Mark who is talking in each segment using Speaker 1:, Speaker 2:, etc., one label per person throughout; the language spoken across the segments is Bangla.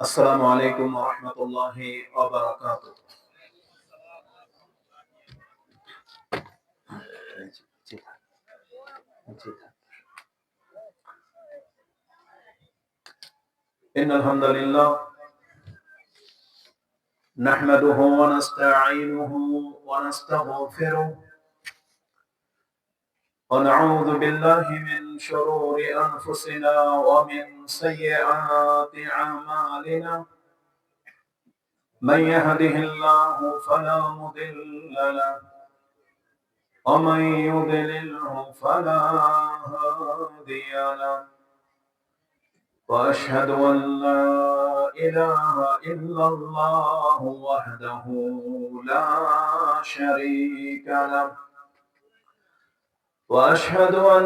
Speaker 1: আসসালামু আলাইকুম ওয়া রাহমাতুল্লাহি ওয়া বারাকাতুহু। ইন্নাল হামদালিল্লাহ নাহমাদুহু ওয়া নাস্তাঈনুহু ওয়া নাস্তাগফিরুহ ওয়া না'উযু বিল্লাহি মিন শুরুরি আনফুসিনা ওয়া মিন sayyi'ati a'malina man yahdihillahu fala mudilla lahu wa man yudlilhu fala hadiya lahu. وأشهد أن لا إله إلا الله وحده لا شريك له وأشهد أن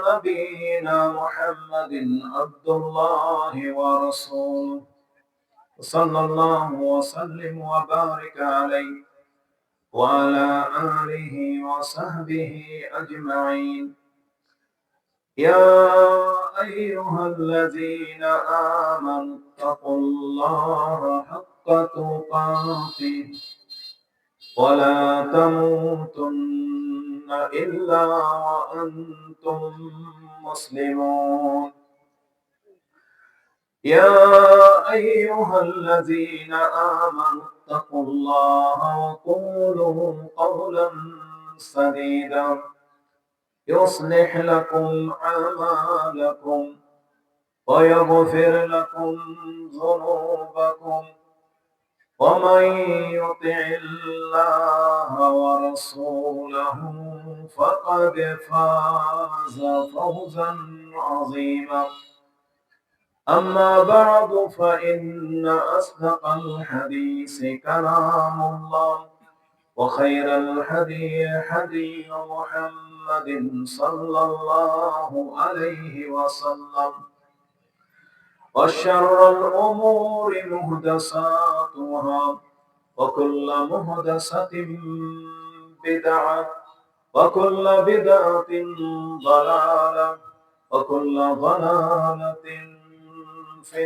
Speaker 1: نبينا محمد عبد الله ورسوله صلى الله وسلم وبارك عليه وعلى آله وصحبه أجمعين. يا أيها الذين آمنوا اتقوا الله حق تقاته ولا تموتن إلا وأنتم مسلمون. يا أيها الذين آمنوا اتقوا الله وقولوا قولا سديدا يصلح لكم أعمالكم ويغفر لكم ذنوبكم ومن يطع الله ورسوله فقد فاز فوزا عظيما. أما بعد فإن أصدق الحديث كلام الله وخير الهدي هدي محمد صلى الله عليه وسلم وشر الأمور محدثاتها وكل محدثة بدعة وكل بدعة ضلالة وكل ضلالة في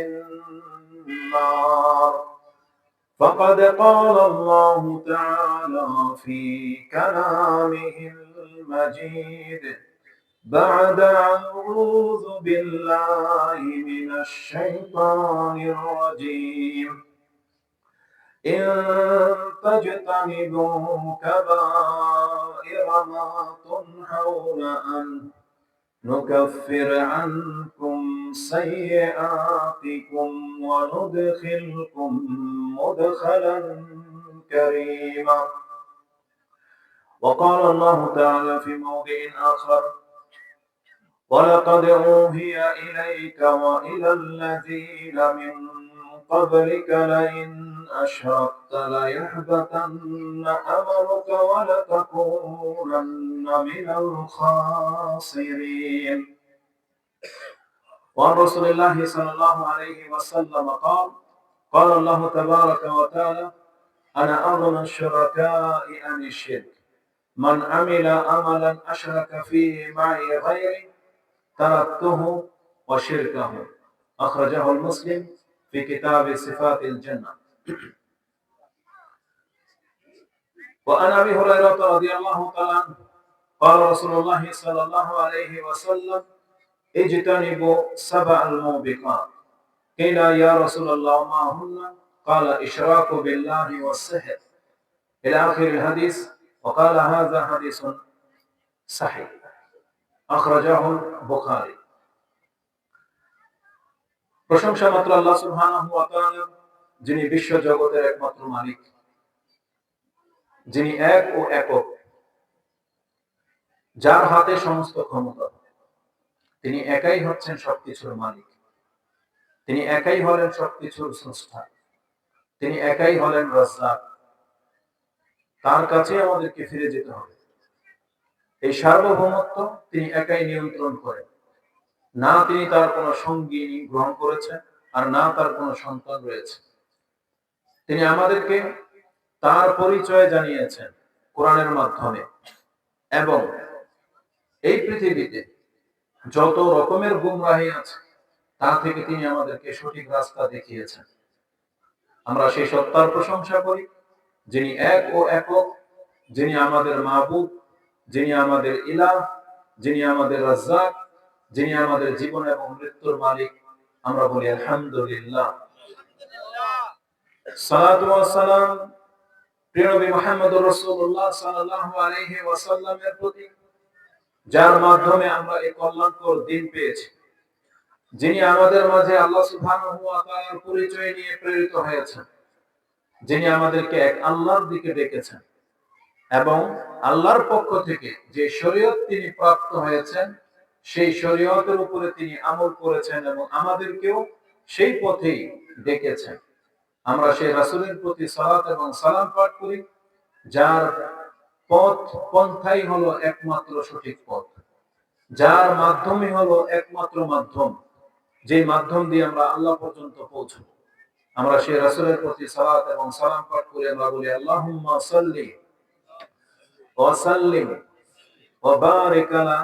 Speaker 1: النار. فقد قال الله تعالى في كلامه المجيد بعد أعوذ بالله من الشيطان الرجيم إن تجتنبوا كبائر ما تنهون عنه نكفر عنكم سيئاتكم وندخلكم مدخلا كريما. وقال الله تعالى في موضع آخر ولقد أوحي إليك وإلى الذين من قبلك لئن أشركت ليحبطن عملك ولتكونن من الخاسرين. وعن رسول الله صلى الله عليه وسلم قال الله تبارك وتعالى أنا أغنى الشركاء عن الشرك من عمل عملا أشرك فيه معي غيري تركته وشركه. أخرجه المسلم في كتاب صفات الجنة. وعن أبي هريرة رضي الله تعالى عنه قال رسول الله صلى الله عليه وسلم اجتنبوا 7 الموبقات. قيل يا رسول الله ما هن؟ قال إشراك بالله والسحر إلى آخر الحديث. وقال هذا حديث صحيح أخرجه البخاري. প্রশংসা মাত্র আল্লাহ সুবহানাহু ওয়া তাআলা, যিনি বিশ্ব জগতের একমাত্র মালিক, যিনি এক ও একক, যার হাতে সমস্ত ক্ষমতা। তিনি একাই হচ্ছেন সবকিছুর মালিক, তিনি একাই হলেন সবকিছুর স্রষ্টা, তিনি একাই হলেন রাজ্জাক। তার কাছে আমাদেরকে ফিরে যেতে হবে। এই সার্বভৌমত্ব তিনি একাই নিয়ন্ত্রণ করেন। না তিনি তার কোনো সঙ্গী গ্রহণ করেছেন, আর না তার কোনো সন্তান রয়েছে। তিনি আমাদেরকে তার পরিচয় জানিয়েছেন কোরআনের মাধ্যমে, এবং এই পৃথিবীতে যত রকমের গুমরাহি আছে তা থেকে তিনি আমাদেরকে সঠিক রাস্তা দেখিয়েছেন। আমরা সেই সত্তার প্রশংসা করি যিনি এক ও একক, যিনি আমাদের মাবুদ, যিনি আমাদের ইলাহ, যিনি আমাদের রাজ্জাক, যিনি আমাদের জীবন এবং মৃত্যুর মালিক। আমরা বলি আলহামদুলিল্লাহ। সালাতু ওয়াস সালাম প্রিয় নবী মুহাম্মদুর রাসূলুল্লাহ সাল্লাল্লাহু আলাইহি ওয়াসাল্লামের প্রতি, যার মাধ্যমে আমরা এই কল্যাণকর দিন পেয়েছি, যিনি আমাদের মাঝে আল্লাহ সুবহানাহু ওয়া তাআলার পরিচয় নিয়ে প্রেরিত হয়েছেন, যিনি আমাদেরকে এক আল্লাহর দিকে ডেকেছেন এবং আল্লাহর পক্ষ থেকে যে শরীয়ত তিনি প্রাপ্ত হয়েছেন সেই শরীয়তের উপরে তিনি আমল করেছেন এবং আমাদেরকেও সেই পথেই ডেকেছেন। আমরা সেই রাসূলের প্রতি সালাত এবং সালাম পাঠ করি, যার পথ পন্থাই হলো একমাত্র সঠিক পথ, যার মাধ্যমই হলো একমাত্র মাধ্যম, যে মাধ্যম দিয়ে আমরা আল্লাহ পর্যন্ত পৌঁছব। আমরা সেই রাসূলের প্রতি সালাত এবং সালাম পাঠ করে আমরা বলি আল্লাহুম্মা সাল্লি ওয়া সাল্লিম ওয়া বারিক আলা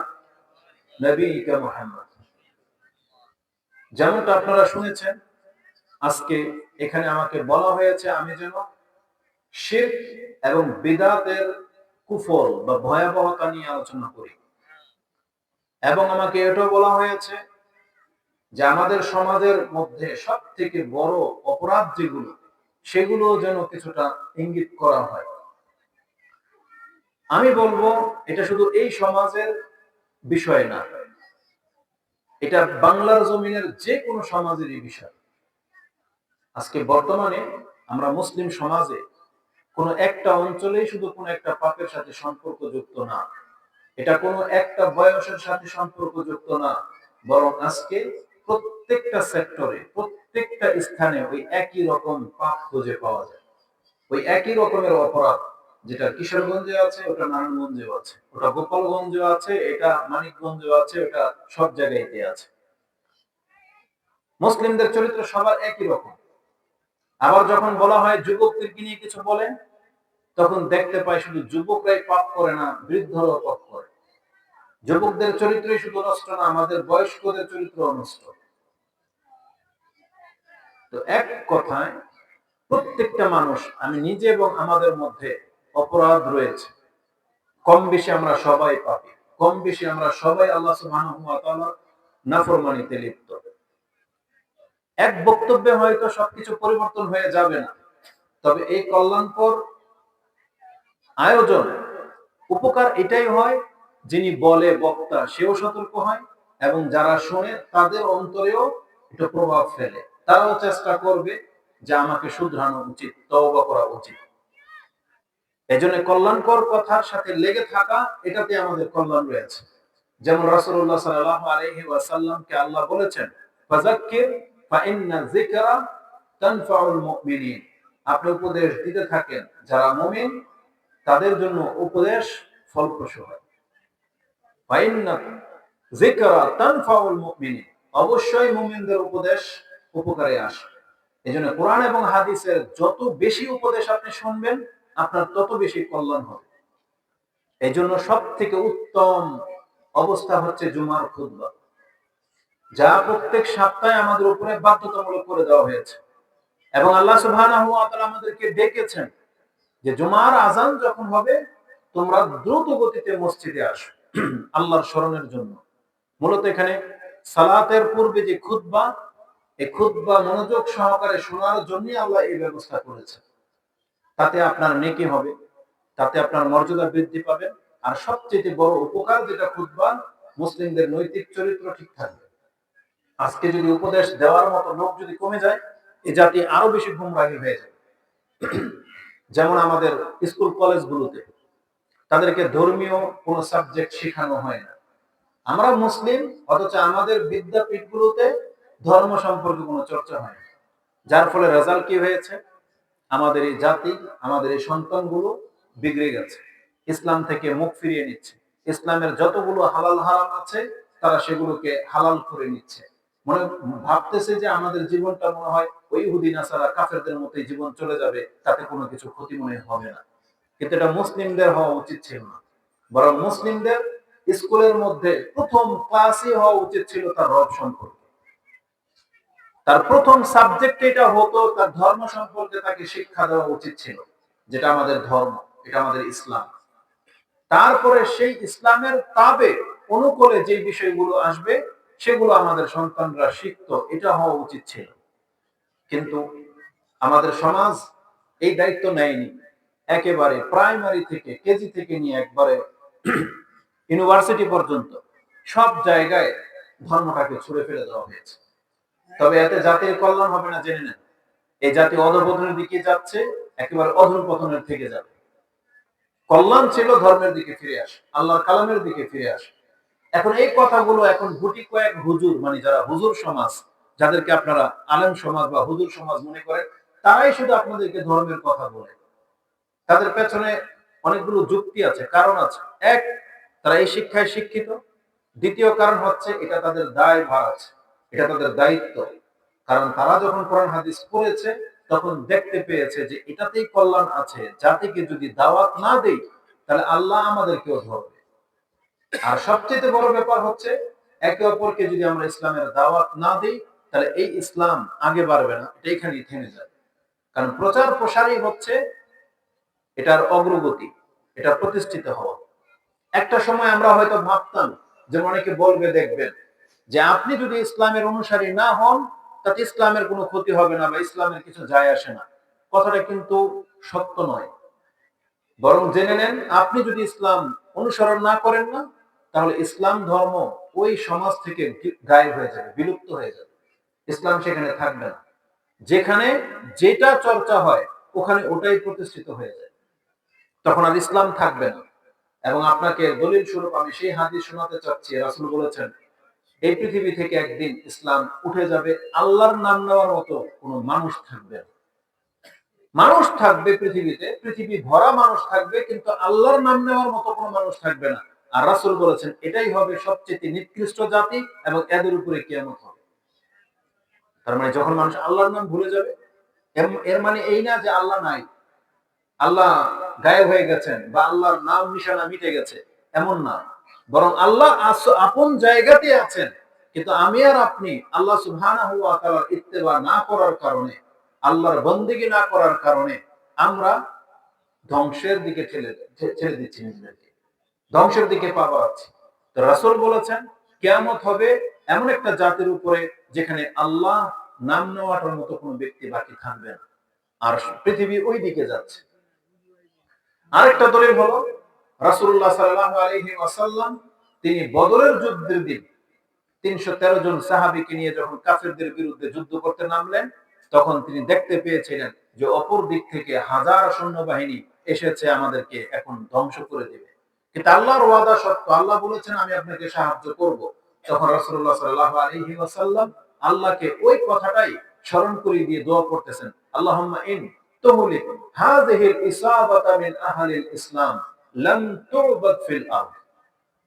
Speaker 1: নবিয়িকা মুহাম্মদ। যেমনটা আপনারা শুনেছেন, আজকে এখানে আমাকে বলা হয়েছে আমি যেন শিরক এবং বিদআতের কুফর বা ভয়াবহতা নিয়ে আলোচনা করি, এবং আমাকে এটাও বলা হয়েছে যে আমাদের সমাজের মধ্যে সবথেকে বড় অপরাধ যেগুলো, সেগুলো যেন কিছুটা ইঙ্গিত করা হয়। আমি বলবো এটা শুধু এই সমাজের বিষয় না, এটা বাংলার জমিনের যে কোনো সমাজেরই বিষয়। আজকে বর্তমানে আমরা মুসলিম সমাজে কোনো একটা অঞ্চলেই শুধু কোনো একটা পাপের সাথে সম্পর্কযুক্ত না, এটা কোনো একটা বয়সের সাথে সম্পর্কযুক্ত না, বরং আজকে প্রত্যেকটা সেক্টরে, প্রত্যেকটা স্থানে ওই একই রকম পাপ খুঁজে পাওয়া যায়। ওই একই রকমের অপরাধ, যেটা কিশোরগঞ্জে আছে ওটা নারায়ণগঞ্জেও আছে, ওটা গোপালগঞ্জেও আছে, এটা মানিকগঞ্জেও আছে, ওটা সব জায়গায়তে আছে। মুসলিমদের চরিত্র সবার একই রকম। আবার যখন বলা হয় যুবকদেরকে নিয়ে কিছু বলেন, তখন দেখতে পাই শুধু যুবকরাই পাপ করে না, বৃদ্ধরাও পাপ করে। যুবকদের চরিত্রই শুধু নষ্ট না, আমাদের বয়স্কদের চরিত্র নষ্ট। তো এক কথায় প্রত্যেকটা মানুষ, আমি নিজে এবং আমাদের মধ্যে অপরাধ রয়েছে। কম বেশি আমরা সবাই পাপী, কম বেশি আমরা সবাই আল্লাহ সুবহানাহু ওয়া তাআলার নাফরমানিতে লিপ্ত। এক বক্তব্যে হয়তো সবকিছু পরিবর্তন হয়ে যাবে না, তবে এই কল্যাণকর আয়োজন উপকার এটাই হয়, যিনি বলে বক্তা সেও সতর্ক হয় এবং যারা শোনে তাদের অন্তরেও এটা প্রভাব ফেলে, তারাও চেষ্টা করবে যে আমাকে শুধরানো উচিত, তওবা করা উচিত। এজন্য কল্যাণকর কথার সাথে লেগে থাকা, এটাতে আমাদের কল্যাণ রয়েছে। যেমন রাসূলুল্লাহ সাল্লাল্লাহু আলাইহি ওয়াসাল্লামকে আল্লাহ বলেছেন ফাযাক্কির ফাইন্না যিকরা তানফাউল মুমিনিন, আপনি উপদেশ দিতে থাকেন, যারা মুমিন তাদের জন্য উপদেশ ফলপ্রসূ হয়। ফাইন্না যিকরা তানফাউল মুমিনিন, অবশ্যই মুমিনদের উপদেশ উপকারে আসে। এজন্য কোরআন এবং হাদিসের যত বেশি উপদেশ আপনি শুনবেন, আপনার তত বেশি কল্যাণ হবে। এজন্য সবথেকে উত্তম অবস্থা হচ্ছে জুমার খুতবা, যা প্রত্যেক সপ্তাহে আমাদের উপরে বাধ্যতামূলক করে দেওয়া হয়েছে। এবং আল্লাহ সুবহানাহু ওয়া তাআলা আমাদেরকে ডেকেছেন যে জুমার আযান যখন হবে তোমরা দ্রুত গতিতে মসজিদে আসো আল্লাহর স্মরণের জন্য। মূলত এখানে সালাতের পূর্বে যে খুতবা, এই খুতবা মনোযোগ সহকারে শোনার জন্য আল্লাহ এই ব্যবস্থা করেছেন। তাতে আপনার নেকি হবে, তাতে আপনার মর্যাদা বৃদ্ধি পাবে, আর সবচেয়ে বড় উপকার যেটা খুতবা, মুসলিমদের নৈতিক চরিত্র ঠিক থাকবে। আজকে যদি উপদেশ দেওয়ার মতো লোক যদি কমে যায়, এই জাতি আরো বেশি গুমরাহী হয়ে যাবে। যেমন আমাদের স্কুল কলেজগুলোতে তাদেরকে ধর্মীয় কোন সাবজেক্ট শেখানো হয় না। আমরা মুসলিম, অথচ আমাদের বিদ্যাপীঠগুলোতে ধর্ম সম্পর্কে কোনো চর্চা হয় না। যার ফলে রেজাল্ট কি হয়েছে, আমাদের এই জাতি, আমাদের এই সন্তানগুলো বিগড়ে গেছে, ইসলাম থেকে মুখ ফিরিয়ে নিচ্ছে। ইসলামের যতগুলো হালাল হারাম আছে তারা সেগুলোকে হালাল করে নিচ্ছে, মনে ভাবতেছে যে আমাদের জীবনটা মনে হয় ওই ইহুদি নাসারা কাফেরদের মতোই জীবন চলে যাবে, তাতে কোনো কিছু ক্ষতি মনে হবে না। কিন্তু এটা মুসলিমদের হওয়া উচিত ছিল না, বরং মুসলিমদের স্কুলের মধ্যে প্রথম ক্লাসই হওয়া উচিত ছিল তার রব সম্পর্কে। তার প্রথম সাবজেক্ট এটা হতো, তার ধর্ম সম্পর্কে তাকে শিক্ষা দেওয়া উচিত ছিল, যেটা আমাদের ধর্ম, এটা আমাদের ইসলাম। তারপরে সেই ইসলামের তাবে অনুকূলে যে বিষয়গুলো আসবে সেগুলো আমাদের সন্তানরা শিখতো, এটা হওয়া উচিত ছিল। কিন্তু আমাদের সমাজ এই দায়িত্ব নেয়নি। একেবারে প্রাইমারি থেকে, কেজি থেকে নিয়ে একবারে ইউনিভার্সিটি পর্যন্ত সব জায়গায় ধর্মটাকে ছুড়ে ফেলে দেওয়া হয়েছে। তবে এতে জাতির কল্যাণ হবে না, জেনে নেন। এই জাতি অধঃপতনের দিকে যাচ্ছে, একেবারে অধঃপতনের থেকে যাবে। কল্যাণ ছিল ধর্মের দিকে ফিরে আসে, আল্লাহর কালামের দিকে ফিরে আসে। এখন এই কথাগুলো এখন গুটি কয়েক হুজুর, মানে যারা হুজুর সমাজ, যাদেরকে আপনারা আলেম সমাজ বা হুজুর সমাজ মনে করেন, তারাই শুধু আপনাদেরকে ধর্মের কথা বলে। তাদের পেছনে অনেকগুলো যুক্তি আছে, কারণ আছে। এক, তারা এই শিক্ষায় শিক্ষিত। দ্বিতীয় কারণ হচ্ছে এটা তাদের দায় ভার আছে, এটা তাদের দায়িত্ব। কারণ তারা যখন কোরআন হাদিস পড়েছে তখন দেখতে পেয়েছে যে এটাতেই কল্যাণ আছে। জাতিকে যদি দাওয়াত না দেই তাহলে আল্লাহ আমাদেরকেও ধরবে। আর সবচেয়ে বড় ব্যাপার হচ্ছে, একে অপরকে যদি আমরা ইসলামের দাওয়াত না দিই তাহলে এই ইসলাম আগে বাড়বে না, এটা এখানেই থেমে যাবে। কারণ প্রচার প্রসারই হচ্ছে এটার অগ্রগতি, এটা প্রতিষ্ঠিত হওয়া। একটা সময় আমরা হয়তো ভাবতাম, যেমন অনেকে বলবে, দেখবেন যে আপনি যদি ইসলামের অনুসারী না হন তাতে ইসলামের কোনো ক্ষতি হবে না বা ইসলামের কিছু যায় আসে না। কথাটা কিন্তু সত্য নয়। বরং জেনে নেন, আপনি যদি ইসলাম অনুসরণ না করেন না, তাহলে ইসলাম ধর্ম ওই সমাজ থেকে গায়েব হয়ে যাবে, বিলুপ্ত হয়ে যাবে। ইসলাম সেখানে থাকবে না। যেখানে যেটা চর্চা হয় ওখানে ওটাই প্রতিষ্ঠিত হয়ে যায়, তখন আর ইসলাম থাকবে না। এবং আপনাকে দলিল স্বরূপ আমি সেই হাদিস শোনাতে চাচ্ছি। রাসূল বলেছেন, এই পৃথিবী থেকে একদিন ইসলাম উঠে যাবে, আল্লাহর নাম নেওয়ার মতো কোনো মানুষ থাকবে না। মানুষ থাকবে পৃথিবীতে, পৃথিবী ভরা মানুষ থাকবে, কিন্তু আল্লাহর নাম নেওয়ার মতো কোনো মানুষ থাকবে না। আর রাসূল বলেছেন এটাই হবে সবচেয়ে নিকৃষ্ট জাতি এবং এদের উপরে কিয়ামত হবে। তার মানে যখন মানুষ আল্লাহর নাম ভুলে যাবে, এর মানে এই না যে আল্লাহ নাই, আল্লাহ গায়েব হয়ে গেছেন বা আল্লাহর নাম নিশানা মিটে গেছে, এমন না। বরং আল্লাহ আপন জায়গাতে আছেন, কিন্তু আমি আর আপনি আল্লাহ সুবহানাহু ওয়া তাআলার ইত্তেবা না করার কারণে, আল্লাহর বন্দেগী না করার কারণে আমরা ধ্বংসের দিকে ঠেলে দিচ্ছি নিজেদেরকে, ধ্বংসের দিকে পা বাড়াচ্ছি। তো রাসূল বলেছেন কিয়ামত হবে এমন একটা জাতির উপরে যেখানে আল্লাহ নাম নেওয়াটার মতো কোনো ব্যক্তি বাকি থাকবে না। আর পৃথিবী ওই দিকে যাচ্ছে। আরেকটা দলিল হলো, রাসূলুল্লাহ সাল্লাল্লাহু আলাইহি ওয়াসাল্লাম তিনি বদরের যুদ্ধের দিন ৩১৩ জন সাহাবীকে নিয়ে যখন কাফেরদের বিরুদ্ধে যুদ্ধ করতে নামলেন, তখন তিনি দেখতে পেয়েছিলেন যে অপর দিক থেকে হাজার সৈন্যবাহিনী এসেছে আমাদেরকে এখন ধ্বংস করে দেবে। কিন্তু আল্লাহর ওয়াদা সত্য, আল্লাহ বলেছেন আমি আপনাকে সাহায্য করব। তখন রাসূলুল্লাহ সাল্লাল্লাহু আলাইহি ওয়াসাল্লাম আল্লাহকে ওই কথাটাই স্মরণ করিয়ে দিয়ে দোয়া করতেছেন, আল্লাহুম্মা ইন তুহলিক হাযিহিল ইসাবাতা মিন আহলিল ইসলাম লাম তুবাদ ফিল আরদ।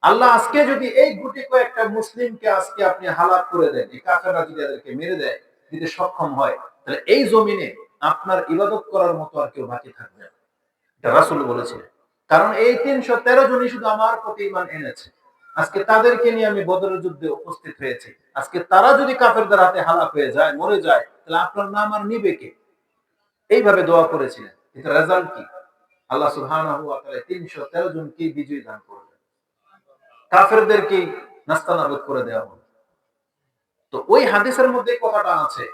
Speaker 1: আল্লাহ আজকে যদি এই গুটি কয়েকটা মুসলিমকে আজকে আপনি হালাক করে দেন, এই কাফেররা যদি এদেরকে মেরে দেয়, দিতে সক্ষম হয়, তাহলে এই জমিনে আপনার ইবাদত করার মতো আর কেউ বাকি থাকবে না। এটা রাসূল বলেছিলেন। কারণ এই ৩১৩ জনই শুধু আমার প্রতি ঈমান এনেছে। আজকে তাদেরকে নিয়ে আমি বদরের যুদ্ধে উপস্থিত হয়েছি। আজকে তারা যদি কাফেরদের হাতে হালাক হয়ে যায়, মরে যায়, তাহলে আপনার নাম আর নিবে কে? এইভাবে দোয়া করেছিলেন। কিন্তু রেজাল্ট কি? আল্লাহ সুবহানাহু ওয়া তাআলা ৩১৩ জনকে বিজয়ী দান করলেন, কাফেরদেরকে নাস্তানাবুদ করে দেওয়া হলো। তো ওই হাদিসের মধ্যে কথাটা আছে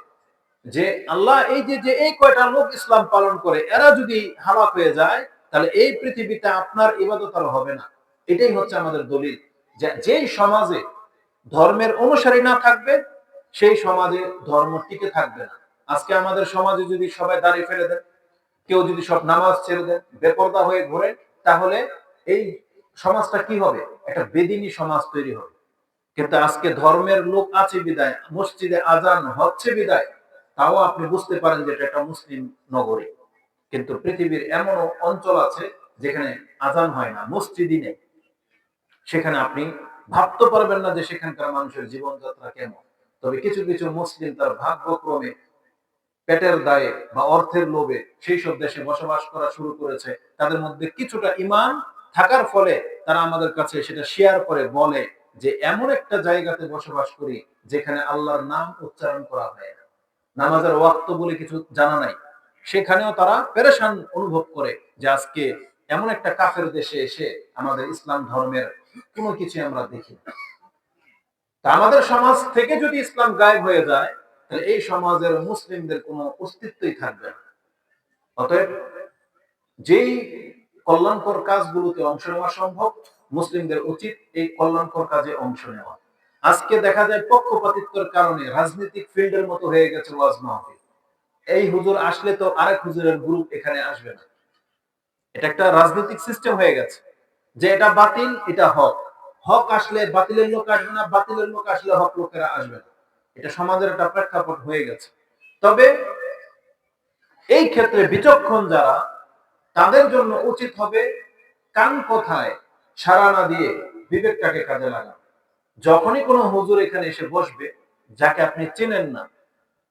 Speaker 1: যে আল্লাহ এই যে এই কয়টা লোক ইসলাম পালন করে এরা যদি হালাক হয়ে যায়, তাহলে এই পৃথিবীতে আপনার ইবাদত আর হবে না। এটাই হচ্ছে আমাদের দলিল, যে যেই সমাজে ধর্মের অনুসারী না থাকবে সেই সমাজে ধর্ম টিকে থাকবে না। আজকে আমাদের সমাজে যদি সবাই দাঁড়িয়ে ফেলে দেন, কেউ যদি সব নামাজ ছেড়ে দেন, বেপরদা হয়ে ঘোরে, তাহলে এই সমাজটা কি হবে? একটা বেদিনী সমাজ তৈরি হবে। কিন্তু আজকে ধর্মের লোক আছে বিদায়, মসজিদে আজান হচ্ছে বিদায়, তাও আপনি বুঝতে পারেন যে এটা একটা মুসলিম নগরী। কিন্তু পৃথিবীর এমন অঞ্চল আছে যেখানে আজান হয় না, মসজিদই নেই। সেখানে আপনি ভাবতে পারবেন না যে সেখানকার মানুষের জীবনযাত্রা কেমন। তবে কিছু কিছু মুসলিম তার ভাগ্যক্রমে পেটের দায়ে বা অর্থের লোভে সেই সব দেশে বসবাস করা শুরু করেছে। তাদের মধ্যে কিছুটা ঈমান থাকার ফলে তারা আমাদের কাছে সেটা শেয়ার করে বলে যে এমন একটা জায়গাতে বসবাস করি যেখানে আল্লাহর নাম উচ্চারণ করা হয় না। নামাজের ওয়াক্ত বলে কিছু জানা নাই, সেখানেও তারা পেরেশান অনুভব করে যে আজকে এমন একটা কাফের দেশে এসে আমাদের ইসলাম ধর্মের কোনো কিছু আমরা দেখি না। তা আমাদের সমাজ থেকে যদি ইসলাম গায়েব হয়ে যায়, তাহলে এই সমাজের মুসলিমদের কোনো অস্তিত্বই থাকবে না। অতএব যেই কল্যাণকর কাজগুলোতে অংশ নেওয়া সম্ভব, মুসলিমদের উচিত এই কল্যাণকর কাজে অংশ নেওয়া। আজকে দেখা যায় পক্ষপাতিত্বের কারণে রাজনৈতিক ফিল্ডের মতো হয়ে গেছে ওয়াজ মাহফিল। এই হুজুর আসলে তো আরেক হুজুরের গ্রুপ এখানে আসবে না। এটা একটা রাজনৈতিক সিস্টেম হয়ে গেছে যে এটা বাতিল, এটা হক। হক আসলে বাতিলের লোক আসবে না, বাতিলের লোক আসলে হক লোকেরা আসবে না। এটা সমাজের একটা প্রেক্ষাপট হয়ে গেছে। তবে এই ক্ষেত্রে বিচক্ষণ যারা, তাদের জন্য উচিত হবে কান কথায় সাড়া না দিয়ে বিবেকটাকে কাজে লাগানো। যখনই কোনো হুজুর এখানে এসে বসবে, যাকে আপনি চেনেন না,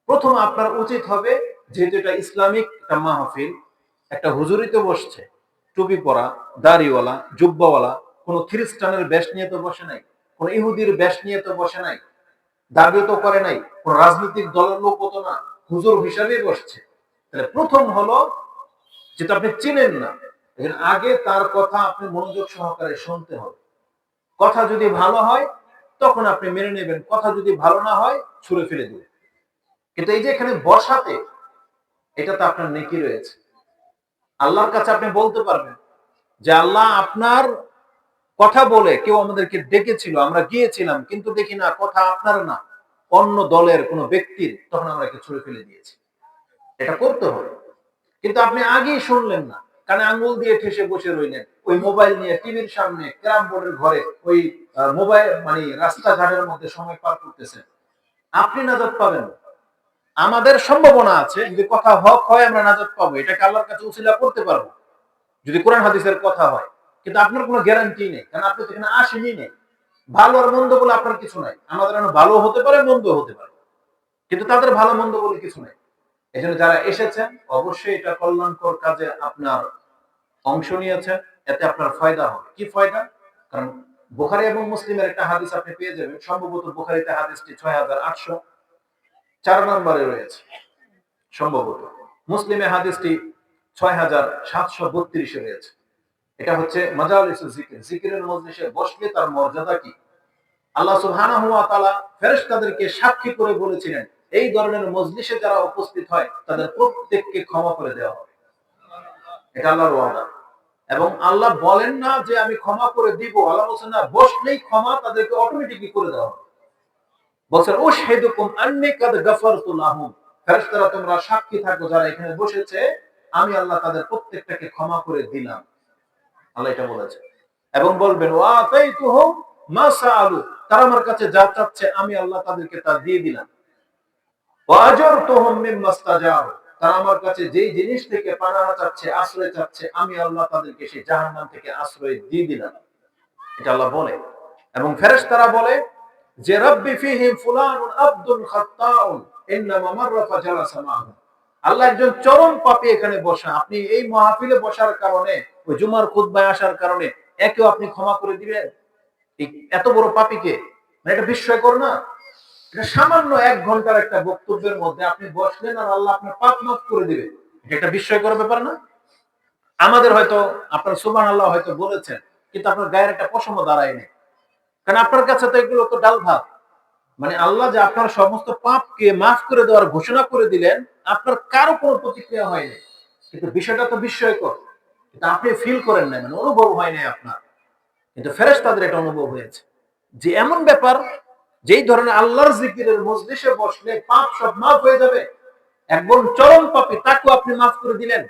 Speaker 1: প্রথম আপনার উচিত হবে, যেহেতু এটা ইসলামিক একটা মাহফিল, একটা হুজুরই তো বসছে, টুপি পরা, দাড়িওয়ালা, জুব্বাওয়ালা, কোনো খ্রিস্টানের বেশ নিয়ে তো বসে নাই, কোন ইহুদির বেশ নিয়ে তো বসে নাই, দাবি তো করে নাই, কোন রাজনৈতিক দলের লোক তো না, হুজুর হিসাবেই বসছে। তাহলে প্রথম হলো, যেটা আপনি চিনেন না, আগে তার কথা আপনি মনোযোগ সহকারে শুনতে হবে। কথা যদি ভালো হয় তখন আপনি মেনে নেবেন, কথা যদি ভালো না হয় ছুঁড়ে ফেলে দিবেন। কিন্তু এই যে এখানে বসাতে, এটা তো আপনার নেকি রয়েছে। আল্লাহর কাছে আপনি বলতে পারবেন যে আল্লাহ, আপনার কথা বলে কেউ আমাদেরকে ডেকেছিল, আমরা গিয়েছিলাম, কিন্তু দেখি না কথা আপনার না, অন্য দলের কোন ব্যক্তির, তখন আমরা একে ছুঁড়ে ফেলে দিয়েছি। এটা করতে হবে। কিন্তু আপনি আগেই শুনলেন না, কানে আঙ্গুল দিয়ে ঠেসে বসে রইলেন, ওই মোবাইল নিয়ে টিভির সামনে, ক্যারাম বোর্ডের ঘরে, ওই মোবাইল মানে রাস্তাঘাটের মধ্যে সময় পার করতেছেন। আপনি নাজাত পাবেন। আমাদের সম্ভাবনা আছে, যদি কথা হক হয় আমরা নাজাত পাবো, এটাকে আল্লাহর কাছে উসিলা করতে পারবো যদি কোরআন হাদিসের কথা হয়। কিন্তু আপনার কোনো গ্যারান্টি নেই, কারণ আপনি তো এখানে আসেনি নেই। ভালো আর মন্দ বলে আপনার কিছু নাই। আমাদের ভালো হতে পারে, মন্দ হতে পারে, কিন্তু তাদের ভালো মন্দ বলে কিছু নাই। এজন্য যারা এসেছেন, অবশ্যই এটা কল্যাণকর কাজে আপনার অংশ নিয়েছেন, এতে আপনার ফায়দা হবে। কি ফায়দা? কারণ বুখারী এবং মুসলিমের একটা হাদিস আপনি পেয়ে যাবেন, সম্ভবত বুখারীতে হাদিসটি ৬৮০৪ নম্বরে রয়েছে সম্ভবত, মুসলিমে হাদিসটি ৬৭৩২ রয়েছে। এটা হচ্ছে মাজালিসুল জিকির, জিকিরের মজলিসে বসলে তার মর্যাদা কি। আল্লাহ সুবহানাহু ওয়া তাআলা ফেরেশতাদেরকে সাক্ষী করে বলেছিলেন, এই ধরনের মজলিসে যারা উপস্থিত হয় তাদের প্রত্যেককে ক্ষমা করে দেওয়া হবে। এটা আল্লাহর ওয়াদা। এবং আল্লাহ বলেন না যে আমি ক্ষমা করে দিব, আল্লাহ বলছেন না, বসলেই ক্ষমা তাদেরকে অটোমেটিকলি করে দেওয়া হবে। বলছেন উশহিদুকুম আন্নী কাদ গাফারতু লাহুম, ফেরেশতারা তোমরা সাক্ষী থাকো, যারা এখানে বসেছে আমি আল্লাহ তাদের প্রত্যেকটাকে ক্ষমা করে দিলাম। আল্লাহ এটা বলেছে। এবং বলবেন ওয়া আতাইতুহুম মা সাআলু, তারা আমার কাছে যা চাচ্ছে আমি আল্লাহ তাদেরকে তা দিয়ে দিলাম। ওয়া আজারতুহুম মিম্মা ইসতাজারু, তারা আমার কাছে যেই জিনিস থেকে পানাহ চাচ্ছে, আশ্রয় চাচ্ছে, আমি আল্লাহ তাদেরকে সেই জাহান্নাম থেকে আশ্রয় দিয়ে দিলাম। এটা আল্লাহ বলে। এবং ফেরেশতারা বলে যে রাব্বি ফীহিম ফুলানুন আবদুন খাত্তাউন ইন্নামা মাররা ফাজালাসা মাহু, আল্লাহ একজন চরম পাপী এখানে বসা, আপনি এই মাহফিলে বসার কারণে, ওই জুমার খুতবায় আসার কারণে একেও আপনি ক্ষমা করে দিবেন? এত বড় পাপীকে, মানে এটা বিস্ময়কর না? এটা সামান্য ১ ঘন্টার একটা বক্তব্যের মধ্যে আপনি বসলেন আর আল্লাহ আপনার পাপ মাফ করে দিবে। এটা একটা বিস্ময়কর ব্যাপার না? আমাদের হয়তো আপনার সুবহানাল্লাহ হয়তো বলেছেন, কিন্তু আপনার গায়ের একটা পশমও দাঁড়ায় নাই, কারণ আপনার কাছে তো এগুলো তো ডাল ভাত। মানে আল্লাহ যে আপনার সমস্ত পাপকে মাফ করে দেওয়ার ঘোষণা করে দিলেন, আপনার কারো কোনো প্রতিক্রিয়া হয়নি, কিন্তু বিষয়টা তো বিস্ময়কর। কিন্তু আপনি ফিল করেন নাই, মানে অনুভব হয় নাই আপনার, কিন্তু ফেরেশতাদের এটা অনুভব হয়েছে যে এমন ব্যাপার, যেই ধরনের আল্লাহর জিকিরের মজলিসে বসলে পাপ সব মাফ হয়ে যাবে, একজন চরম পাপী তাকেও আপনি মাফ করে দিলেন।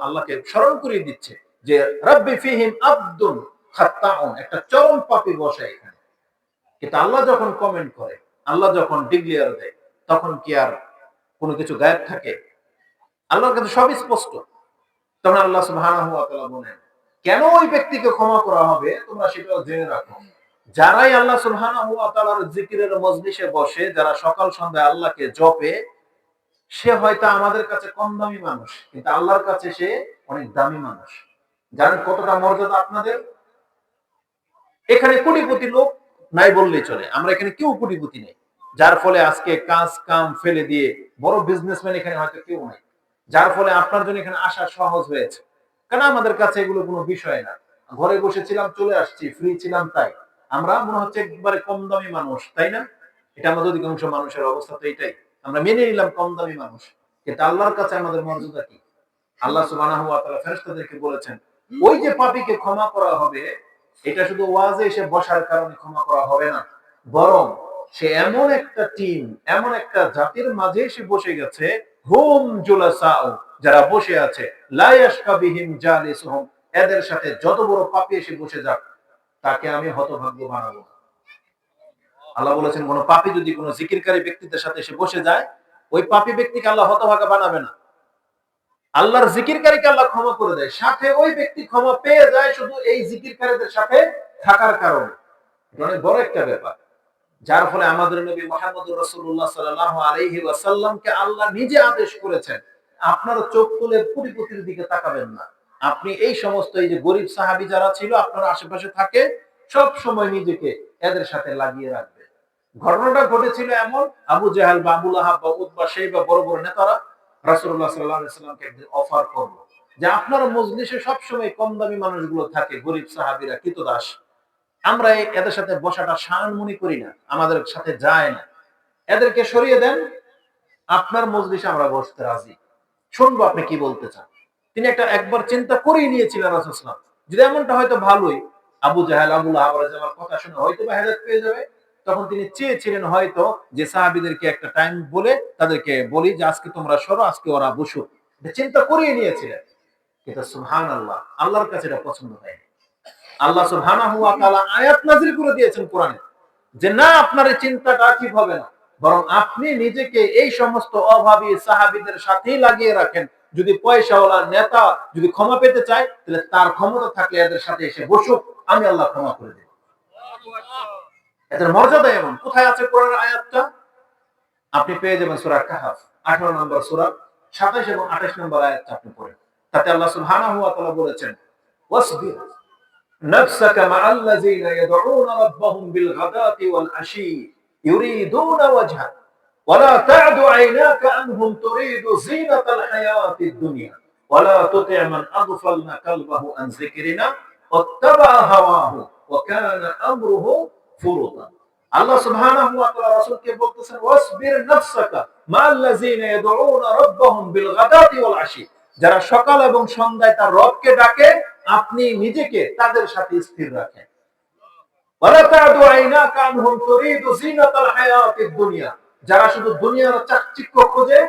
Speaker 1: আল্লাহকে স্মরণ করিয়ে দিচ্ছে যে রাব্বি ফীহিম আবদুন খাত্তাউন, একটা চরম পাপী বসে এখানে। কিন্তু আল্লাহ যখন কমেন্ট করে, আল্লাহ যখন ডিক্লেয়ার দেয়, তখন কি আর কোনো কিছু গায়েব থাকে? আল্লাহর কাছে সবই স্পষ্ট। তখন আল্লাহ সুবহানাহু ওয়া তাআলা বলেন, কেন ওই ব্যক্তিকে ক্ষমা করা হবে তোমরা সেটাও জেনে রাখো। যারাই আল্লাহ সুবহানাহু ওয়া তাআলার জিকিরের মজলিসে বসে, যারা সকাল সন্ধ্যা আল্লাহকে জপে, সে হয়তো আমাদের কাছে কম দামি মানুষ, কিন্তু আল্লাহর কাছে সে অনেক দামি মানুষ। জানেন কতটা মর্যাদা আপনাদের? এখানে কোটিপতি লোক নাই বললেই চলে, আমরা এখানে কেউ কোটিপতি নেই। যার ফলে আজকে কাজ কাম ফেলে দিয়ে বড় বিজনেসম্যান এখানে হয়তো কেউ নাই, যার ফলে আপনার জন্য এখানে আসা সহজ হয়েছে। কারণ আমাদের কাছে এগুলো কোনো বিষয় না, ঘরে বসেছিলাম চলে আসছি, ফ্রি ছিলাম, তাই আমরা মনে হচ্ছে একবারে কম দামি মানুষ, তাই না? এটা আমাদের অধিকাংশ মানুষের অবস্থা তো এটাই, আমরা মেনে নিলাম কম দামি মানুষ। কিন্তু আল্লাহর কাছে আমাদের মর্যাদা কি? আল্লাহ সুবহানাহু ওয়া তাআলা ফেরেশতাদেরকে বলেছেন, ওই যে পাপীকে ক্ষমা করা হবে, এটা শুধু ওয়াজে এসে বসার কারণে ক্ষমা করা হবে না, বরং সে এমন একটা টিম, এমন একটা জাতির মাঝে এসে বসে গেছে, হুম জুলাসাউ, যারা বসে আছে, লা ইয়াশকা বিহিম জালিসুহুম, এদের সাথে যত বড় পাপী এসে বসে যাক, তাকে আমি হতভাগ্য বানাবো। আল্লাহ বলেছেন, কোন পাপী যদি কোন জিকিরকারী ব্যক্তিদের সাথে এসে বসে যায়, ওই পাপী ব্যক্তিকে আল্লাহ হতভাগা বানাবে না। আল্লাহর জিকিরকারীকে আল্লাহ ক্ষমা করে দেয়, সাথে ওই ব্যক্তি ক্ষমা পেয়ে যায় শুধু এই জিকিরকারীদের সাথে থাকার কারণে। অনেক বড় একটা ব্যাপার, যার ফলে আমাদের নবী মুহাম্মদুর রাসূলুল্লাহ সাল্লাল্লাহু আলাইহি ওয়াসাল্লামকে আল্লাহ নিজে আদেশ করেছেন, আপনারা চোখ তুলে কোটিপতির দিকে তাকাবেন না। আপনি এই সমস্ত এই যে গরীব সাহাবী যারা ছিল আপনার আশেপাশে থাকে, সব সময় নিজেকে এদের সাথে লাগিয়ে রাখবেন। ঘটনাটা ঘটেছিল এমন, আবু জাহেল বা আবু লাহাব বা উতবা শাইবা বড় বড় নেতারা রাসূলুল্লাহ সাল্লাল্লাহু আলাইহি ওয়াসাল্লামকে একদিন অফার করলো যে আপনার মজলিসে সব সময় কম দামি মানুষগুলো থাকে, গরীব সাহাবীরা, কৃতদাস, আমরা এদের সাথে বসাটা শান মনে করি না, আমাদের সাথে যায় না, এদেরকে সরিয়ে দেন, আপনার মজলিসে আমরা বসতে রাজি, শুনবো আপনি কি বলতে চান। তিনি একবার চিন্তা করেই নিয়েছিলেন রাসূলুল্লাহ সাল্লাল্লাহু আলাইহি ওয়াসাল্লাম, যদি এমনটা হয়তো ভালোই, আবু জাহেল আবু লাহাব আমার কথা শুনে হয়তো বা হেদায়েত পেয়ে যাবে, তখন তিনি চেয়েছিলেন হয়তো যে সাহাবীদেরকে একটা টাইম বলে তাদেরকে বলি যে আজকে তোমরা সরো, আজকে ওরা বসুক, এটা চিন্তা করেই নিয়েছিলেন। কিন্তু সুবহানাল্লাহ, আল্লাহর কাছে এটা পছন্দ হয়নি। আল্লাহ সুবহানাহু ওয়া তাআলা আয়াত নাযিল করে দিয়েছেন কোরআনে যে না, আপনার এই চিন্তাটা ঠিক হবে না, বরং আপনি নিজেকে এই সমস্ত অভাবী সাহাবীদের সাথেই লাগিয়ে রাখেন। যদি পয়সাওয়ালা নেতা যদি ক্ষমা পেতে চায়, তাহলে তার ক্ষমতা থাকলে এদের সাথে এসে বসুক, আমি আল্লাহ ক্ষমা করে দেব। এদের মর্যাদা এমন। কোথায় আছে কোরআনের আয়াতটা? আপনি পেয়ে যাবেন সূরা কাহফ 18 নম্বর সূরা 27 এবং 28 নম্বর আয়াতটা আপনি পড়েন। তাতে আল্লাহ সুবহানাহু ওয়া তাআলা বলেছেন, ওয়াসবির نفسك مع الذين يدعون ربهم بالغداة والعشي يريدون وجهه ولا تعد عيناك عنهم تريد زينة الحياة الدنيا ولا تطع من أغفلنا قلبه عن ذكرنا واتبع هواه وكان أمره فرطا। আল্লাহ সুবহানাহু ওয়া তাআলা রাসূলকে বলতেছেন, ওয়াসবির নাফসাকা মা'আল্লাযীনা ইয়াদউনা রাব্বাহুম বিল গাদাতি ওয়াল আশি, যারা সকাল এবং সন্ধ্যায় তার রবকে ডাকে, আপনি নিজেকে তাদের সাথে স্থির রাখেন। ওয়ালা তা'দু আইনাকা আনহুম তুরিদু যিনাতাল হায়াতিদ দুনিয়া, যারা শুধু দুনিয়ার চাকচিক্য খোঁজে,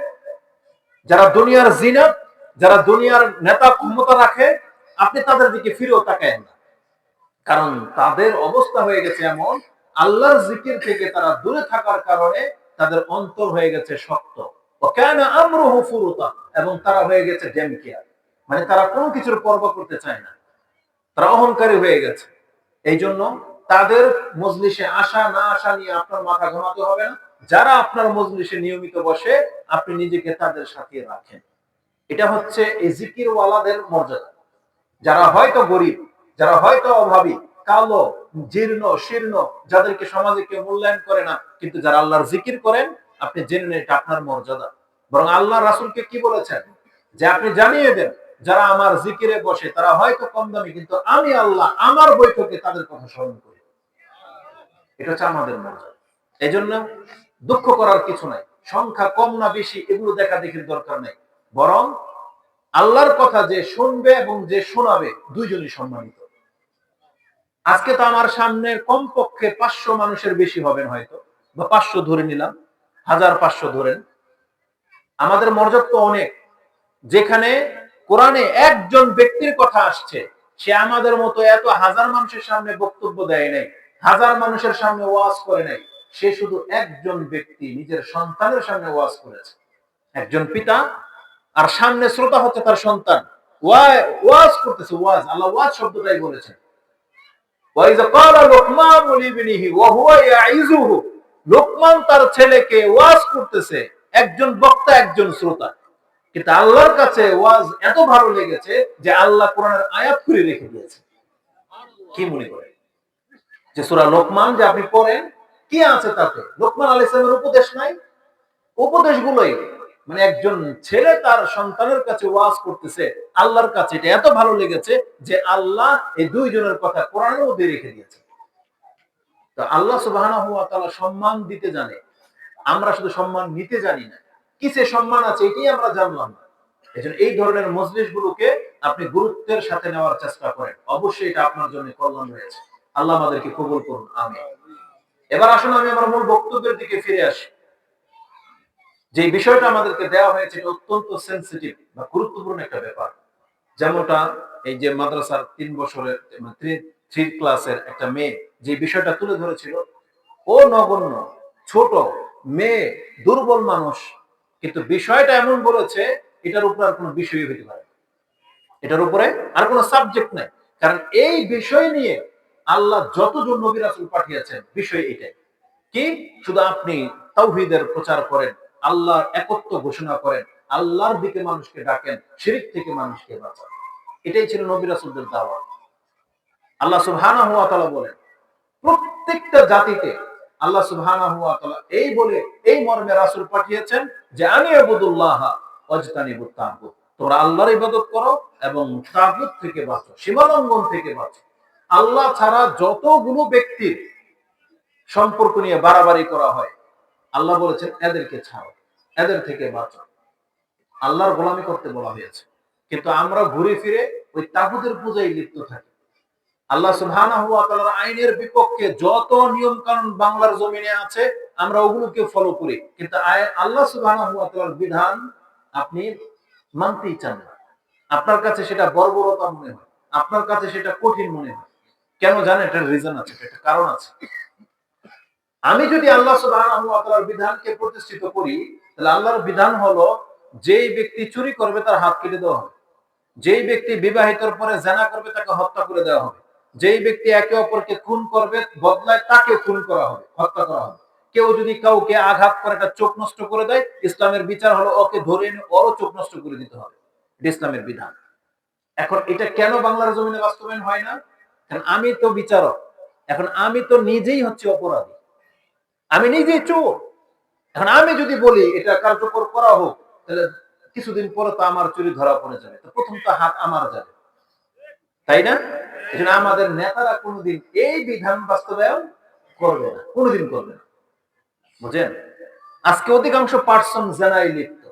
Speaker 1: যারা দুনিয়ার জিনাত, যারা দুনিয়ার নেতা ক্ষমতা রাখে, আপনি তাদের দিকে ফিরেও তাকায়েন না। কারণ তাদের অবস্থা হয়ে গেছে এমন, আল্লাহর জিকির থেকে তারা দূরে থাকার কারণে তাদের অন্তর হয়ে গেছে শক্ত, ওয়াকানা আমরুহু ফুরুতা, এবং তারা হয়ে গেছে ডেমকিয়া, মানে তারা কোনো কিছুর পরোয়া করতে চায় না, তারা অহংকারী হয়ে গেছে। এই জন্য তাদের মজলিসে আসা না আসা নিয়ে আপনার মাথা ঘামাতে হবে না। যারা আপনার মজলিসে নিয়মিত বসে, আপনি নিজেকে তাদের সাথে রাখেন। এটা হচ্ছে এই জিকির ওয়ালাদের মর্যাদা। যারা হয়তো গরিব, যারা হয়তো অভাবী, কালো, জীর্ণ শীর্ণ, যাদেরকে সমাজে কেউ মূল্যায়ন করে না, কিন্তু যারা আল্লাহর জিকির করেন, আপনি জেনে নেন এটা আপনার মর্যাদা। বরং আল্লাহ রাসূলকে কি বলেছেন যে আপনি জানিয়ে দেন, যারা আমার জিকিরে বসে তারা হয়তো কম দামি, কিন্তু আমি আল্লাহ আমার বৈঠকে তাদের কথা স্মরণ করি। এটা হচ্ছে আমাদের মর্যাদা। এই জন্য দুঃখ করার কিছু নাই, সংখ্যা কম না বেশি এগুলো দেখা দেখির দরকার নাই, বরং আল্লাহর কথা যে শুনবে এবং যে শোনাবে দুইজনই সম্মানিত। আজকে তো আমার সামনে কমপক্ষে 500 মানুষের বেশি হবেন হয়তো, বা 500 ধরে নিলাম, 1500 ধরেন, আমাদের মর্যাদা তো অনেক। যেখানে কোরআনে একজন ব্যক্তির কথা আসছে, সে আমাদের মতো এত হাজার মানুষের সামনে বক্তব্য দেয় নাই, হাজার মানুষের সামনে ওয়াজ করে নাই, সে শুধু একজন ব্যক্তি নিজের সন্তানের সামনে ওয়াজ করেছে। একজন পিতা, আর সামনে শ্রোতা হচ্ছে তার সন্তান, ওয়াজ করতেছে। ওয়াজ, আল্লাহ ওয়াজ শব্দটাই বলেছেন। ওয়াইযা ক্বালা লুকমানু লিবনিহি ওয়া হুয়া ইয়াইযুহু, লোকমান তার ছেলেকে ওয়াজ করতেছে, একজন বক্তা একজন শ্রোতা। কিন্তু আল্লাহর কাছে ওয়াজ এত ভালো লেগেছে যে আল্লাহ কোরআনের আয়াত করে রেখে দিয়েছে। কি মনে করেন যে সূরা লোকমান যে আপনি পড়েন, কি আছে তাতে? লোকমান আলাইহিস সালামের উপদেশ নাই? উপদেশগুলোই মানে একজন ছেলে তার সন্তানের কাছে ওয়াজ করতেছে, আল্লাহর কাছে এটা এত ভালো লেগেছে যে আল্লাহ এই দুইজনের কথা কোরআনের মধ্যে রেখে দিয়েছে। তো আল্লাহ সুবহানাহু ওয়া তাআলা সম্মান দিতে জানে, আমরা শুধু সম্মান নিতে জানি না। কিসে সম্মান আছে এটাই আমরা জানলাম না। এজন্য এই ধরনের মজলিসগুলোকে আপনি গুরুত্বের সাথে নেওয়ার চেষ্টা করেন, অবশ্যই এটা আপনার জন্য কল্যাণ রয়েছে। আল্লাহ আমাদেরকে কবুল করুন, আমিন। এবার আসুন আমি আমার মূল বক্তব্যের দিকে ফিরে আসি। যে বিষয়টা আমাদেরকে দেওয়া হয়েছে এটা অত্যন্ত সেনসিটিভ বা গুরুত্বপূর্ণ একটা ব্যাপার। যেমনটা এই যে মাদ্রাসার ৩ বছরের থ্রি ক্লাসের একটা মেয়ে যে বিষয়টা তুলে ধরেছিল, ও নগণ্য, ছোট মেয়ে, দুর্বল মানুষ, কিন্তু বিষয়টা এমন বলেছে এটার উপর আর কোনো বিষয় হতে পারে, এটার উপরে আর কোনো সাবজেক্ট নাই। কারণ এই বিষয় নিয়ে আল্লাহ যতজন নবী রাসূল পাঠিয়েছেন বিষয় এটাই। কি? শুধু আপনি তাওহীদের প্রচার করেন, আল্লাহর একত্ব ঘোষণা করেন, আল্লাহর দিকে মানুষকে ডাকেন, শিরক থেকে মানুষকে বাঁচান। এটাই ছিল নবী রাসূলদের দাওয়াত। আল্লাহ সুবহানাহু ওয়া তাআলা বলেন প্রত্যেকটা জাতিকে আল্লাহ সুবহানাহু ওয়া তাআলা এই বলে এই মর্মে রাসূল পাঠিয়েছেন যে আনি ইবুদুল্লাহ ওয়াজতানিবুত তাগুত, তোমরা আল্লাহর ইবাদত করো এবং তাগুত থেকে বাঁচো, সীমালঙ্ঘন থেকে বাঁচো। আল্লাহ ছাড়া যতগুলো ব্যক্তির সম্পর্ক নিয়ে বাড়াবাড়ি করা হয় আল্লাহ বলেছেন এদেরকে ছাড়ো, এদের থেকে বাঁচো। আল্লাহর গোলামি করতে বলা হয়েছে, কিন্তু আমরা ঘুরে ফিরে ওই তাগুতের পূজায় লিপ্ত থাকি। আল্লাহ সুবহানাহু ওয়া তাআলার আইনের বিপক্ষে যত নিয়ম কানুন বাংলার জমিনে আছে আমরা ওগুলোকে ফলো করি, কিন্তু আল্লাহ সুবহানাহু ওয়া তাআলার বিধান আপনি মানতেই চান না। আপনার কাছে সেটা বর্বরতা মনে হয়, আপনার কাছে সেটা কঠিন মনে হয়। কেন জানেন? এটার রিজন আছে, একটা কারণ আছে। আমি যদি আল্লাহ সুবহানাহু ওয়া তাআলার বিধানকে প্রতিষ্ঠিত করি, তাহলে আল্লাহর বিধান হলো যেই ব্যক্তি চুরি করবে তার হাত কেটে দেওয়া হবে, যেই ব্যক্তি বিবাহিতর পরে জিনা করবে তাকে হত্যা করে দেওয়া হবে, যেই ব্যক্তি একে অপরকে খুন করবে বদলায় তাকে খুন করা হবে, হত্যা করা হবে। কেউ যদি কাউকে আঘাত করে একটা চোখ নষ্ট করে দেয়, ইসলামের বিচার হলো ওকে ধরে এনে ওরও চোখ নষ্ট করে দিতে হবে। এটা ইসলামের বিধান। এখন এটা কেন বাংলার জমিনে বাস্তবায়ন হয় না? কারণ আমি তো বিচারক, এখন আমি তো নিজেই হচ্ছে অপরাধী, আমি নিজেই চোর। এখন আমি যদি বলি এটা কার্যকর করা হোক, তাহলে কিছুদিন পরে তো আমার চুরি ধরা পড়ে যাবে, তো প্রথম তো হাত আমার যাবে, তাই না? এজন্য আমাদের নেতারা কোনোদিন এই বিধান বাস্তবায়ন করবে না, কোনোদিন করবে না। বুঝেন? আজকে অধিকাংশ পার্সন জেনায় লিপ্ত,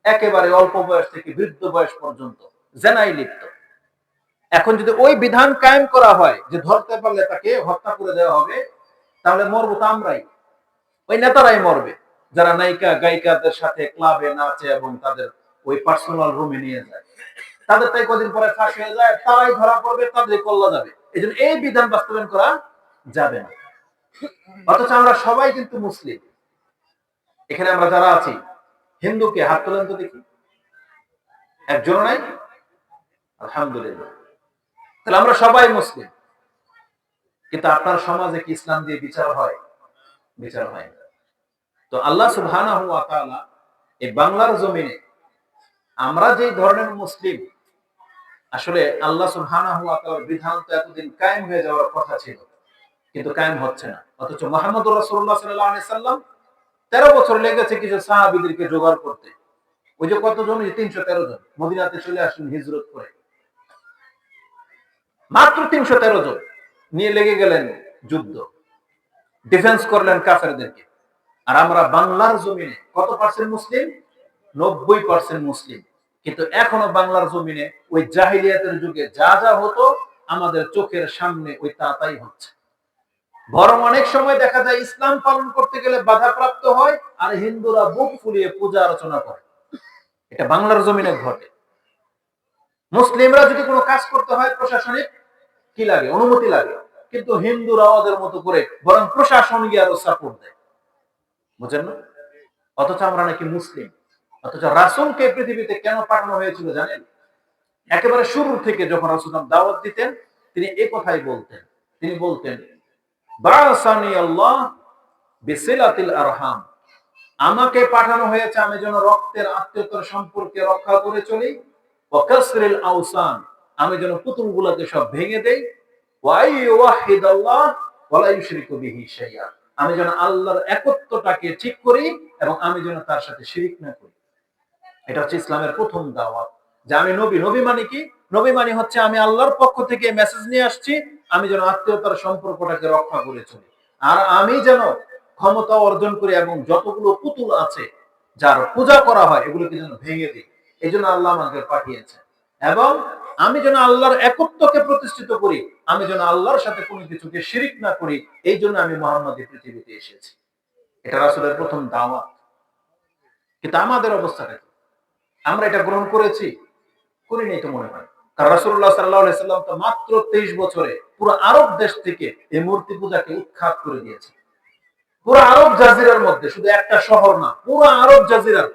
Speaker 1: একেবারে অল্প বয়স থেকে বৃদ্ধ বয়স পর্যন্ত জেনায় লিপ্ত। এখন যদি ওই বিধান কায়েম করা হয় যে ধরতে পারলে তাকে হত্যা করে দেওয়া হবে, তাহলে মরবো তো আমরাই, ওই নেতারাই মরবে যারা নায়িকা গায়িকাদের সাথে ক্লাবে নাচে এবং তাদের ওই পার্সোনাল রুমে নিয়ে যায়। তাদের তাই কদিন পরে ফাঁস হয়ে যায়, তারাই ধরা পড়বে, তাদের কল্লা যাবে। এই জন্য এই বিধান বাস্তবায়ন করা যাবে না। অথচ আমরা সবাই কিন্তু মুসলিম। এখানে আমরা যারা আছি, হিন্দুকে হাত তোলেন তো দেখি, একজন নাই? আলহামদুলিল্লাহ। তাহলে আমরা সবাই মুসলিম, কিন্তু আপনার সমাজে কি ইসলাম দিয়ে বিচার হয়? বিচার হয় না। তো আল্লাহ সুবহানাহু ওয়া তাআলা এই বাংলার জমিনে আমরা যে ধরনের মুসলিম, আসলে আল্লাহ সুবহানাহু ওয়া তাআলার বিধান তো এতদিন কায়েম হয়ে যাওয়ার কথা ছিল, কিন্তু কায়েম হচ্ছে না। অথচ মুহাম্মদুর রাসূলুল্লাহ সাল্লাল্লাহু আলাইহি সাল্লাম 13 বছর লেগেছে কিছু সাহাবীদেরকে জোগাড় করতে। ওই যে কতজন? 313 জন মদিনাতে চলে আসলেন হিজরত করে, মাত্র 313 জন নিয়ে লেগে গেলেন যুদ্ধ, ডিফেন্স করলেন কাফেরদেরকে। আর আমরা বাংলার জমিনে কত পার্সেন্ট মুসলিম? 90% মুসলিম। কিন্তু এখনো বাংলার জমিনে ওই জাহিলিয়াতের যুগে যা যা হতো আমাদের চোখের সামনে ওই তাই হচ্ছে। বরং অনেক সময় দেখা যায় ইসলাম পালন করতে গেলে বাধাপ্রাপ্ত হয়, আর হিন্দুরা বুক ফুলিয়ে পূজা অর্চনা করে। এটা বাংলার জমিনে ঘটে। মুসলিমরা যদি কোনো কাজ করতে হয় প্রশাসনিক কি লাগে? অনুমতি লাগে, কিন্তু হিন্দুরা ওদের মতো করে বরং প্রশাসন গিয়ে আরো সাপোর্ট দেয়। বুঝেন না? অথচ আমরা নাকি মুসলিম। অথচ রাসূলকে পৃথিবীতে কেন পাঠানো হয়েছিল জানেন? একেবারে শুরু থেকে যখন রাসূল দাওয়াত দিতেন তিনি এই কথাই বলতেন। তিনি বলতেন বাসানি আল্লাহ বিসিলাতিল আরহাম, আমাকে পাঠানো হয়েছে আমি যেন রক্তের আত্মীয়তার সম্পর্কে রক্ষা করে চলি, ওয়া কাসরিল আওসান, আমি যেন পুতুলগুলোকে সব ভেঙে দেই, ওয়া ইউহিদাল্লাহ ওয়া লা ইউশরিকু বিহি শাইআ, আমি যেন আল্লাহর একত্বটাকে ঠিক করি এবং আমি যেন তার সাথে শিরিক না করি। এটা হচ্ছে ইসলামের প্রথম দাওয়াত। যে আমি নবী, নবী মানে কি? নবী মানে হচ্ছে আমি আল্লাহর পক্ষ থেকে মেসেজ নিয়ে আসছি, আমি যেন আত্মীয়তার সম্পর্কটাকে রক্ষা করে চলি। আর আমি যেন ক্ষমতা অর্জন করি এবং যতগুলো পুতুল আছে যার পূজা করা হয় এগুলোকে যেন ভেঙে দিই। এই জন্য আল্লাহ আমাকে পাঠিয়েছেন। এবং আমি যেন আল্লাহর একত্বকে প্রতিষ্ঠিত করি, আমি যেন আল্লাহর সাথে কোনো কিছুকে শিরিক না করি, এই জন্য আমি মুহাম্মদ এই পৃথিবীতে এসেছি। এটা রাসূলের প্রথম দাওয়াত। কিন্তু আমাদের অবস্থাটা কি? আমরা এটা গ্রহণ করেছি? করিনি তো মনে হয়। কারণ রাসূলুল্লাহ সাল্লাল্লাহু আলাইহি সাল্লাম তো মাত্র 23 বছরে পুরো আরব দেশ থেকে এই মূর্তি পূজাকে উৎখাত করে দিয়েছে। পুরো আরব জাজিরার মধ্যে শুধু একটা শহর না, পুরো আরব জাজিরার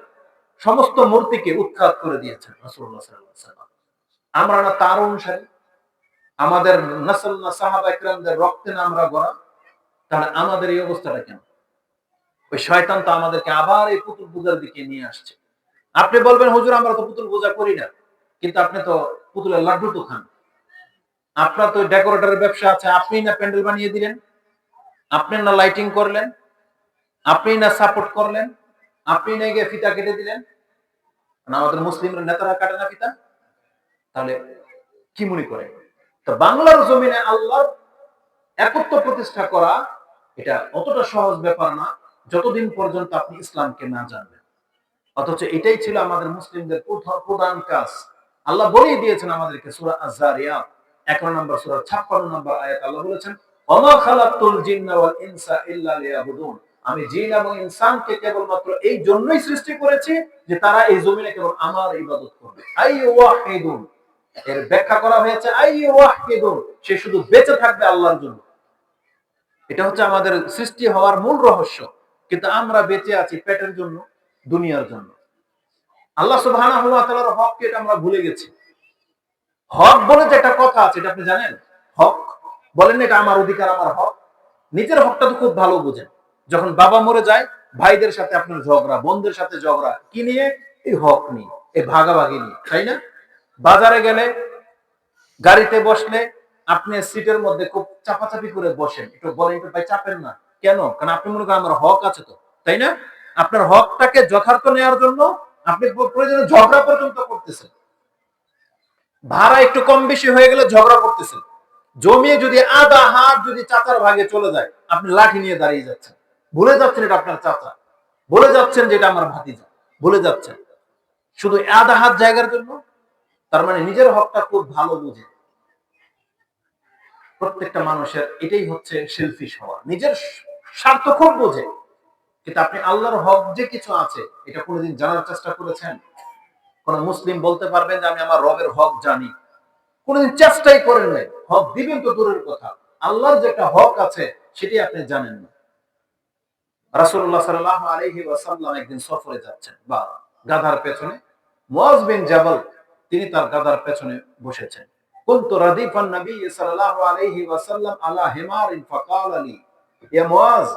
Speaker 1: সমস্ত মূর্তিকে উৎখাত করে দিয়েছেন রাসূলুল্লাহ সাল্লাল্লাহু আলাইহি সাল্লাম। আমরা না তার অনুসারী? আমাদের নসল না সাহাবা ইকরামদের রক্তে না আমরা গড়া? তাহলে আমাদের এই অবস্থাটা কেন? ওই শয়তান তো আমাদেরকে আবার এই পুতুল পূজার দিকে নিয়ে আসছে। আপনি বলবেন হুজুর আমরা তো পুতুল পূজা করি না, কিন্তু আপনি তো পুতুলের লাড্ডু তো খান। আপনার তো ডেকোরেটরের ব্যবসা আছে, আপনি না প্যান্ডেল বানিয়ে দিলেন, আপনি না লাইটিং করলেন, আপনি না সাপোর্ট করলেন, আপনি না গিয়ে ফিতা কেটে দিলেন। না আমাদের মুসলিম নেতারা কাটে না ফিতা? তাহলে কি মনে করে? তো বাংলার জমিনে আল্লাহর একত্ব প্রতিষ্ঠা করা এটা অতটা সহজ ব্যাপার না, যতদিন পর্যন্ত আপনি ইসলামকে না জানবেন। অথচ এটাই ছিল আমাদের মুসলিমদের প্রধান কাজ। আল্লাহ বলেই দিয়েছেন আমাদেরকে সূরা আয-যারিয়াত 11 নম্বর সূরা 56 নম্বর আয়াত আল্লাহ বলেছেন, ওমা খালাকতুল জিন্না ওয়াল ইনসা ইল্লা লিয়াবুদুন। আমি জিন এবং ইনসানকে কেবলমাত্র এই জন্যই সৃষ্টি করেছি যে তারা এই জমিনে কেবল আমার ইবাদত করবে। আইয়ুওয়াহিদুন, এর ব্যাখ্যা করা হয়েছে আইয়ুওয়াহিদুন, সে শুধু বেঁচে থাকবে আল্লাহর জন্য। এটা হচ্ছে আমাদের সৃষ্টি হওয়ার মূল রহস্য। কিন্তু আমরা বেঁচে আছি পেটের জন্য, দুনিয়ার জন্য। আল্লাহ সুবহানাহু ওয়া তাআলার হককে এটা আমরা ভুলে গেছি। হক বলে যে একটা কথা আছে, এটা আপনি জানেন? হক বলেন এটা আমার অধিকার, আমার হক। নিজের হকটা তো খুব ভালো বুঝেন। যখন বাবা মরে যায়, ভাইদের সাথে আপনার ঝগড়া, বোনদের সাথে ঝগড়া, কি নিয়ে? এই হক নিয়ে, এই ভাগাভাগি নিয়ে, তাই না? বাজারে গেলে, গাড়িতে বসলে আপনি সিটের মধ্যে খুব চাপাচাপি করে বসেন, একটু বলেন একটু ভাই চাপেন না কেন? কারণ আপনি মনে করেন আমার হক আছে তো, তাই না? আপনার হকটাকে যথার্থ নেওয়ার জন্য আপনি প্রয়োজনে ঝগড়া পর্যন্ত করতেছেন। ভাড়া একটু কম বেশি হয়ে গেলে ঝগড়া করতেছেন। জমি যদি আধা হাত যদি চাচার ভাগে চলে যায়, আপনি লাঠি নিয়ে দাঁড়িয়ে যাচ্ছেন, ভুলে যাচ্ছেন এটা আপনার চাচা, বলে যাচ্ছেন যে এটা আমার ভাতিজা, ভুলে যাচ্ছেন শুধু আধা হাত জায়গার জন্য। তার মানে নিজের হকটা খুব ভালো বুঝে। প্রত্যেকটা মানুষের এটাই হচ্ছে সেলফিশ হওয়া, নিজের স্বার্থ খুব বোঝে। কিন্তু আপনি আল্লাহর হক যে কিছু আছে এটা কোনোদিন জানার চেষ্টা করেছেন? কোন মুসলিম বলতে পারবেন যে আমি আমার রবের হক জানি? কোনোদিন চেষ্টাই করেন নাই। হক দিবেন তো দূরের কথা, আল্লাহর যে একটা হক আছে সেটি আপনি জানেন না। রাসূলুল্লাহ সাল্লাল্লাহু আলাইহি ওয়াসাল্লাম একদিন সফরে যাচ্ছেন বা গাধার পেছনে, মুয়াজ বিন জাবাল তিনি তার গাধার পেছনে বসেছেন। কুনতু রাদিফান নবী সাল্লাল্লাহু আলাইহি ওয়াসাল্লাম আলা হিমারিন ফাকালা লি ইয়া মুয়াজ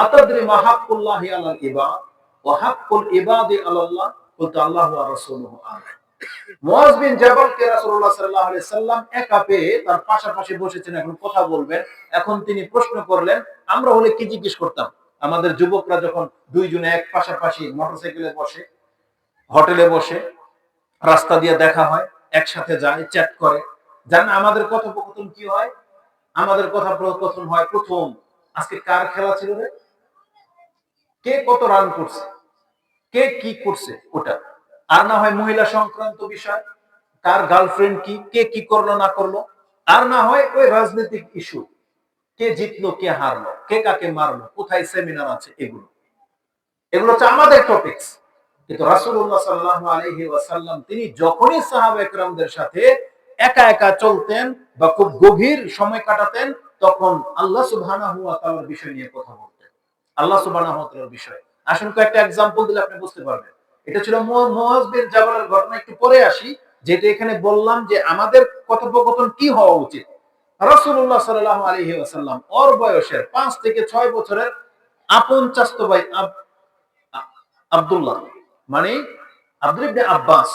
Speaker 1: আতাদরি মা হাক্কুল্লাহি আলাল ইবাদ ওয়া হাক্কুল ইবাদি আলাল্লাহ? কুলতু আল্লাহু ওয়া রাসূলুহু আ'লাম। মুয়াজ বিন জাবালকে রাসূলুল্লাহ সাল্লাল্লাহু আলাইহি সাল্লাম একা পেয়ে তার পাশাপাশি বসেছেন, এখন কথা বলবেন। এখন তিনি প্রশ্ন করলেন, আমরা হলে কি জিজ্ঞেস করতাম? আমাদের যুবকরা যখন দুইজনে এক পাশাপাশি মোটরসাইকেলে বসে, হোটেলে বসে, রাস্তা দিয়ে দেখা হয়, একসাথে যায়, চ্যাট করে, জানেন আমাদের কথোপকথন কি হয়? আমাদের কথোপকথন হয় প্রথম, আজকে কার খেলা ছিল রে, কে কত রান করছে, কে কি করছে, ওটা। আর না হয় মহিলা সংক্রান্ত বিষয়, কার গার্লফ্রেন্ড কি, কে কি করলো না করলো। আর না হয় ওই রাজনৈতিক ইস্যু, কে জিতলো কে হারলো, কে কাকে মারলো, কোথায় সেমিনার আছে, এগুলো এগুলো হচ্ছে আমাদের টপিকস। কিন্তু রাসূলুল্লাহ সাল্লাল্লাহু আলাইহি ওয়াসাল্লাম তিনি যখনই সাহাবা একরামদের সাথে একা একা চলতেন বা খুব গভীর সময় কাটাতেন, তখন আল্লাহ সুবহানাহু ওয়া তাআলার বিষয় নিয়ে কথা বলতেন। আল্লাহ সুবহানাহু ওয়া তাআলার বিষয়। আসুন কয়েকটা এক্সাম্পল দিলে আপনি বুঝতে পারবেন। এটা ছিল মুয়াজ বিন জাবালের ঘটনা। একটু পরে আসি, যেটা এখানে বললাম যে আমাদের কথোপকথন কি হওয়া উচিত। রাসূলুল্লাহ সাল্লাল্লাহু আলাইহি ওয়াসাল্লাম ওর বয়সের ৫ থেকে ৬ বছরের আপন চাচতো ভাই আব্দুল্লাহ, মানে আব্দুল ইবনে আব্বাস,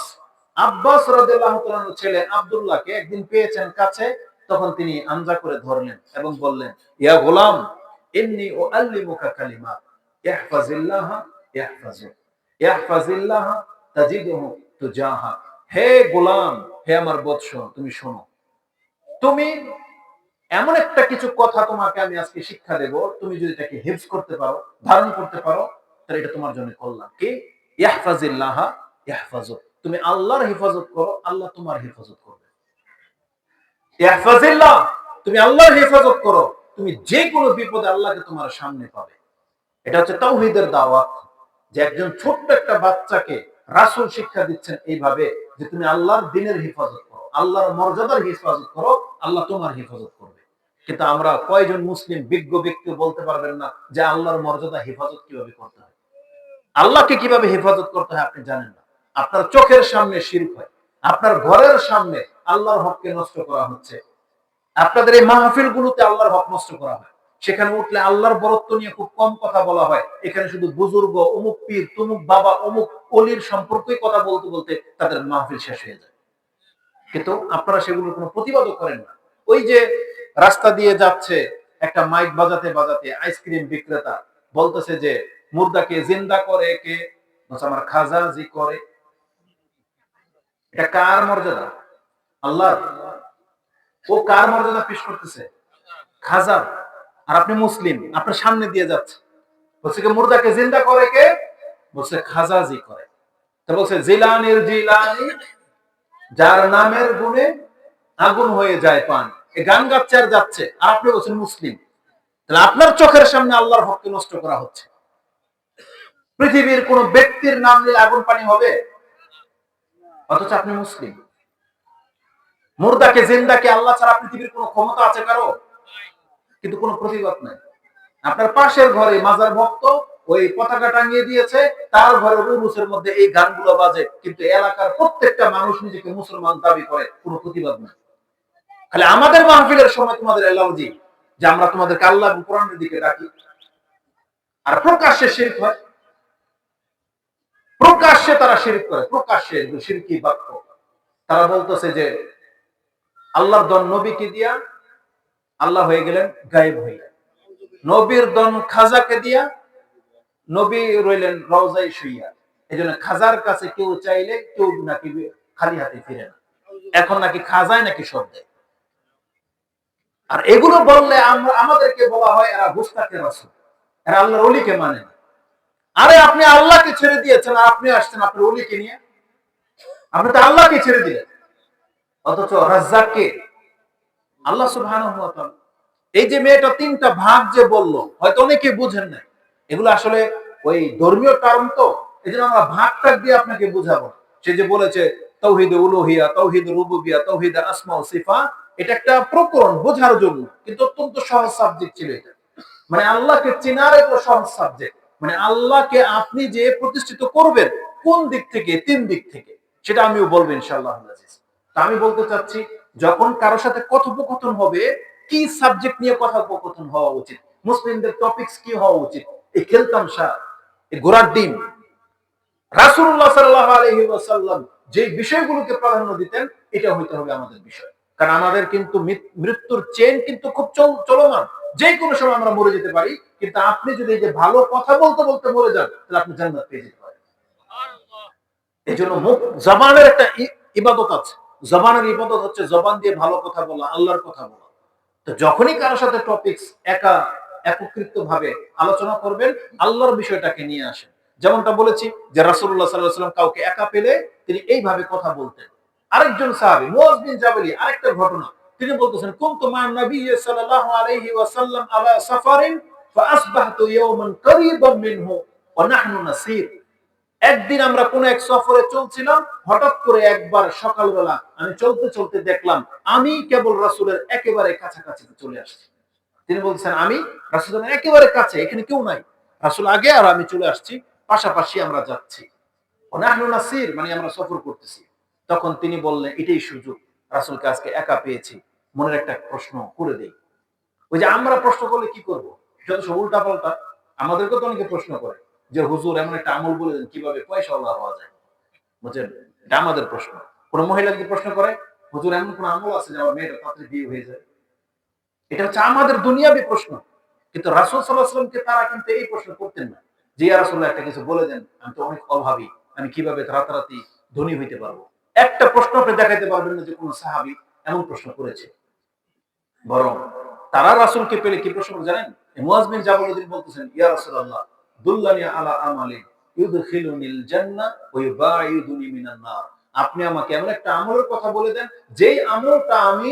Speaker 1: আব্বাস রাদিয়াল্লাহু তাআলার ছেলে আব্দুল্লাহকে একদিন পেয়েছেন কাছে। তখন তিনি আমজা করে ধরলেন এবং বললেন, ইয়া গোলাম ইন্নী উআল্লিমুকা কালিমাত ইহফাজিল্লাহ ইয়াহফাজুক ইহফাজিল্লাহ তাজিদহু তুজাহা। হে গোলাম, হে আমার বৎস, তুমি শোনো, তুমি এমন একটা কিছু কথা তোমাকে আমি আজকে শিক্ষা দেব, তুমি যদি এটাকে হিফজ করতে পারো, ধারণ করতে পারো, তাহলে এটা তোমার জন্য কল্যাণ। কি? ইহফাজিল্লাহ ইয়াহফাজুক, তুমি আল্লাহর হেফাজত করো, আল্লাহ তোমার হেফাজত করবে। ইহফাজিল্লাহ, তুমি আল্লাহর হেফাজত করো, তুমি যে কোনো বিপদে আল্লাহকে তোমার সামনে পাবে। এটা হচ্ছে তাওহীদের দাওয়াত, যে একজন ছোট্ট একটা বাচ্চাকে রাসূল শিক্ষা দিচ্ছেন এইভাবে, যে তুমি আল্লাহর দ্বীনের হেফাজত করো, আল্লাহর মর্যাদার হেফাজত করো, আল্লাহ তোমার হেফাজত করবে। কিন্তু আমরা কয়জন মুসলিম বিজ্ঞ ব্যক্তি বলতে পারবেন না যে আল্লাহর মর্যাদা হেফাজত কিভাবে করতে হয়, আল্লাহকে কিভাবে হেফাজত করতে হয় আপনি জানেন না। আপনার চোখের সামনে শিরক হয়, আপনার ঘরের সামনে আল্লাহর হককে নষ্ট করা হচ্ছে, আপনাদের এই মাহফিল গুলোতে আল্লাহর হক নষ্ট করা হয়, সেখানে উঠলে আল্লাহর বরত্ব নিয়ে খুব কম কথা বলা হয়, এখানে শুধু বুজুর্গ, অমুক পীর, তমুক বাবা, অমুক অলির সম্পর্কেই কথা বলতে বলতে তাদের মাহফিল শেষ হয়ে যায়। কিন্তু আপনারা সেগুলোর কোনো প্রতিবাদও করেন না। ওই যে রাস্তা দিয়ে যাচ্ছে একটা মাইক বাজাতে বাজাতে আইসক্রিম বিক্রেতা বলতেছে যে মুর্দাকে জিন্দা করে কে? আমার খাজা জি করে। এটা কার মর্যাদা? আল্লাহর। ও কার মর্যাদা পেশ করতেছে? খাজা। আর আপনি মুসলিম, আপনার সামনে দিয়ে যাচ্ছে, বলছে কি মুর্দাকে জিন্দা করে কে? বলছে খাজা জি করে। তা বলছে জিলানির জিলানি, যার নামের গুণে আগুন হয়ে যায় পানি, এ গান গাচ্ছে আর যাচ্ছে, আর আপনি বলছেন মুসলিম। তাহলে আপনার চোখের সামনে আল্লাহর হককে নষ্ট করা হচ্ছে। পৃথিবীর কোন ব্যক্তির নাম নিয়ে আগুন পানি হবে? অথচ আপনি মুসলিম। মুর্দাকে জিন্দাকে আল্লাহ ছাড়া পৃথিবীর কোন ক্ষমতা আছে কারো? কিন্তু কোনো প্রতিবাদ নাই। আপনার পাশের ঘরে মাজার ভক্ত ওই পতাকা টাঙিয়ে দিয়েছে, তার ঘরের উরুসের মধ্যে এই গানগুলো বাজে, কিন্তু এলাকার প্রত্যেকটা মানুষ নিজেকে মুসলমান দাবি করে, কোনো প্রতিবাদ নাই। খালি আমাদের মাহফিলের সময় তোমাদের অ্যালার্জি যে আমরা তোমাদেরকে আল্লাহ এবং কোরআনের দিকে ডাকি, আর প্রকাশ্যে শিরক হয়, প্রকাশ্যে তারা শিরক করে, প্রকাশ্যে শিরকি বাক্য। তারা বলতেছে যে আল্লাহর দন নবীকে দিয়া আল্লাহ হয়ে গেলেন গায়েব হইয়া, নবীর দন খাজাকে দিয়া নবী রইলেন রওজায় শুইয়া। এই জন্য খাজার কাছে কেউ চাইলে কেউ নাকি খালি হাতে ফিরে না, এখন নাকি খাজায় নাকি সব দেয়। আর এগুলো বললে আমরা আমাদেরকে বলা হয় এরা গুস্তাখে রাসূল, এরা আল্লাহর ওলিকে মানে না। আরে আপনি আল্লাহকে ছেড়ে দিয়েছেন আর আপনি আসছেন আপনার ওলিকে নিয়ে, আপনি তো আল্লাহকে ছেড়ে দিলেন। অথচ রাজ্জাককে আল্লাহ সুবহানাহু ওয়া তাআলা, এই যে মেয়েটা তিনটা ভাগ যে বললো, হয়তো অনেকে বুঝেন না, এগুলো আসলে ওই ধর্মীয় টার্ম, তো এই জন্য আমরা ভাগ টাগ দিয়ে আপনাকে বুঝাবো। সে যে বলেছে তাওহীদ উলুহিয়া, তাওহীদ রুবুবিয়া, তাওহীদ আসমা ও সিফা, এটা একটা প্রকরণ বোঝার জন্য, কিন্তু অত্যন্ত সহজ সাবজেক্ট ছিল এটা। মানে আল্লাহকে চেনার একটা সহজ সাবজেক্ট, মানে আল্লাহকে আপনি যে প্রতিষ্ঠিত করবেন কোন দিক থেকে, তিন দিক থেকে, সেটা আমিও বলবো ইনশাআল্লাহ। তা আমি বলতে চাচ্ছি, যখন কারোর সাথে কথোপকথন হবে, কি সাবজেক্ট নিয়ে কথোপকথন হওয়া উচিত, মুসলিমদের টপিকস কি হওয়া উচিত, এই খেলতামশা, এই ঘোড়ার ডিম। রাসূলুল্লাহ সাল্লাল্লাহু আলাইহি ওয়াসাল্লাম যে বিষয়গুলোকে প্রাধান্য দিতেন, এটা হইতে হবে আমাদের বিষয়। কারণ আমাদের কিন্তু মৃত্যুর চেইন কিন্তু খুব চলমান, যে কোনো সময় আমরা মরে যেতে পারি। কিন্তু আপনি যদি এই যে ভালো কথা বলতে বলতে মরে যান, তাহলে আপনি জান্নাত পেয়ে যেতে পারেন। এই জন্য মুখ জবানের একটা ইবাদত আছে। জবানের ইবাদত হচ্ছে জবান দিয়ে ভালো কথা বলা, আল্লাহর কথা বলা। তো যখনই কারোর সাথে টপিকস একত্রিত ভাবে আলোচনা করবেন, আল্লাহর বিষয়টাকে নিয়ে আসেন। যেমনটা বলেছি যে রাসূলুল্লাহ সাল্লাল্লাহু আলাইহি ওয়াসাল্লাম কাউকে একা পেলে তিনি এইভাবে কথা বলতেন। আরেকজন সাহাবী মুয়ায বিন জাবালি, আরেকটা ঘটনা, তিনি বলতেছেন কুনতু মা নবী সাল্লাল্লাহু আলাইহি ওয়াসাল্লাম আলা সাফারিন ফাআসবাহতু ইয়াওমান করিবাম মিনহু ওয়া নাহনু নাসির। একদিন আমরা কোন এক সফরে চলছিলাম, হঠাৎ করে একবার সকালবেলা আমি চলতে চলতে দেখলাম আমি কেবল রাসূলের একেবারে কাছাকাছি চলে আসছি। তিনি বলছেন আমি রাসূলের একেবারে কাছে, এখানে কেউ নাই, রাসূল আগে আর আমি চলে আসছি, পাশাপাশি আমরা যাচ্ছি। নাহনু নাসির মানে আমরা সফর করতেছি। তখন তিনি বললেন এটাই সুযোগ, রাসূলকে আজকে একা পেয়েছি, মনের একটা প্রশ্ন করে দেই। ওই যে আমরা প্রশ্ন করলে কি করব, যত সব উল্টা পাল্টা। আমাদেরকে তো অনেকে প্রশ্ন করে যে হুজুর এমন একটা আমল বলে দেন কিভাবে পয়সাওয়ালা হওয়া যায়, বুঝছেন? এটা আমাদের প্রশ্ন। কোন মহিলা যদি প্রশ্ন করে হুজুর এমন কোন আমল আছে যে আমার মেয়েটা তাড়াতাড়ি বিয়ে হয়ে যায়, এটা হচ্ছে আমাদের দুনিয়াবী প্রশ্ন। কিন্তু রাসূল সাল্লাল্লাহু আলাইহি ওয়াসাল্লামকে তারা কিন্তু এই প্রশ্ন করতেন না যে ইয়া রাসূলুল্লাহ একটা কিছু বলে দেন, আমি তো অনেক অভাবী, আমি কিভাবে রাতারাতি ধনী হইতে পারবো। একটা প্রশ্ন আপনি দেখাইতে পারবেন না যে কোন সাহাবী এমন প্রশ্ন করেছে। বরং তারা রাসূলকে পেলে কি প্রশ্ন করে জানেন? মুয়াজ বিন জাবাল বলতেছেন, ইয়া রাসূলুল্লাহ দুল্লানি আলা আমালিন ইউদখিলুনিল জান্নাহ ওয়া ইউবাইদুনি মিনান নার। আপনি আমাকে এমন একটা আমলের কথা বলে দেন যেই আমলটা আমি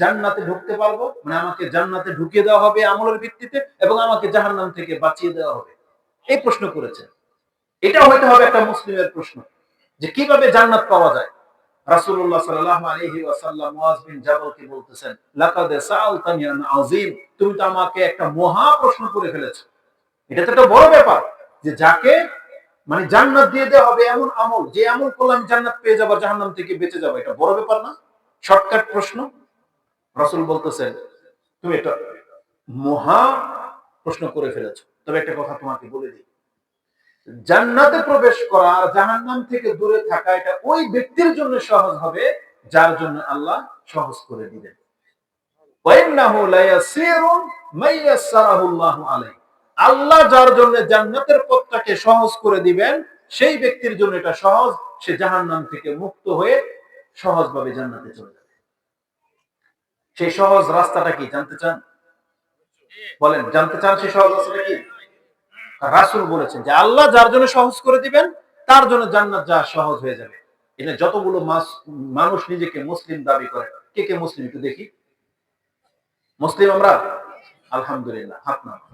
Speaker 1: জান্নাতে ঢুকতে পারবো, মানে আমাকে জান্নাতে ঢুকিয়ে দেওয়া হবে আমলের ভিত্তিতে, এবং আমাকে জাহান্নাম থেকে বাঁচিয়ে দেওয়া হবে। এই প্রশ্ন করেছেন। এটা হইতে হবে একটা মুসলিমের প্রশ্ন যে কিভাবে জান্নাত পাওয়া যায়। রাসূলুল্লাহ সাল্লাল্লাহু আলাইহি ওয়াসাল্লাম মুয়াজ বিন জাবালকে বলতেছেন, লাকাদ সাআলতানি আন আযীম, তুমি তো আমাকে একটা মহা প্রশ্ন করে ফেলেছো। এটা তো একটা বড় ব্যাপার যে যাকে মানে জান্নাত দিয়ে দেওয়া হবে এমন আমল, যে আমল করলে আমি জান্নাত পেয়ে যাবো, জাহান্নাম থেকে বেঁচে যাবো, এটা বড় ব্যাপার না? শর্টকাট প্রশ্ন। রাসূল বলতেছেন, তুমি এটা মহা প্রশ্ন করে ফেলেছো। তবে একটা কথা তোমাকে বলে দিই, জান্নাতে প্রবেশ করা আর জাহান্নাম থেকে দূরে থাকা এটা ওই ব্যক্তির জন্য সহজ হবে যার জন্য আল্লাহ সহজ করে দিবেন। ওয়াইন্নাহু লায়াসিরুন মাইয়াসসারাহুল্লাহু আলাইহি, আল্লাহ যার জন্য জান্নাতের পথটাকে সহজ করে দিবেন সেই ব্যক্তির জন্য এটা সহজ, সে জাহান্নাম থেকে মুক্ত হয়ে সহজভাবে জান্নাতে চলে যাবে। সেই সহজ রাস্তাটা কি জানতে চান? বলেন, জানতে চান সেই সহজ রাস্তাটা কি? রাসূল বলেছেন যে আল্লাহ যার জন্য সহজ করে দিবেন তার জন্য জান্নাত যা সহজ হয়ে যাবে। এটা যতগুলো মানুষ নিজেকে মুসলিম দাবি করে, কে কে মুসলিম একটু দেখি। মুসলিম আমরা? আলহামদুলিল্লাহ, হাত নামান।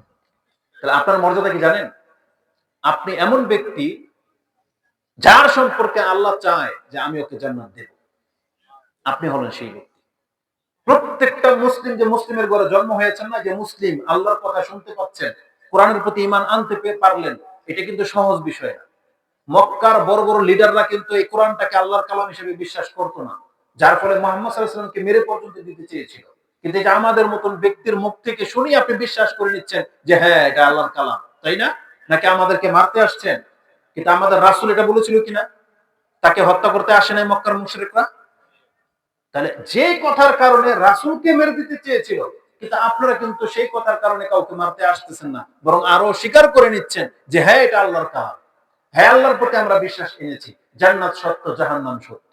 Speaker 1: তাহলে আপনার মর্যাদা কি জানেন? আপনি এমন ব্যক্তি যার সম্পর্কে আল্লাহ চায় যে আমি ওকে জান্নাত দেব, আপনি হলেন সেই ব্যক্তি। প্রত্যেকটা মুসলিম, যে মুসলিমের ঘরে জন্ম হয়েছেন না, যে মুসলিম আল্লাহর কথা শুনতে পাচ্ছেন, কোরআনের প্রতি ঈমান আনতে পারলেন, এটা কিন্তু সহজ বিষয় না। মক্কার বড় বড় লিডাররা কিন্তু এই কোরআনটাকে আল্লাহর কালাম হিসেবে বিশ্বাস করতো না, যার ফলে মুহাম্মদ সাল্লাল্লাহু আলাইহি ওয়াসাল্লামকে মেরে পর্যন্ত দিতে চেয়েছিল। কিন্তু এটা আমাদের মতন ব্যক্তির মুখ থেকে শুনি আপনি বিশ্বাস করে নিচ্ছেন যে হ্যাঁ এটা আল্লাহর কালাম, তাই না? নাকি আমাদেরকে মারতে আসছেন? কিন্তু আমাদের রাসূল এটা বলেছিল কিনা? তাকে হত্যা করতে আসে নাই মক্কার মুশরিকরা? তাহলে যে কথার কারণে রাসূলকে মেরে দিতে চেয়েছিল, কিন্তু আপনারা কিন্তু সেই কথার কারণে কাউকে মারতে আসতেছেন না, বরং আরো স্বীকার করে নিচ্ছেন যে হ্যাঁ এটা আল্লাহর কালাম, হ্যাঁ আল্লাহর প্রতি আমরা বিশ্বাস এনেছি, জান্নাত সত্য, জাহান্নাম সত্য।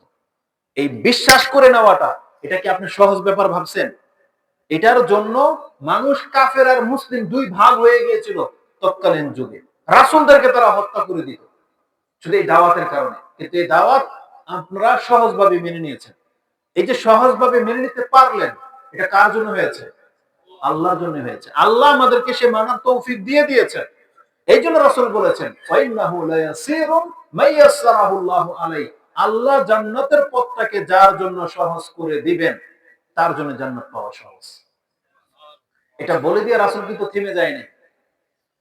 Speaker 1: এই বিশ্বাস করে নেওয়াটা, এটা কি আপনি সহজ ব্যাপার ভাবছেন? এটার জন্য মানুষ কাফের আর মুসলিম দুই ভাগ হয়ে গিয়েছিল তৎকালীন যুগে। রাসূলদেরকে তারা হত্যা করে দিত শুধু এই দাওয়াতের কারণে। কিন্তু এই দাওয়াত আপনারা সহজভাবে মেনে নিয়েছেন। এই যে সহজভাবে মেনে নিতে পারলেন, এটা কার জন্য হয়েছে? আল্লাহর জন্য হয়েছে। আল্লাহ আমাদেরকে সে মানার তৌফিক দিয়ে দিয়েছেন। এই জন্য রাসূল বলেছেন, ওয়াইন্নাহু লায়াসিরুন মাইয়াসসারাহুল্লাহু আলাইহি, আল্লাহ জান্নাতের পথটাকে যার জন্য সহজ করে দিবেন তার জন্য জান্নাত পাওয়া সহজ। এটা বলে দিয়ে রাসূল কিন্তু থেমে যায়নি।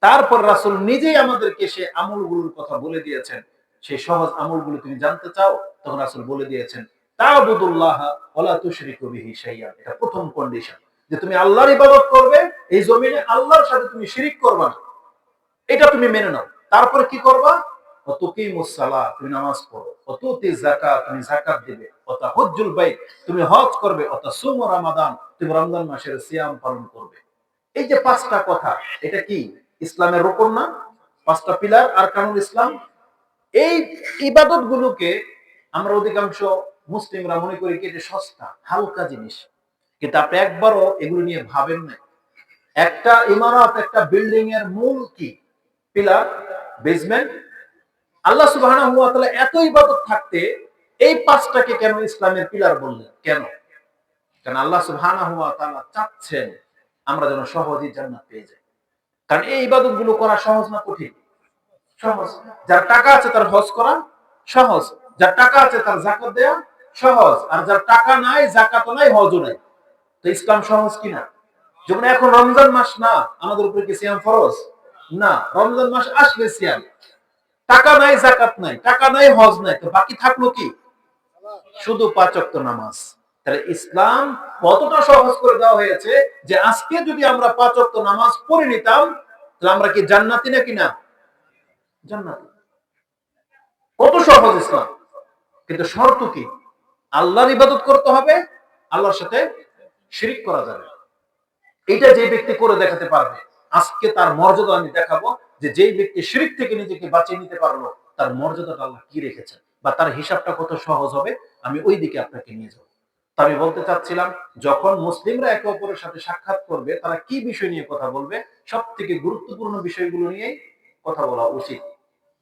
Speaker 1: তারপর রাসূল নিজেই আমাদেরকে সে আমলগুলোর কথা বলে দিয়েছেন। সেই সহজ আমলগুলো তুমি জানতে চাও, তখন রাসূল বলে দিয়েছেন, তা'বুদুল্লাহ ওয়া লা তুশরিকু বিহি শাইআ। এটা প্রথম কন্ডিশন, যে তুমি আল্লাহর ইবাদত করবে, এই জমিনে আল্লাহর সাথে তুমি শিরিক করবা না, এটা তুমি মেনে নাও। তারপরে কি করবা? ওয়া তুকিমুস সালাহ, তুমি নামাজ পড়ো, ওয়া তুতি যাকাত, তুমি যাকাত দিবে, ওয়া তাহুজ্জুল বাইত, তুমি হজ করবে, ওয়া তাসুমু রমাদান, তুমি রমজান মাসের সিয়াম পালন করবে। এই যে পাঁচটা কথা, এটা কি ইসলামের রুকন না? পাঁচটা পিলার আরকানুল ইসলাম। এই ইবাদত গুলোকে আমরা অধিকাংশ মুসলিমরা মনে করি কি এটা সস্তা, হালকা জিনিস। কিন্তু আপনি একবারও এগুলো নিয়ে ভাবেন না। একটা ইমারত, একটা বিল্ডিং এর মূল কি? Pillar, basement. আল্লাহ সুবহানাহু ওয়া তাআলা এত ইবাদত থাকতে এই পাঁচটাকে কেন ইসলামের পিলার বললেন? কেন? কারণ আল্লাহ সুবহানাহু ওয়া তাআলা চাচ্ছেন আমরা যেন সহজেই জান্নাত পেয়ে যাই। কারণ এই ইবাদত গুলো করা সহজ না কঠিন? সহজ। যার টাকা আছে তার হজ করা সহজ, যার টাকা আছে তার যাকাত দেয়া সহজ, আর যার টাকা নাই, যাকাতও নাই, হজও নাই। তো ইসলাম সহজ কিনা? যেমন এখন রমজান মাস না, আমাদের উপরে কি সিয়াম ফরজ? না, রমজান মাস আসলে সিয়াম। টাকা নাই, যাকাত নাই, টাকা নাই, হজ নাই, তো বাকি থাকলো কি? শুধু 5 ওয়াক্ত নামাজ। তাহলে ইসলাম কতটা সহজ করে দেওয়া হয়েছে যে আজকে যদি আমরা 5 ওয়াক্ত নামাজ পড়ে নিতাম, তাহলে আমরা কি জান্নাতি নাকি না? জান্নাতি। কত সহজ ইসলাম। কিন্তু শর্ত কি? আল্লাহর ইবাদত করতে হবে, আল্লাহর সাথে শিরিক করা যাবে। এটা যে ব্যক্তি করে দেখাতে পারবে, আজকে তার মর্যাদা আমি দেখাবো, যে যেই ব্যক্তি শিরক থেকে নিজেকে বাঁচিয়ে নিতে পারলো, তার মর্যাদাটা আল্লাহ কি রেখেছেন বা তার হিসাবটা কত সহজ হবে, আমি ওই দিকে আপনাকে নিয়ে যাবো। তা আমি বলতে চাচ্ছিলাম, যখন মুসলিমরা একে অপরের সাথে সাক্ষাৎ করবে, তারা কি বিষয় নিয়ে কথা বলবে? সব থেকে গুরুত্বপূর্ণ বিষয়গুলো নিয়েই কথা বলা উচিত।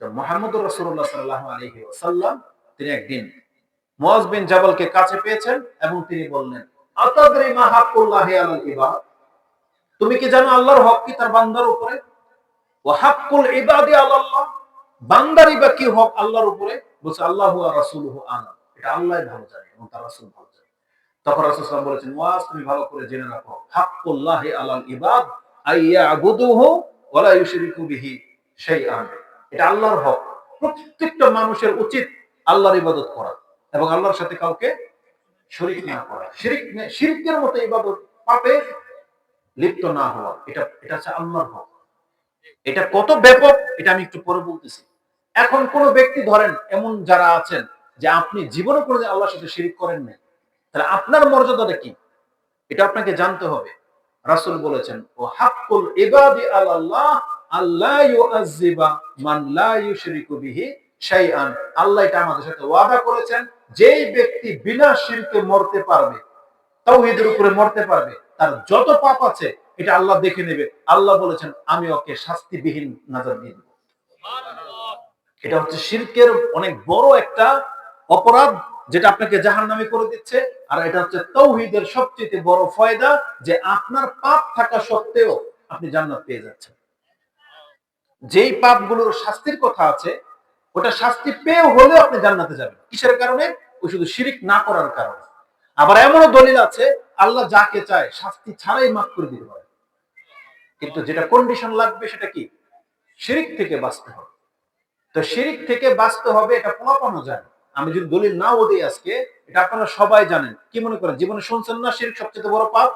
Speaker 1: তো মুহাম্মদুর রাসূলুল্লাহ সাল্লাল্লাহু আলাইহি ওয়াসাল্লাম তিনি একদিন মুআয বিন জাবালকে কাছে পেয়েছেন এবং তিনি বললেন, আতাদরি মা হাক্কুল্লাহি আলাল ইবাদ, তুমি কি জানো আল্লাহর হক কি তার বান্দার উপরে? ওয়া হাক্কুল ইবাদি আলাল্লাহ, বান্দারই বা কি হক আল্লাহর উপরে? বলছে আল্লাহু ওয়া রাসূলুহু আ'লাম, এটা আল্লাহই ভালো জানে এবং তার রাসূল ভালো জানে। তখন রাসূল সাল্লাল্লাহু আলাইহি ওয়াসাল্লাম বলেছেন, মুআয তুমি ভালো করে জেনে রাখো, হাক্কুল্লাহি আলাল ইবাদ আইয়াবুদুহু ওয়া লা ইউশরিকু বিহি শাইআন, এটা আল্লাহর হক, প্রত্যেকটা মানুষের উচিত আল্লাহর ইবাদত করা এবং আল্লাহর সাথে কাউকে শরীক না করা, শিরকের মতো ইবাদত, পাপে লিপ্ত না হওয়া, এটা হচ্ছে আল্লাহর হক। এটা কত ব্যাপক এটা আমি একটু পরে বলতেছি। এখন কোন ব্যক্তি ধরেন এমন যারা আছেন যে আপনি জীবনে কোনোদিন আল্লাহর সাথে শিরিক করেন নাই, তাহলে আপনার মর্যাদাটা কি এটা আপনাকে জানতে হবে। রাসূল বলেছেন, ও হাক্কুল ইবাদি আলাল্লাহ আল্লা ইউআযযিবা মান লা ইউশরিকু বিহি শাইআন, আল্লাহ এটা আমাদের সাথে ওয়াদা করেছেন, যেই ব্যক্তি বিনা শিরকে মরতে পারবে, তাওহীদের উপরে মরতে পারবে, তার যত পাপ আছে এটা আল্লাহ দেখে নেবে। আল্লাহ বলেছেন আমি ওকে শাস্তিবিহীন নাজাত দিয়ে দেব। এটা হচ্ছে শিরকের অনেক বড় একটা অপরাধ, যেটা আপনাকে জাহান্নামী করে দিচ্ছে। আর এটা হচ্ছে তাওহীদের সবচেয়ে বড় ফায়দা, যে আপনার পাপ থাকা সত্ত্বেও আপনি জান্নাত পেয়ে যাচ্ছেন। যেই পাপগুলোর শাস্তির কথা আছে, ওটা শাস্তি পেয়ে হলেও আপনি জান্নাতে যাবেন। কিসের কারণে? ওই শুধু শিরিক না করার কারণে। আবার এমনও দলিল আছে, আল্লাহ যাকে চায় শাস্তি ছাড়াই মাফ করে দিতে পারে, কিন্তু যেটা কন্ডিশন লাগবে সেটা কি? শিরিক থেকে বাঁচতে হবে। তো শিরিক থেকে বাঁচতে হবে, এটা পোলাপানো জানে। আমি যদি দলিল নাও দিই আজকে, এটা আপনারা সবাই জানেন। কি মনে করেন জীবনে শুনছেন না শিরিক সবচেয়ে বড় পাপ?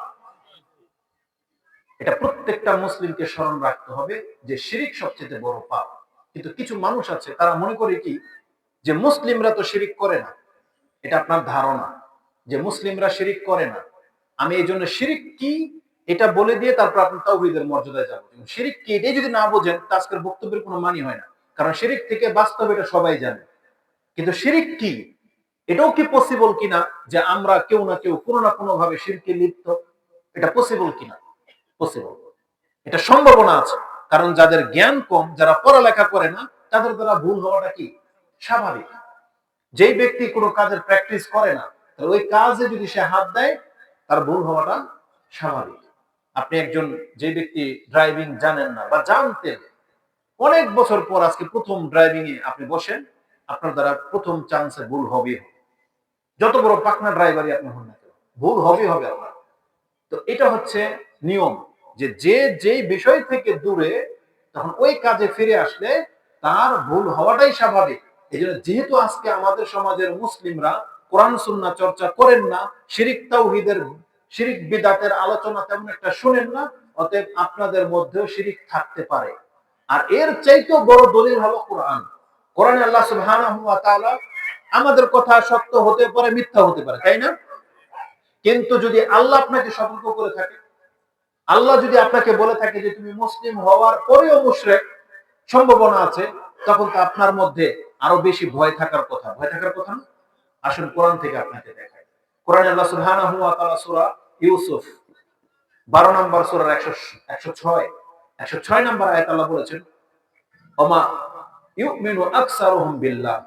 Speaker 1: এটা প্রত্যেকটা মুসলিমকে স্মরণ রাখতে হবে যে শিরিক সবচেয়ে বড় পাপ। কিন্তু কিছু মানুষ আছে তারা মনে করে কি, যে মুসলিমরা তো শিরিক করে না। এটা আপনার ধারণা যে মুসলিমরা শিরিক করে না, আমি এই জন্য শিরিক কি এটা বলে দিয়ে তারপর আপনি তাওহীদের মর্যাদায় যাবেন। শিরিক কি এটাই যদি না বোঝেন, আজকের বক্তব্যের কোনো মানি হয় না। কারণ শিরিক থেকে বাস্তব এটা সবাই জানে, কিন্তু শিরিক কি এটাও কি পসিবল কিনা যে আমরা কেউ না কেউ কোনো না কোনো ভাবে শিরকে লিপ্ত, এটা পসিবল কিনা? পসিবল, এটা সম্ভাবনা আছে। কারণ যাদের জ্ঞান কম, যারা পড়ালেখা করে না, তাদের দ্বারা ভুল হওয়াটা কি স্বাভাবিক। যেই ব্যক্তি কোনো কাজের প্র্যাকটিস করে না, ওই কাজে যদি সে হাত দেয়, তার ভুল হওয়াটা স্বাভাবিক। আপনি একজন যে ব্যক্তি ড্রাইভিং জানেন না বা জানতেন, অনেক বছর পর আজকে প্রথম ড্রাইভিং এ আপনি বসেন, আপনার দ্বারা প্রথম চান্সে ভুল হবে। যত বড় পাকনা ড্রাইভারই আপনি হন না কেন, ভুল হবে আপনার। তো এটা হচ্ছে নিয়ম, যে যেই বিষয় থেকে দূরে, তখন ওই কাজে ফিরে আসলে তার ভুল হওয়াটাই স্বাভাবিক। এই জন্য যেহেতু আজকে আমাদের সমাজের মুসলিমরা কোরআন সুন্নাহ চর্চা করেন না, শিরিক তাওহীদের, শিরিক বিদআতের আলোচনা তেমন একটা শুনেন না, অতএব আপনাদের মধ্যেও শিরিক থাকতে পারে। আর এর চাইতেও বড় দলিল হলো কোরআন। কোরআনে আল্লাহ সুবহানাহু ওয়া তাআলা, আমাদের কথা সত্য হতে পারে, মিথ্যা হতে পারে, তাই না? কিন্তু যদি আল্লাহ আপনাকে সতর্ক করে থাকে, আল্লাহ যদি আপনাকে বলে থাকে যে তুমি মুসলিম হওয়ার পরেও মুশরিক, সম্ভাবনা আছে, তখন তো আপনার মধ্যে আরো বেশি ভয় থাকার কথা। ভয় থাকার কথা না? আসুন কোরআন থেকে আপনাকে দেখাই। কোরআনে আল্লাহ সুবহানাহু ওয়া তাআলা সূরা ইউসুফ 12 নম্বর সূরার 106 নম্বর আয়াত আল্লাহ বলেছেন, ওমা ইউমিনু আকসারুহুম বিল্লাহ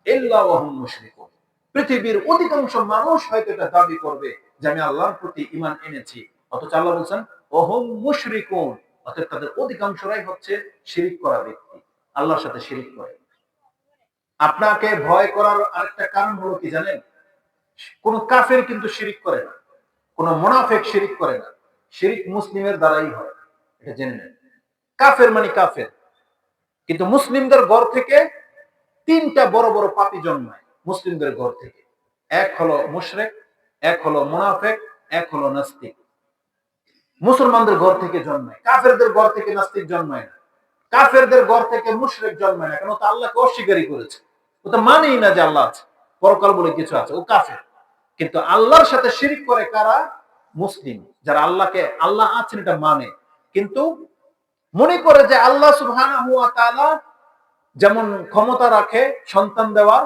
Speaker 1: ইল্লা ওয়া হুম মুশরিকুন, পৃথিবীর অধিকাংশ মানুষ হয়তো এটা দাবি করবে যে আমি আল্লাহর প্রতি ঈমান এনেছি, অথচ আল্লাহ বলেন ওহুম মুশরিকুন, অর্থাৎ তাদের অধিকাংশরাই হচ্ছে শিরিক করা ব্যক্তি, আল্লাহর সাথে শিরিক করে। আপনাকে ভয় করার আরেকটা কারণ হলো কি জানেন? কোন কাফের কিন্তু শিরিক করে না, কোন মুনাফিক শিরিক করে না। শিরিক মুসলিমের দ্বারাই হয়, এটা জেনে নেন। কাফের মানে কাফের। কিন্তু মুসলিমদের ঘর থেকে তিনটা বড় বড় পাপী জন্মায় মুসলিমদের ঘর থেকে। এক হলো মুশরিক, এক হলো মুনাফিক, এক হলো নাস্তিক। মুসলমানদের ঘর থেকে জন্মায়, কাফেরদের ঘর থেকে নাস্তিক জন্মায় না। কাফেরদের ঘর থেকে মুশরিক জন্মায় না, কেন? তা আল্লাহকে অস্বীকারই করেছে, ও তো মানেই না যে আল্লাহ আছে, পরকাল বলে কিছু আছে, ও কাফের। কিন্তু আল্লাহর সাথে শিরিক করে কারা? মুসলিম, যারা আল্লাহকে আল্লাহ আছেন এটা মানে, কিন্তু মনে করে যে আল্লাহ সুবহানাহু ওয়া তাআলা যেমন ক্ষমতা রাখে সন্তান দেওয়ার,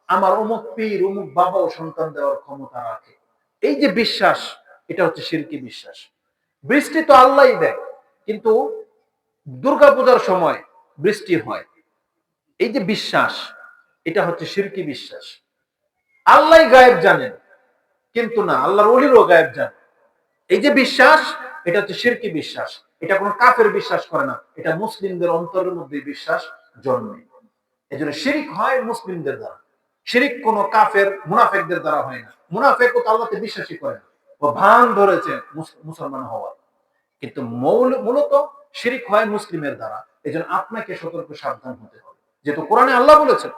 Speaker 1: আমার অমুক পীর অমুক বাবাও সন্তান দেওয়ার ক্ষমতা রাখে। এই যে বিশ্বাস, এটা হচ্ছে শিরকি বিশ্বাস। বৃষ্টি তো আল্লাহই দেয়, কিন্তু দুর্গাপূজার সময় বৃষ্টি হয়, এই যে বিশ্বাস, এটা হচ্ছে শিরকি বিশ্বাস। আল্লাহই গায়েব জানেন, কিন্তু না, আল্লাহর ওলিরও গায়েব জানেন। এই যে বিশ্বাস, এটা হচ্ছে শিরকি বিশ্বাস। এটা কোনো কাফের বিশ্বাস করে না, এটা মুসলিমদের অন্তরের মধ্যে বিশ্বাস জন্মে। এই জন্য শিরিক হয় মুসলিমদের দ্বারা, শিরিক কোন কাফের মুনাফেকদের দ্বারা হয় না। মুনাফেক তো আল্লাহতে বিশ্বাসই করে না, ও ভান ধরেছে মুসলমান হওয়ার, কিন্তু মূলত শিরিক হয় মুসলিমের দ্বারা। এই জন্য আপনাকে সতর্ক সাবধান হতে হবে, যেহেতু কোরআনে আল্লাহ বলেছেন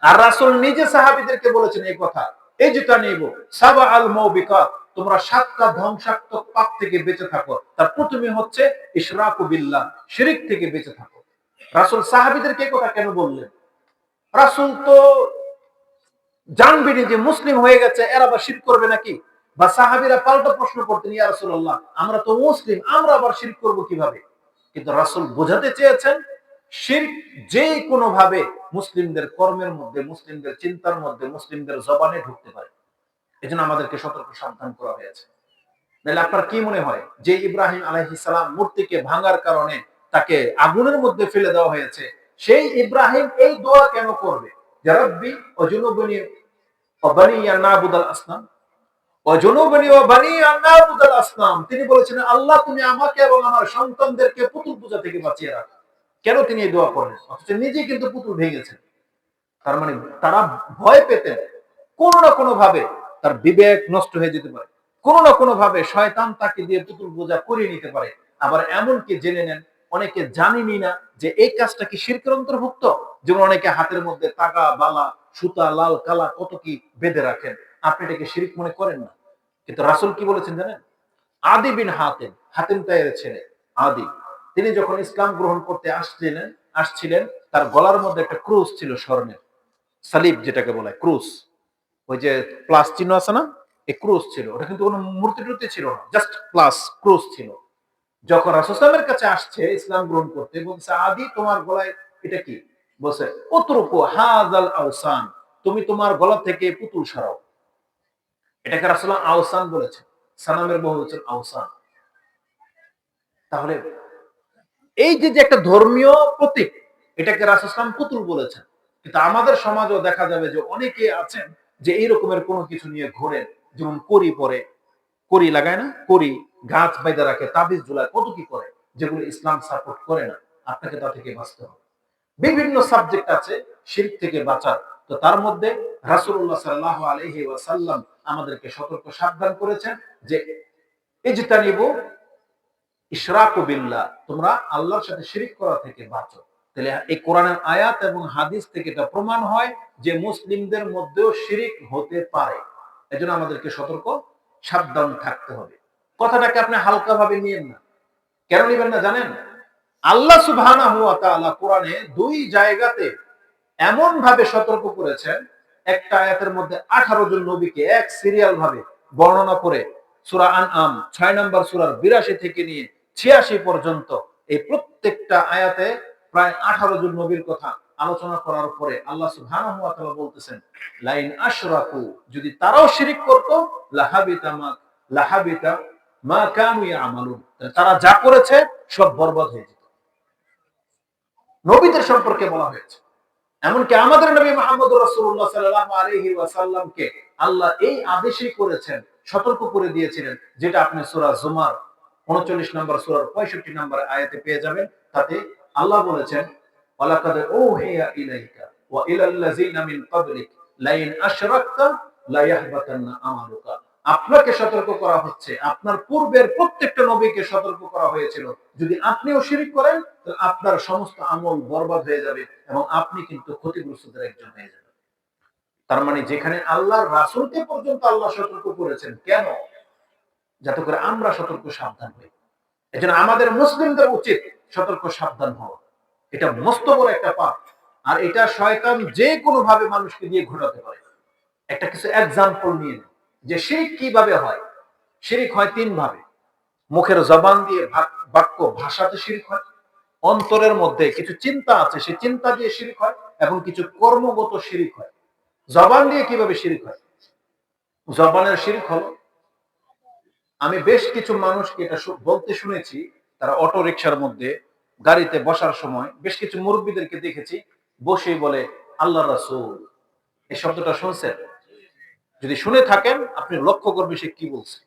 Speaker 1: আর রাসূল নিজে সাহাবীদেরকে বলেছেন এই কথা, এই যেটা নিব সাবা আল মুবিকাত, তোমরা সাতটা ধ্বংসাত্মক পাপ থেকে বেঁচে থাকো। তার প্রথমে হচ্ছে ইশরাকু বিল্লাহ, শিরিক থেকে বেঁচে থাকো। রাসূল সাহাবীদেরকে এই কথা কেন বললেন? রাসূল তো জানবেন যে মুসলিম হয়ে গেছে, এরা আবার শিরক করবে নাকি? বা সাহাবীরা পাল্টা প্রশ্ন করতেন, ইয়া রাসূলুল্লাহ আমরা তো মুসলিম, আমরা আবার শিরক করব কিভাবে? কিন্তু রাসূল বোঝাতে চেয়েছেন শিরক যে কোনো ভাবে মুসলিমদের কর্মের মধ্যে, মুসলিমদের চিন্তার মধ্যে, মুসলিমদের জবানে ঢুকতে পারে। এজন্য আমাদেরকে সতর্ক সাবধান করা হয়েছে। নাহলে আপনার কি মনে হয় যে ইব্রাহিম আলাইহিস সালাম মূর্তিকে ভাঙার কারণে তাকে আগুনের মধ্যে ফেলে দেওয়া হয়েছে, সেই ইব্রাহিম এই দোয়া কেন করবে যে রব্বি ওয়াজনুবনি ওয়া বানিয়া নাবুদাল আসনাম, ওয়াজনুবনি ওয়া বানিয়া নাবুদাল আসনাম? তিনি বলেছেন আল্লাহ তুমি আমাকে এবং আমার সন্তানদেরকে পুতুল পূজা থেকে বাঁচিয়ে রাখো। কেন তিনি এই দোয়া করলেন? অথচ নিজে কিন্তু পুতুল ভেঙেছেন। তার মানে তারা ভয় পেতেন কোনো না কোনো ভাবে তার বিবেক নষ্ট হয়ে যেতে পারে, কোনো না কোনো ভাবে শয়তান তাকে দিয়ে পুতুল পূজা করিয়ে নিতে পারে। আবার এমনকি জেনে নেন, অনেকে জানেনই না যে এই কাজটা কি শিরকের অন্তর্ভুক্ত। যেমন অনেকে হাতের মধ্যে তাগা বালা সুতা লাল কালা কত কি বেঁধে রাখেন, আপনি এটাকে শিরক মনে করেন না। কিন্তু রাসূল কি বলেছেন জানেন? আদি বিন হাতিম, হাতিম তাইয়ের ছেলে আদি, তিনি যখন ইসলাম গ্রহণ করতে আসছিলেন, তার গলার মধ্যে একটা ক্রুশ ছিল স্বর্ণের, সালিব যেটাকে বলে ক্রুশ, ওই যে প্লাস চিহ্ন আছে না, এই ক্রুশ ছিল। ওটা কিন্তু কোনো মূর্তি টুর্তি ছিল না, জাস্ট প্লাস ক্রুশ ছিল। যখন রাসূল সাল্লাল্লাহু আলাইহি ওয়াসাল্লামের কাছে আসছে ইসলাম গ্রহণ করতে, বলছে আদি তোমার গলায় এটা কি? বলছে উতরুকু হাযাল আওসান, তুমি তোমার গলা থেকে পুতুল সরাও। এটাকে রাসূলুল্লাহ আওসান বলেছেন, সানামের বহুবচন আওসান। তাহলে এই যে একটা ধর্মীয় প্রতীক, এটাকে রাসূল সাল্লাল্লাহু আলাইহি ওয়াসাল্লাম পুতুল বলেছেন। কিন্তু আমাদের সমাজেও দেখা যাবে যে অনেকে আছেন যে এই রকমের কোনো কিছু নিয়ে ঘোরেন, যেমন কড়ি পরে, কড়ি লাগায় না, কড়ি গাছ বাইধা রাখে, তাবিজ ঝুলায়, কত কি করে, যেগুলো ইসলাম সাপোর্ট করে না। আপনাকে তা থেকে বাঁচতে হবে। বিভিন্ন সাবজেক্ট আছে শিরক থেকে বাঁচার, তো তার মধ্যে রাসূলুল্লাহ সাল্লাল্লাহু আলাইহি ওয়াসাল্লাম আমাদেরকে সতর্ক সাবধান করেছেন যে ইজতানিবু ইশরাকু বিল্লাহ, তোমরা আল্লাহর সাথে শিরিক করা থেকে বাঁচো। তাহলে এই কোরআনের আয়াত এবং হাদিস থেকে এটা প্রমাণ হয় যে মুসলিমদের মধ্যেও শিরিক হতে পারে। এজন্য আমাদেরকে সতর্ক সাবধান থাকতে হবে। কথাটাকে আপনি হালকা ভাবে নিয়েন না। কেন নিবেন না জানেন? আল্লাহ সুবহানাহু ওয়া তাআলা কোরআনে দুই জায়গাতে এমন ভাবে সতর্ক করেছেন, একটা আয়াতের মধ্যে 18 জন নবীকে এক সিরিয়াল ভাবে বর্ণনা করে সূরা আনআম 6 নম্বর সূরার 82 থেকে নিয়ে 86 পর্যন্ত এই প্রত্যেকটা আয়াতে প্রায় 18 জন নবীর কথা আলোচনা করার পরে আল্লাহ সুবহানাহু ওয়া তাআলা বলতেছেন লাইন আশরাকু, যদি তারাও শিরিক করত লাহাবিতা মা কানু ইয়ামালুন, তারা যা করেছে সব বরবাদ হয়ে যেত। নবীদের সম্পর্কে বলা হয়েছে, এমনকি আমাদের নবী মুহাম্মদুর রাসূলুল্লাহ সাল্লাল্লাহু আলাইহি ওয়াসাল্লামকে আল্লাহ এই আদেশই করেছেন, সতর্ক করে দিয়েছিলেন, যেটা আপনি সূরা জুমার 39 নম্বর সূরার 65 নম্বর আয়াতে পেয়ে যাবেন। তাতে আল্লাহ বলেছেন ওয়ালাকাদ উহিয়া ইলাইকা ওয়া ইলাল্লাযিনা মিন ক্বাবলিক লাইন আশরাকতা লা ইয়াহবাতান্না আমালুকা। আপনাকে সতর্ক করা হচ্ছে, আপনার পূর্বের প্রত্যেকটা নবীকে সতর্ক করা হয়েছিল, যদি আপনিও শিরিক করেন তাহলে আপনার সমস্ত আমল বরবাদ হয়ে যাবে এবং আপনি কিন্তু ক্ষতিগ্রস্তদের একজন হয়ে যাবেন। তার মানে যেখানে আল্লাহর রাসূলকে পর্যন্ত আল্লাহ সতর্ক করেছেন, কেন? যাতে করে আমরা সতর্ক সাবধান হই। এজন্য আমাদের মুসলিমদের উচিত সতর্ক সাবধান হওয়া। এটা মস্ত বড় একটা পাপ, আর এটা শয়তান যে কোনো ভাবে মানুষকে দিয়ে ঘটাতে পারে। একটা কিছু এক্সাম্পল নিয়ে যে শিরক কিভাবে হয়। শিরিক হয় তিন ভাবে। মুখের জবান দিয়ে বাক্য ভাষাতে শিরিক হয়, অন্তরের মধ্যে কিছু চিন্তা আছে সেই চিন্তা দিয়ে শিরিক হয়, এবং কিছু কর্মগত শিরিক হয়। জবান দিয়ে কিভাবে শিরিক হয়? জবানের শিরিক হলো, আমি বেশ কিছু মানুষকে এটা বলতে শুনেছি, তারা অটো রিকশার মধ্যে গাড়িতে বসার সময় বেশ কিছু মুরব্বীদেরকে দেখেছি বসেই বলে আল্লাহ রাসূল। এই শব্দটা শুনছেন? যদি শুনে থাকেন আপনি লক্ষ্য করবেন সে কি বলছে।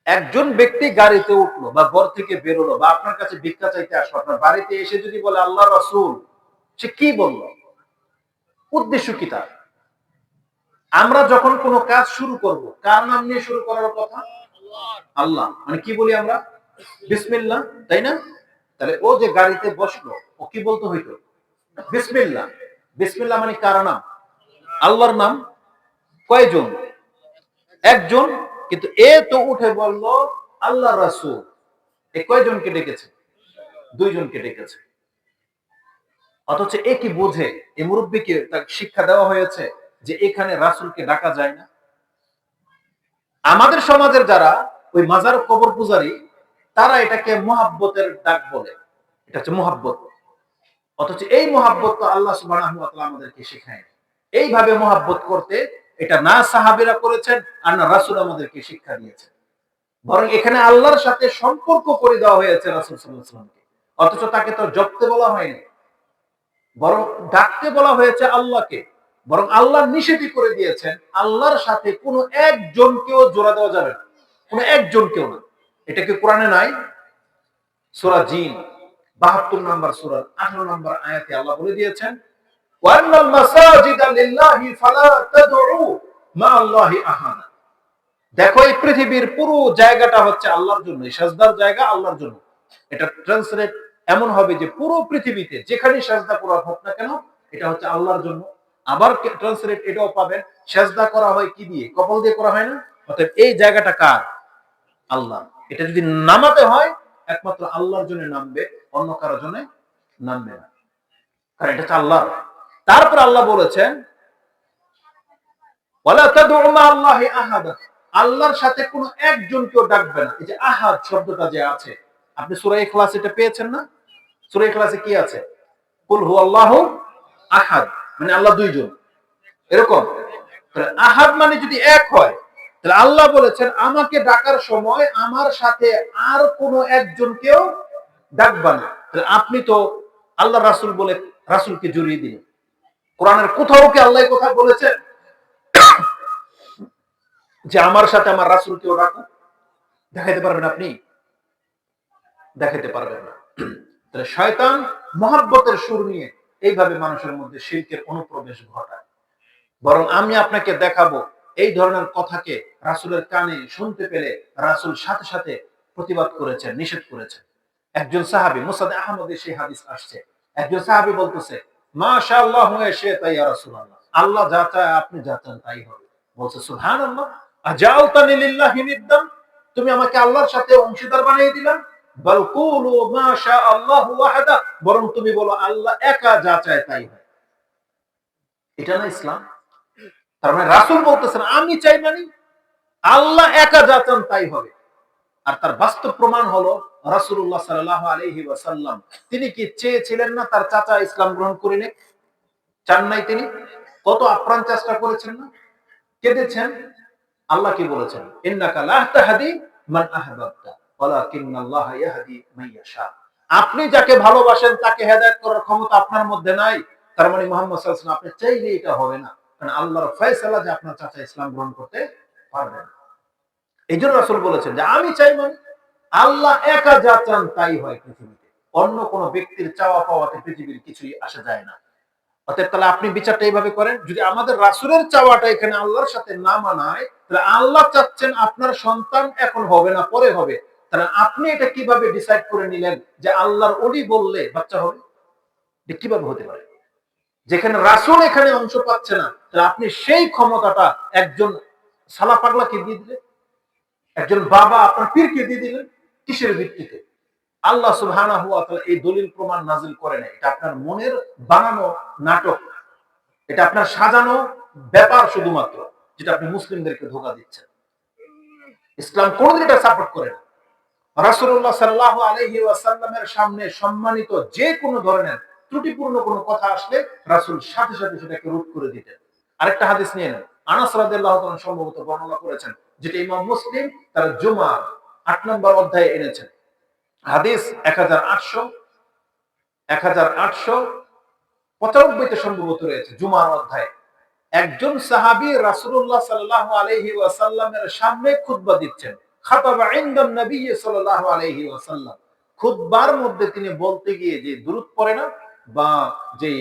Speaker 1: একজন ব্যক্তি গাড়িতে উঠলো বা ঘর থেকে বেরোলো বা আপনার কাছে ভিক্ষা চাইতে আসলো, আপনার বাড়িতে এসে যদি বলে আল্লাহ রাসূল, সে কি বলল? উদ্দেশ্য কি তার? আমরা যখন কোনো কাজ শুরু করব, কার নাম নিয়ে শুরু করার কথা? আল্লাহ। মানে কি বলি আমরা? বিসমিল্লাহ, তাই না? তাহলে ও যে গাড়িতে বসলো, ও কি বলতে হইতো? বিসমিল্লাহ। বিসমিল্লাহ মানে কার নাম? আল্লাহর নাম। কয়জন? একজন। কিন্তু এ তো উঠে বলল আল্লাহ রাসূল। এ কয়জনকে ডেকেছে? দুইজনকে ডেকেছে। অথচ এ কি বোঝে? এই মুরব্বীকে তাকে শিক্ষা দেওয়া হয়েছে যে এখানে রাসূলকে ডাকা যায় না। আমাদের সমাজের যারা ওই মাজার কবর পূজারী, তারা এটাকে মুহাব্বতের ডাক বলে। এটা হচ্ছে মুহাব্বত। অথচ এই মুহাব্বত তো আল্লাহ সুবহানাহু ওয়া তাআলা আমাদেরকে শেখায়। এইভাবে মুহাব্বত করতে এটা না সাহাবীরা করেছেন আর না রাসূল আমাদেরকে শিক্ষা দিয়েছেন। বরং এখানে আল্লাহর সাথে সম্পর্ক করে দেওয়া হয়েছে রাসূল সাল্লাল্লাহু আলাইহি ওয়াসাল্লামকে। অথচ তাকে তো জপতে বলা হয়নি, বরং ডাকতে বলা হয়েছে আল্লাহকে। বরং আল্লাহ নিষেধই করে দিয়েছেন আল্লাহর সাথে কোনো একজনকেও জোড়া দেওয়া যাবে না, কোনো একজনকেও না। এটা কি কোরআনে নাই? সূরা জিন ৭২ নম্বর সূরার ১৮ নম্বর আয়াতে আল্লাহ বলে দিয়েছেন ওয়ান্নাল মাসাজিদা লিল্লাহি ফালা তাদউ মা আল্লাহি আহাদা। দেখো এই পৃথিবীর পুরো জায়গাটা হচ্ছে আল্লাহর জন্য, সিজদার জায়গা আল্লাহর জন্য। এটা ট্রান্সলেট এমন হবে যে পুরো পৃথিবীতে যেখানে সিজদা করা হোক না কেন এটা হচ্ছে আল্লাহর জন্য। আবার ট্রান্সলেট এটাও পাবেন, সিজদা করা হয় কি দিয়ে? কপাল দিয়ে করা হয় না? অতএব এই জায়গাটা কার? আল্লাহ। এটা যদি নামাতে হয় একমাত্র আল্লাহর জন্য নামবে, অন্য কারো জন্য নামবে না, কারণ এটা হচ্ছে আল্লাহ। তারপর আল্লাহ বলেছেন ওয়ালা তাদউ মা আল্লাহি আহাদা, আল্লাহর সাথে কোনো একজনকেও ডাকবে না। এই যে আহাদ শব্দটা যে আছে, আপনি সূরা ইখলাস এটা পেয়েছেন না? সূরা ইখলাসে কি আছে? কুল হুয়াল্লাহু আহাদ, মানে আল্লাহ দুইজন, এরকম। তাহলে আহাদ মানে যদি এক হয়, তাহলে আল্লাহ বলেছেন আমাকে ডাকার সময় আমার সাথে আর কোনো একজনকেও ডাকবা না। তাহলে আপনি তো আল্লাহ রাসূল বলে রাসূলকে জড়িয়ে দিলেন। কোরআনের কোথাও কি আল্লাহ কথা বলেছেন যে আমার সাথে আমার রাসূলকেও ডাকো? দেখাইতে পারবেন আপনি? দেখাইতে পারবেন না। তাহলে শয়তান মহব্বতের সুর নিয়ে এইভাবে মানুষের মধ্যে শিরকের অনুপ্রবেশ ঘটায়। বরং আমি আপনাকে দেখাবো এই ধরনের কথাকে রাসূলের কানে শুনতে পেলে রাসূল সাথে সাথে প্রতিবাদ করেছেন, নিষেধ করেছেন। একজন সাহাবী, মুসনাদে আহমদে সেই হাদিস আসছে, একজন সাহাবী বলতেছে মাশাআল্লাহু ওয়া শি'তা ইয়া রাসূলুল্লাহ, আল্লাহ যা চায় আপনি যা চান তাই হবে। বলছে সুবহানাল্লাহ, আজালতানি লিল্লাহি নিদ্দান, তুমি আমাকে আল্লাহর সাথে অংশীদার বানিয়ে দিলা। বাল কুলু মাশাআল্লাহু ওয়াহদা, বরং তুমি বলো আল্লাহ একা যা চায় তাই হয়। এটা না ইসলাম? তার মানে রাসূল বলতেছেন আমি চাই মানে আল্লাহ একা যা চান তাই হবে। আর তার বাস্তব প্রমাণ হলো রাসূলুল্লাহ সাল্লাল্লাহু আলাইহি ওয়াসাল্লাম, তিনি কি চেয়েছিলেন না তার চাচা ইসলাম গ্রহণ করে নিক? চান নাই তিনি? কত আপ্রাণ চেষ্টা করেছেন না? কেঁদেছেন? আল্লাহ কি বলেছেন? ইন্নাকা লা তাহদি মান আহবাবতা ওয়ালাকিন্নাল্লাহা ইয়াহদি মান ইয়াশা। আপনি যাকে ভালোবাসেন তাকে হেদায়েত করার ক্ষমতা আপনার মধ্যে নাই। তার মানে মুহাম্মদ সাল্লাল্লাহু আলাইহি ওয়াসাল্লাম আপনি চাইলেই এটা হবে না। কারণ আল্লাহর ফয়সালা যে আপনার চাচা ইসলাম গ্রহণ করতে পারবে না। এইজন্য রাসূল বলেছেন যে আমি চাই মানে আল্লাহ একা যা চান তাই হয় পৃথিবীতে। অন্য কোন ব্যক্তির চাওয়া পাওয়াতে পৃথিবীর কিছুই আসা যায় না। অতএব তাহলে আপনি বিচারটা এইভাবে করেন, যদি আমাদের রাসূলের চাওয়াটা এখানে আল্লাহর সাথে না মানায়, তাহলে আল্লাহ চাচ্ছেন আপনার সন্তান এখন হবে না পরে হবে, তাহলে আপনি এটা কিভাবে ডিসাইড করে নিলেন যে আল্লাহর ওলি বললে বাচ্চা হবে? এটা কিভাবে হতে পারে? যেখানে রাসূল এখানে অংশ পাচ্ছে না, তাহলে আপনি সেই ক্ষমতাটা একজন সালা পাগলাকে দিয়ে দিলেন, একজন বাবা আপনার পীরকে দিয়ে দিলেন। কিসের ভিত্তিতে? আল্লাহ সুবহানাহু ওয়া তাআলা এই দলিল প্রমাণ নাযিল করেন, এটা আপনার মনের বানানো নাটক, এটা আপনার সাজানো ব্যাপার শুধুমাত্র, যেটা আপনি মুসলিমদেরকে ধোঁকা দিচ্ছেন। ইসলাম কোনদিন এটা সাপোর্ট করে না। রাসূলুল্লাহ সাল্লাল্লাহু আলাইহি ওয়াসাল্লামের সামনে সম্মানিত যে কোনো ধরনের ত্রুটিপূর্ণ কোনো কথা আসলে রাসূল সাথে সাথে সেটাকে রোধ করে দিতেন। আরেকটা হাদিস নিয়ে নেন, আনাস রাদিয়াল্লাহু তাআলা সম্ভবত বর্ণনা করেছেন, যেটা ইমাম মুসলিম তার জুমার ৮ নম্বর অধ্যায়ে এনেছেন। হাদিস 1895 তে সম্ভবত রয়েছে জুমার অধ্যায়ে। একজন সাহাবী রাসূলুল্লাহ সাল্লাল্লাহু আলাইহি ওয়াসাল্লামের সামনে খুতবা দিচ্ছেন। খাতাবা ইনদান নবী সাল্লাল্লাহু আলাইহি ওয়াসাল্লাম। খুতবার মধ্যে তিনি বলতে গিয়ে যে দুরূদ পড়ে না, বা যে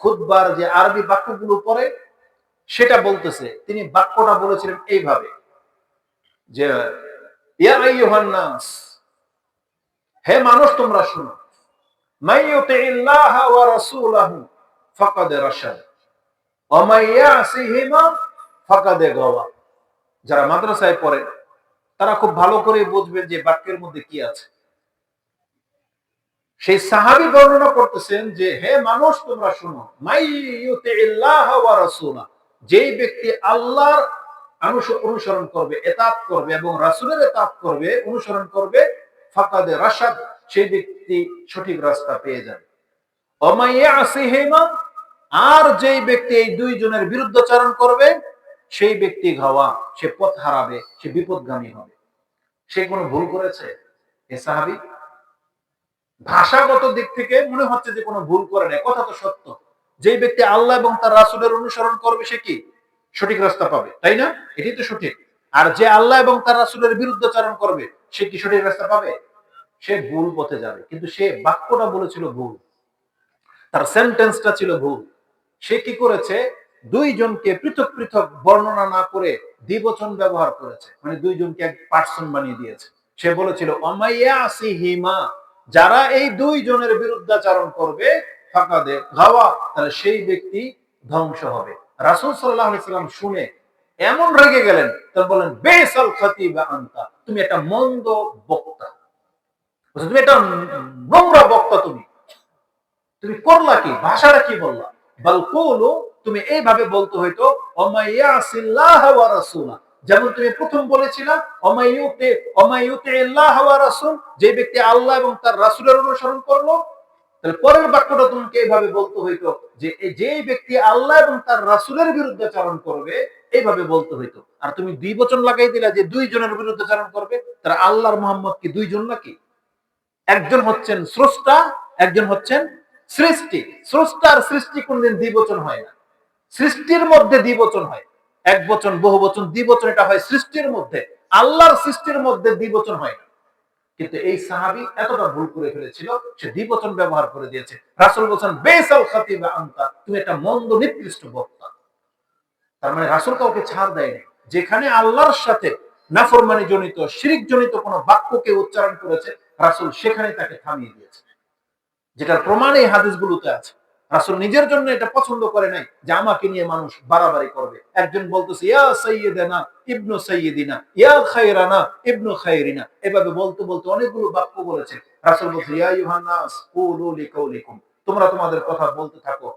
Speaker 1: খুতবার যে আরবি বাক্যগুলো পড়ে সেটা বলতেছে। তিনি বাক্যটা বলেছিলেন এইভাবে যে, ইয়া আইয়ুহান নাস, হে মানুষ তোমরা শুনো, মাইয়ুতিল্লাহ ওয়া রাসূলাহু ফাকাদ রাশাদ ওয়া মাইয়াসিহিমা ফাকাদ গাওয়া। যারা মাদ্রাসায় পড়ে তারা খুব ভালো করে বুঝবেন যে বাক্যের মধ্যে কি আছে। সেই সাহাবী বর্ণনা করতেছেন যে, হে মানুষ তোমরা শুনো, মাইয়ুতিল্লাহ ওয়া রাসূলা, যেই ব্যক্তি আল্লাহর অনুসরণ করবে, ইতাআত করবে এবং রাসূলের ইতাআত করবে, অনুসরণ করবে, ফাকাদ রাশাদ, সেই ব্যক্তি সঠিক রাস্তা পেয়ে যাবে। ওয়া মাইয়াসিহিমা, আর যেই ব্যক্তি এই দুই জনের বিরুদ্ধাচরণ করবে সেই ব্যক্তি গাওয়া, সে পথ হারাবে, সে বিপদগামী হবে। সে কোনো ভুল করেছে? এ সাহাবী ভাষাগত দিক থেকে মনে হচ্ছে যে কোনো ভুল করে নাই, কথা তো সত্য। যেই ব্যক্তি আল্লাহ এবং তার রাসূলের অনুসরণ করবে সে কি সঠিক রাস্তা পাবে, তাই না? এটাই তো সঠিক। আর যে আল্লাহ এবং তার রাসূলের বিরুদ্ধাচরণ করবে সে কি সঠিক রাস্তা পাবে? সে ভুল পথে যাবে। কিন্তু সে বাক্যটা বলেছিল ভুল, তার সেন্টেন্সটা ছিল ভুল। সে কি করেছে? দুইজনকে পৃথক পৃথক বর্ণনা না করে দ্বিবচন ব্যবহার করেছে, মানে দুইজনকে এক পার্সন বানিয়ে দিয়েছে। সে বলেছিল অমাইয়াসিহিমা, যারা এই দুইজনের বিরুদ্ধাচরণ করবে, ফাকাদে গাওয়া, তাহলে সেই ব্যক্তি ধ্বংস হবে। রাসূল সাল্লাল্লাহু আলাইহি সাল্লাম শুনে এমন রেগে গেলেন, তার বলেন বেসাল খাতিবা আনতা, তুমি একটা মন্দ বক্তা, তুমি একটা নোংরা বক্তা, তুমি তুমি করলা কি, ভাষাটা কি বললা? বাল কুলু, তুমি এইভাবে বলতে হইতো ওমাইয়াসিল্লাহ ওয়া রাসূলা, যেমন তুমি প্রথম বলেছিলা ওমাইয়ুতিল্লাহ ওয়া রাসূল, যে ব্যক্তি আল্লাহ এবং তার রাসূলের অনুসরণ করলো। তাহলে পরের বাক্যটা তোমাকে এইভাবে বলতে হইতো যে যে ব্যক্তি আল্লাহ এবং তার রাসূলের বিরুদ্ধাচরণ করবে, এইভাবে বলতে হইতো। আর তুমি দুই বচন লাগাই দিলা যে দুইজনের বিরুদ্ধাচরণ করবে। তারা আল্লাহর মুহাম্মদ কি দুইজন নাকি? একজন হচ্ছেন স্রষ্টা, একজন হচ্ছেন সৃষ্টি। স্রষ্টা আর সৃষ্টি কোনদিন দ্বিবচন হয় না। সৃষ্টির মধ্যে দ্বিবচন হয়, এক বচন, বহু বচন, দ্বিবচন এটা হয় সৃষ্টির মধ্যে। আল্লাহর সৃষ্টির মধ্যে দ্বিবচন হয় না। কিন্তু এই সাহাবী এতটা ভুল করে ফেলেছিল, সে দ্বিবচন ব্যবহার করে দিয়েছে। রাসূল বলেন বেসাল খাতিবা আনতা, তুমি একটা মন্দ নিকৃষ্ট বক্তা। তার মানে রাসূল কাউকে ছাড় দেয়নি। যেখানে আল্লাহর সাথে নাফরমানি জনিত, শিরক জনিত কোনো বাক্যকে উচ্চারণ করেছে, রাসূল সেখানে তাকে থামিয়ে দিয়েছে। যেটার প্রমাণ এই হাদিসগুলোতে আছে। রাসূল নিজের জন্য এটা পছন্দ করে নাই যে আমাকে নিয়ে মানুষ বাড়াবাড়ি করবে। একজন বলতেছে ইয়া সাইয়্যিদানা ইবনু সাইয়্যিদিনা, ইয়া খায়রানা ইবনু খায়রিনা, এভাবে বলতে বলতে অনেকগুলো বাক্য বলেছে। রাসূল বলছে ইয়া আইয়ুহান নাস কুলু লিকাউলিকুম, তোমরা তোমাদের কথা বলতে থাকো,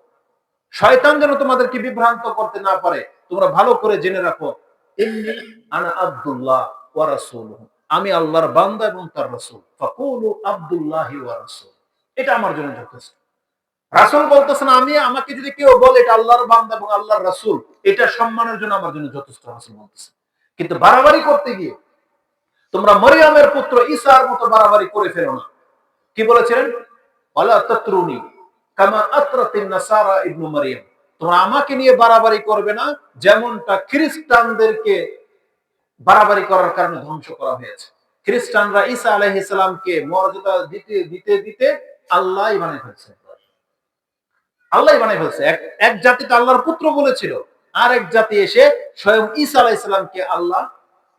Speaker 1: শয়তান যেন তোমাদেরকে বিভ্রান্ত করতে না পারে। তোমরা ভালো করে জেনে রাখো, ইন্নী আনা আব্দুল্লাহ ওয়া রাসূলুহু, আমি আল্লাহর বান্দা এবং তার রাসূল। ফাকুলু আব্দুল্লাহি ওয়া রাসূল, এটা আমার জন্য যথেষ্ট। রাসূল বলতেছেন আমি, আমাকে যদি কেউ বলে এটা আল্লাহর বান্দা এবং আল্লাহর রাসূল, এটা সম্মানের জন্য আমার জন্য যথেষ্ট, রাসূল বলতেছেন। কিন্তু বাড়াবাড়ি করতে গিয়ে তোমরা মরিয়মের পুত্র ঈসার মতো বাড়াবাড়ি করে ফেলো না। কি বলেছিলেন? ওয়ালা তাতরুনি কামা আতরাতিন নাসারা ইবনু মারইয়াম, তোমরা আমাকে নিয়ে বাড়াবাড়ি করবে না যেমনটা খ্রিস্টানদেরকে বাড়াবাড়ি করার কারণে ধ্বংস করা হয়েছে। খ্রিস্টানরা ঈসা আলাইহিস সালামকে মর্যাদা দিতে দিতে দিতে আল্লাহই বানায় ফেলছে। আল্লাহই বানায় ফেলছে। এক জাতি তো আল্লাহর পুত্র বলেছিল, আর এক জাতি এসে স্বয়ং ঈসা আলাইহিস সালামকে আল্লাহ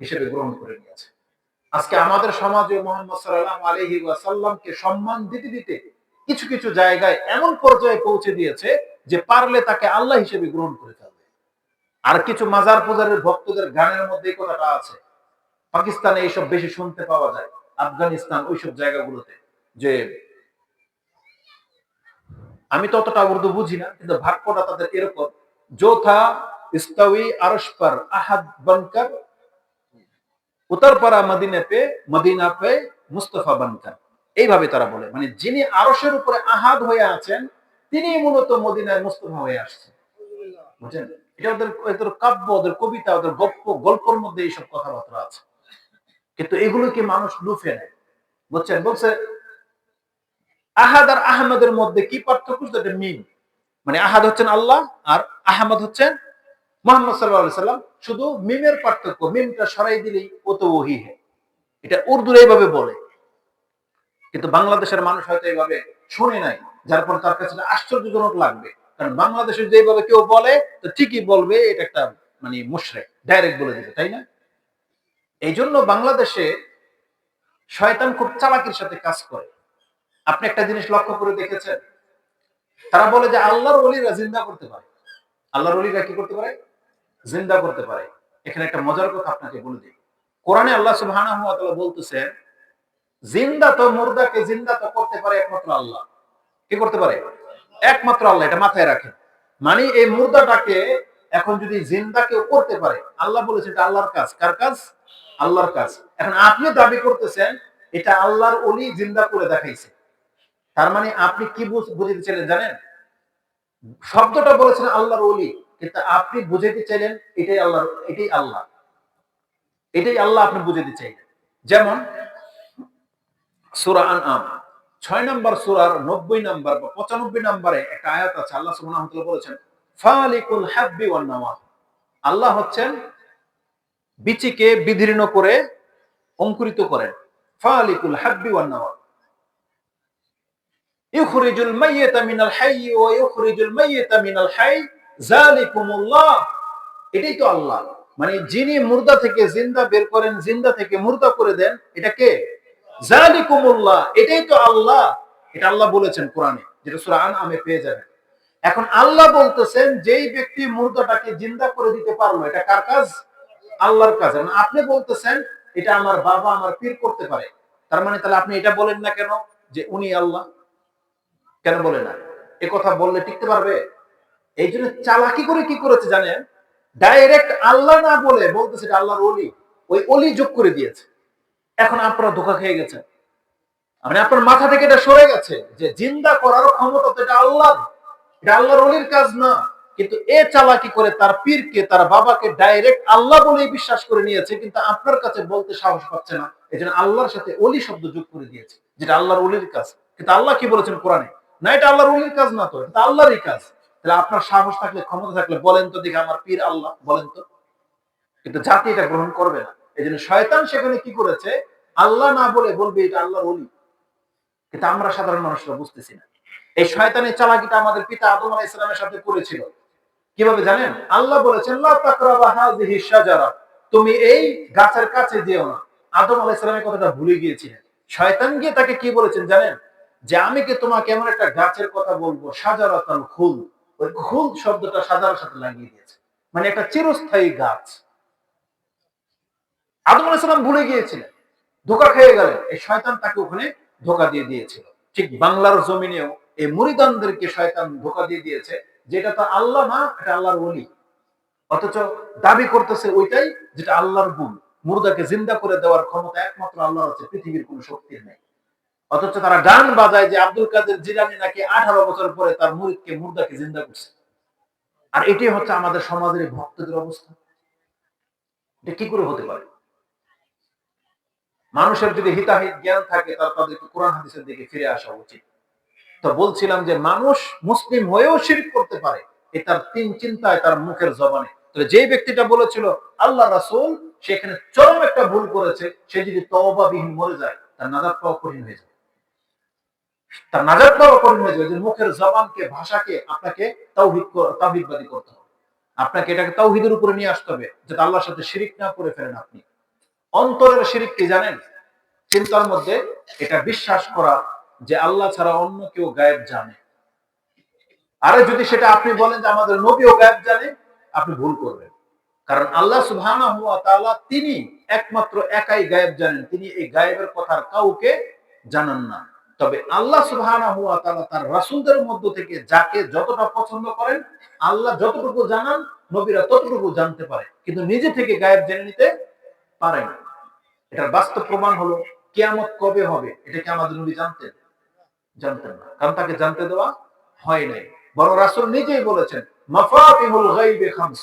Speaker 1: হিসেবে গ্রহণ করে নিয়েছে। আজকে আমাদের সমাজে মুহাম্মদ সাল্লাল্লাহু আলাইহি ওয়াসাল্লামকে সম্মান দিতে দিতে কিছু কিছু জায়গায় এমন পর্যায়ে পৌঁছে দিয়েছে যে পারলে তাকে আল্লাহ হিসেবে গ্রহণ করে ফেলবে। আর কিছু মাজার পূজারের ভক্তদের গানের মধ্যে এই কথাটা আছে। পাকিস্তানে এইসব বেশি শুনতে পাওয়া যায়, আফগানিস্তান ওইসব জায়গাগুলোতে। যে আমি তো অতটা উর্দু বুঝি না, কিন্তু বাক্যটা তাদের এরকম, জো থা ইস্তাউই আরশ পর আহাদ বনকর উতারপাড়া মদিনা পে মুস্তফা বানকার, এইভাবে তারা বলে, মানে যিনি আরশের উপরে আহাদ হয়ে আছেন তিনি মূলত মদিনায় মুস্তফা হয়ে আসছেন। বুঝছেন? এটা ওদের কাব্য, ওদের কবিতা, ওদের গল্পের মধ্যে এইসব কথাবার্তা আছে। কিন্তু এগুলোকে মানুষ লুফে নেয়। বুঝছেন? বলছে আহাদ আর আহমদের মধ্যে কি পার্থক্য? এটা মিম, মানে আহাদ হচ্ছেন আল্লাহ আর আহমদ হচ্ছেন মুহাম্মদ সাল্লাল্লাহু আলাইহি সাল্লাম। শুধু মিমের পার্থক্য, মিমটা সরাই দিলেই ও তো ওহী হে। এটা উর্দুর এইভাবে বলে, কিন্তু বাংলাদেশের মানুষ হয়তো এইভাবে শুনে নাই, যার পর তার কাছে আশ্চর্যজনক লাগবে। কারণ বাংলাদেশের যেভাবে কেউ বলে তো ঠিকই বলবে, এটা একটা মানে মুশরিক, ডাইরেক্ট বলে দিবে, তাই না? এই জন্য বাংলাদেশে শয়তান খুব চালাকির সাথে কাজ করে। আপনি একটা জিনিস লক্ষ্য করে দেখেছেন, তারা বলে যে আল্লাহর ওলিরা জিন্দা করতে পারে। আল্লাহর ওলিরা কি করতে পারে? জিন্দা করতে পারে। এখানে একটা মজার কথা আপনাকে বলে দিই। কোরআনে আল্লাহ সুবহানাহু ওয়া তাআলা বলতেছেন, জিন্দা তো মুর্দাকে জিন্দা তো করতে পারে একমাত্র আল্লাহ। কি করতে পারে? একমাত্র আল্লাহ। এটা মাথায় রাখেন। মানে এই মুর্দাটাকে এখন যদি জিন্দা কেউ করতে পারে, আল্লাহ বলেছে এটা আল্লাহর কাজ। কার কাজ? আল্লাহর কাজ। এখন আপনি দাবি করতেছেন এটা আল্লাহর ওলি জিন্দা করে দেখাইছে। তার মানে আপনি কি বুঝাতে চাইলেন জানেন? শব্দটা বলেছেন আল্লাহর ওলি, কিন্তু আপনি বুঝাতে চাইলেন এটাই আল্লাহ, এটাই আল্লাহ, এটাই আল্লাহ আপনি বুঝাতে চাইলেন। যেমন সূরা আনআম ৬ নম্বর সূরার ৯০ নম্বর বা ৯৫ নম্বরে একটা আয়াত আছে। আল্লাহ সুবহানাহু ওয়া তাআলা বলেছেন, ফালিকুল হাব্বি ওয়ান নাওয়া। আল্লাহ হচ্ছেন বীচিকে বিদীর্ণ করে অঙ্কুরিত করেন। ফালিকুল হাব্বি ওয়ান নাওয়া। ইউখরিজুল মাইয়িতা মিনাল হাইয়্যি ওয়া ইউখরিজুল মাইয়িতা মিনাল হাইয়্যি যালিকুমুল্লাহ। এটাই তো আল্লাহ। মানে যিনি মুর্দা থেকে জিন্দা বের করেন, জিন্দা থেকে মুর্দা করে দেন, এটা কে? যালিকুমুল্লাহ। এটাই তো আল্লাহ। এটা আল্লাহ বলেছেন কোরআনে, যেটা সূরা আনআমে পেয়ে যাবেন। এখন আল্লাহ বলতেছেন যেই ব্যক্তি মুর্দাটাকে জিন্দা করে দিতে পারলো, এটা কার কাজ? আল্লাহর কাজ। এবং আপনি বলতেছেন এটা আমার বাবা, আমার পীর করতে পারে। তার মানে তাহলে আপনি এটা বলেন না কেন যে উনি আল্লাহ? কেন বলে না? এ কথা বললে টিকতে পারবে? এই জন্য চালাকি করে কি করেছে জানেন? ডাইরেক্ট আল্লাহ না বলে বলতেছে এটা আল্লাহর ওলি, ওই ওলি যোগ করে দিয়েছে। এখন আপনারা ধোঁকা খেয়ে গেছেন। মানে আপনার মাথা থেকে এটা সরে গেছে যে জিন্দা করার ক্ষমতা তো এটা আল্লাহ, এটা আল্লাহর ওলির কাজ না। কিন্তু এ চালাকি করে তার পীরকে, তার বাবাকে ডাইরেক্ট আল্লাহ বলেই বিশ্বাস করে নিয়েছে, কিন্তু আপনার কাছে বলতে সাহস পাচ্ছে না। এই জন্য আল্লাহর সাথে ওলি শব্দ যোগ করে দিয়েছে, যেটা আল্লাহর ওলির কাজ। কিন্তু আল্লাহ কি বলেছেন কোরআনে? না, এটা আল্লাহর ওলির কাজ না, তো এটা আল্লাহরই কাজ। তাহলে আপনার সাহস থাকলে, ক্ষমতা থাকলে বলেন তো দেখি আমার পীর আল্লাহ, বলেন তো। কিন্তু জাতি এটা গ্রহণ করবে না। এই জন্য শয়তান সেখানে কি করেছে? আল্লাহ না বলে বলবে এটা আল্লাহর ওলি। কিন্তু আমরা সাধারণ মানুষরা বুঝতেছি না। এই শয়তানের চালাকিটা আমাদের পিতা আদম আলাইহিস সালামের সাথে করেছিল। কিভাবে জানেন? আল্লাহ বলেছেন লা তাকরাবা হাযিহি শাজারা, তুমি এই গাছের কাছে যেও না। আদম আলাইহিস সালামের কথাটা ভুলে গিয়েছিলেন। শয়তান গিয়ে তাকে কি বলেছেন জানেন? যে আমি কি তোমাকে এমন একটা গাছের কথা বলবো, শাজারাতুল খুলদ। ওই খুলদ শব্দটা সাজারার সাথে লাগিয়ে দিয়েছে, মানে একটা চিরস্থায়ী গাছ। আদম আলাইহিস সালাম ভুলে গিয়েছিলেন, ধোঁকা খেয়ে গেলেন। এই শয়তান তাকে ওখানে ধোঁকা দিয়ে দিয়েছিল। ঠিক বাংলার জমিনেও এই মুরিদানদেরকে শয়তান ধোঁকা দিয়ে দিয়েছে, যেটা তো আল্লাহ না, এটা আল্লাহর ওলি। অথচ দাবি করতেছে ওইটাই যেটা আল্লাহর গুণ। মুর্দাকে জিন্দা করে দেওয়ার ক্ষমতা একমাত্র আল্লাহর আছে, পৃথিবীর কোন শক্তির নেই। অথচ তারা গান বাজায় যে আব্দুল কাদের জিলানী নাকি 18 বছর পরে তার মুরিদকে, মুর্দাকে জিন্দা করছে। আর এটাই হচ্ছে আমাদের সমাজের ভক্তদের অবস্থা। এটা কি করে হতে পারে? মানুষের যদি হিতাহিত জ্ঞান থাকে, তার তাদেরকে কোরআন হাদিসের দিকে ফিরে আসা উচিত। তো বলছিলাম যে মানুষ মুসলিম হয়েও শিরক করতে পারে, এ তার তিন চিন্তায়, তার মুখের জবানে। তবে যে ব্যক্তিটা বলেছিল আল্লাহ রাসূল, সেখানে চরম একটা ভুল করেছে। সে যদি তওবাবিহীন মরে যায়, তার নাজাত পাওয়া কঠিন হয়ে যাবে। তার নাজাত পাওয়া কঠিন হয়ে যাবে। যে মুখের জবানকে, ভাষাকে আপনাকে তাওহীদবাদী করতে হবে। আপনাকে এটাকে তাওহীদের উপরে নিয়ে আসতে হবে, যাতে আল্লাহর সাথে শিরিক না করে ফেলেন আপনি। অন্তরের শিরিক কি জানেন? চিন্তার মধ্যে এটা বিশ্বাস করা যে আল্লাহ ছাড়া অন্য কেউ গায়েব জানে। আরে যদি সেটা আপনি বলেন যে আমাদের নবীও গায়েব জানে, আপনি ভুল করবেন। কারণ আল্লাহ সুবহানাহু ওয়া তাআলা তিনি একমাত্র একাই গায়েব জানেন। তিনি এই গায়েবের কথা কাউকে জানান না। তবে আল্লাহ সুবহানাহু ওয়া তাআলা তার রাসূলদের মধ্য থেকে যাকে যতটা পছন্দ করেন, আল্লাহ যতটুকু জানান, নবীরা ততটুকু জানতে পারে, কিন্তু নিজে থেকে গায়েব জেনে নিতে পারে না। এটার বাস্তব প্রমাণ হলো কিয়ামত কবে হবে, এটা কি আমাদের নবী জানতেন? জানতেন না, কারণ তাকে জানতে দেওয়া হয় নাই। বরং রাসূল নিজেই বলেছেন মাফাতিহুল গায়বি খামস,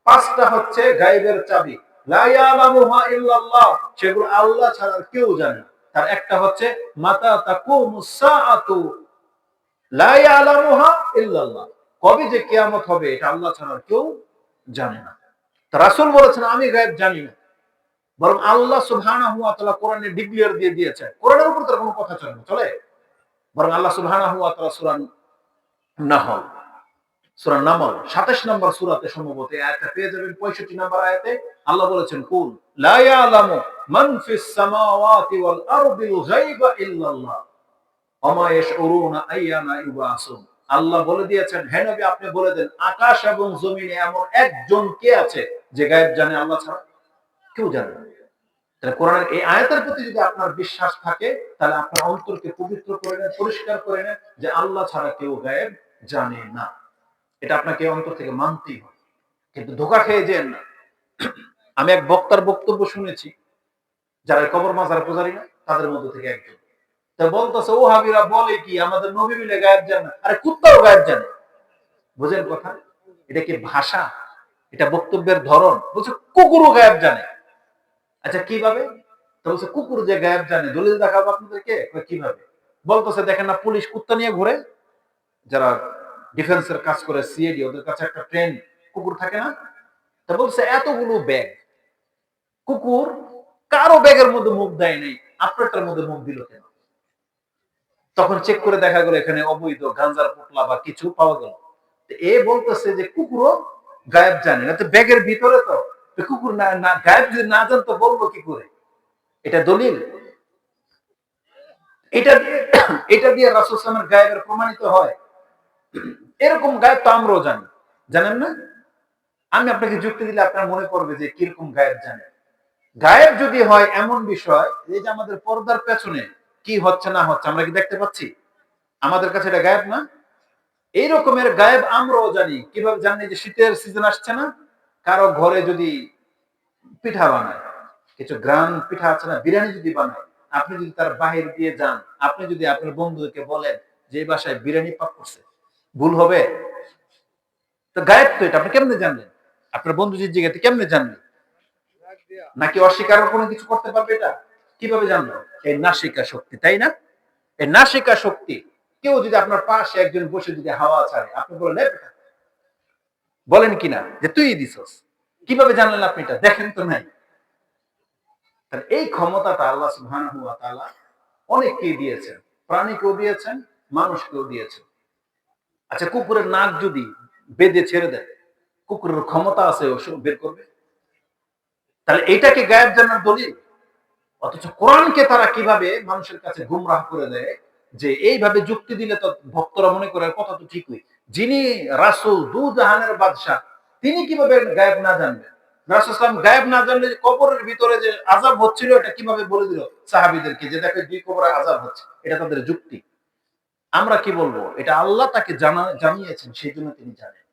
Speaker 1: পাঁচটা হচ্ছে গায়বের চাবি, লা ইয়ালামুহা ইল্লাল্লাহ, সেগুলো আল্লাহ ছাড়া কেউ জানে না। তার একটা হচ্ছে মাতা তাকুমুস সাআতু, লা ইয়ালামুহা ইল্লাল্লাহ, কবে যে কিয়ামত হবে এটা আল্লাহ ছাড়া কেউ জানে না। তা রাসূল বলেছেন আমি গায়ব জানি না, বরং আল্লাহ সুবহানাহু ওয়া তাআলা কোরআনে ডিক্লেয়ার দিয়ে দিয়েছেন। কোরআনের উপর তার কোনো কথা চলে না, চলে? বরং আল্লাহ সুবহানাহু ওয়া তাআলা সূরা নাহল, সূরা নামল ২৭ নম্বর সূরাতে সম্ভবত এই আয়াতটা পেয়ে যাবেন। ৬৫ নম্বর আয়াতে আল্লাহ বলেছেন কুল লা ইয়ালামু মান ফিস সামাওয়াতি ওয়াল আরদিল গায়বা ইল্লাল্লাহ ওয়া মা ইয়াশউরুনা আইয়ানা ইউবাসুন। আল্লাহ বলে দিয়েছেন, হে নবী আপনি বলে দেন আকাশ এবং জমিনে এমন একজন কে আছে যে গায়েব জানে আল্লাহ ছাড়া? কেউ জানে না। তাহলে কোরআনের এই আয়াতের প্রতি যদি আপনার বিশ্বাস থাকে, তাহলে আপনার অন্তরকে পবিত্র করে নেন, পরিষ্কার করে নেন যে আল্লাহ ছাড়া কেউ গায়েব জানে না। এটা আপনাকে অন্তর থেকে মানতেই হবে, কিন্তু ধোঁকা খেয়ে যেন না। আমি এক বক্তার বক্তব্য শুনেছি, যারা কবর মাজার পূজারি না তাদের মধ্যে থেকে একজন, তা বলতেছে ও হাবিরা বলে কি আমাদের নবী মিলে গায়েব জানে না, আরে কুত্তাও গায়েব জানে। বুঝেন কথা? এটা কি ভাষা? এটা বক্তব্যের ধরন? বলছে কুকুরও গায়েব জানে। আচ্ছা কিভাবে? তো বলছে কুকুর যে গায়েব জানে দলিল দেখাবো আপনাদেরকে। কিভাবে? বলতেছে দেখেন না পুলিশ কুত্তা নিয়ে ঘুরে, যারা ডিফেন্সের কাজ করে সিআইডি, ওদের কাছে একটা ট্রেন কুকুর থাকে না? তা বলছে এতগুলো ব্যাগ, কুকুর কারো ব্যাগের মধ্যে মুখ দেয় নাই, আপনারটার মধ্যে মুখ দিল কেন? তখন চেক করে দেখা গেল এখানে অবৈধ গাঁজার পোটলা বা কিছু পাওয়া গেল। এ বলতেছে যে কুকুরও গায়েব জানে না, তো ব্যাগের ভিতরে তো কুকুর না গায়েব যদি না জানতো বলবো কি করে? এটা দলিল? এটা দিয়ে রাসূল সাল্লাল্লাহু আলাইহি ওয়াসাল্লামের গায়েবের প্রমাণিত হয়? এরকম গায়েব তো আমরাও জানি, জানেন না? আমি আপনাকে যুক্তি দিলে আপনার মনে পড়বে যে কিরকম গায়েব জানে। গায়েব যদি হয় এমন বিষয়, এই যে আমাদের পর্দার পেছনে কি হচ্ছে না হচ্ছে আমরা কি দেখতে পাচ্ছি? আমাদের কাছে এটা গায়েব না? এই রকমের গায়েব আমরাও জানি। কিভাবে জানি? যে শীতের সিজন আসছে না, কারো ঘরে যদি পিঠা বানায়, কিছু গ্রাম পিঠা আছে না, বিরিয়ানি যদি বানায়, আপনি যদি তার বাহির দিয়ে যান, আপনি যদি আপনার বন্ধুকে বলেন যে এই বাসায় বিরিয়ানি পাক করছে, ভুল হবে? তো গায়েব তো এটা, আপনি কেমনে জানলেন? আপনার বন্ধু যে জিজ্ঞাসা কেমনে জানলেন? নাকি অস্বীকার কোনো কিছু করতে পারবে এটা? কিভাবে জানলো? এই নাসিকা শক্তি, তাই না? এই নাসিকা শক্তি। কেউ যদি আপনার পাশে একজন বসে যদি হাওয়া ছাড়ে, আপনি বলেন বলেন কিনা যে তুই দিছস? কিভাবে জানলেন আপনি এটা? দেখেন তো নাই। তাহলে এই ক্ষমতাটা আল্লাহ সুবহানাহু ওয়া তাআলা অনেককেই দিয়েছেন, প্রাণীকেও দিয়েছেন, মানুষকেও দিয়েছেন। আচ্ছা কুকুরের নাক যদি বেঁধে ছেড়ে দেয়, কুকুরের ক্ষমতা আছে ও বের করবে? তাহলে এটাকে গায়েব জানার দলিল? অথচ কোরআনকে তারা কিভাবে মানুষের কাছে গুমরাহ করে দেয়, যে এইভাবে যুক্তি দিলে তো ভক্তরা মনে করে কথা তো ঠিকই, যিনি রাসূল দু জাহানের বাদশা, তিনি কিভাবে গায়েব না জানবেন? রাসূল সাল্লাল্লাহু আলাইহি ওয়াসাল্লাম গায়েব না জানলে কবরের ভিতরে যে আযাব হচ্ছিল এটা কিভাবে বলে দিল সাহাবীদেরকে যে দেখো দুই কবরে আযাব হচ্ছে? এটা তাদের যুক্তি। আমরা কি বলবো? এটা আল্লাহ তাকে জানিয়েছেন, সেজন্য তিনি জানেন।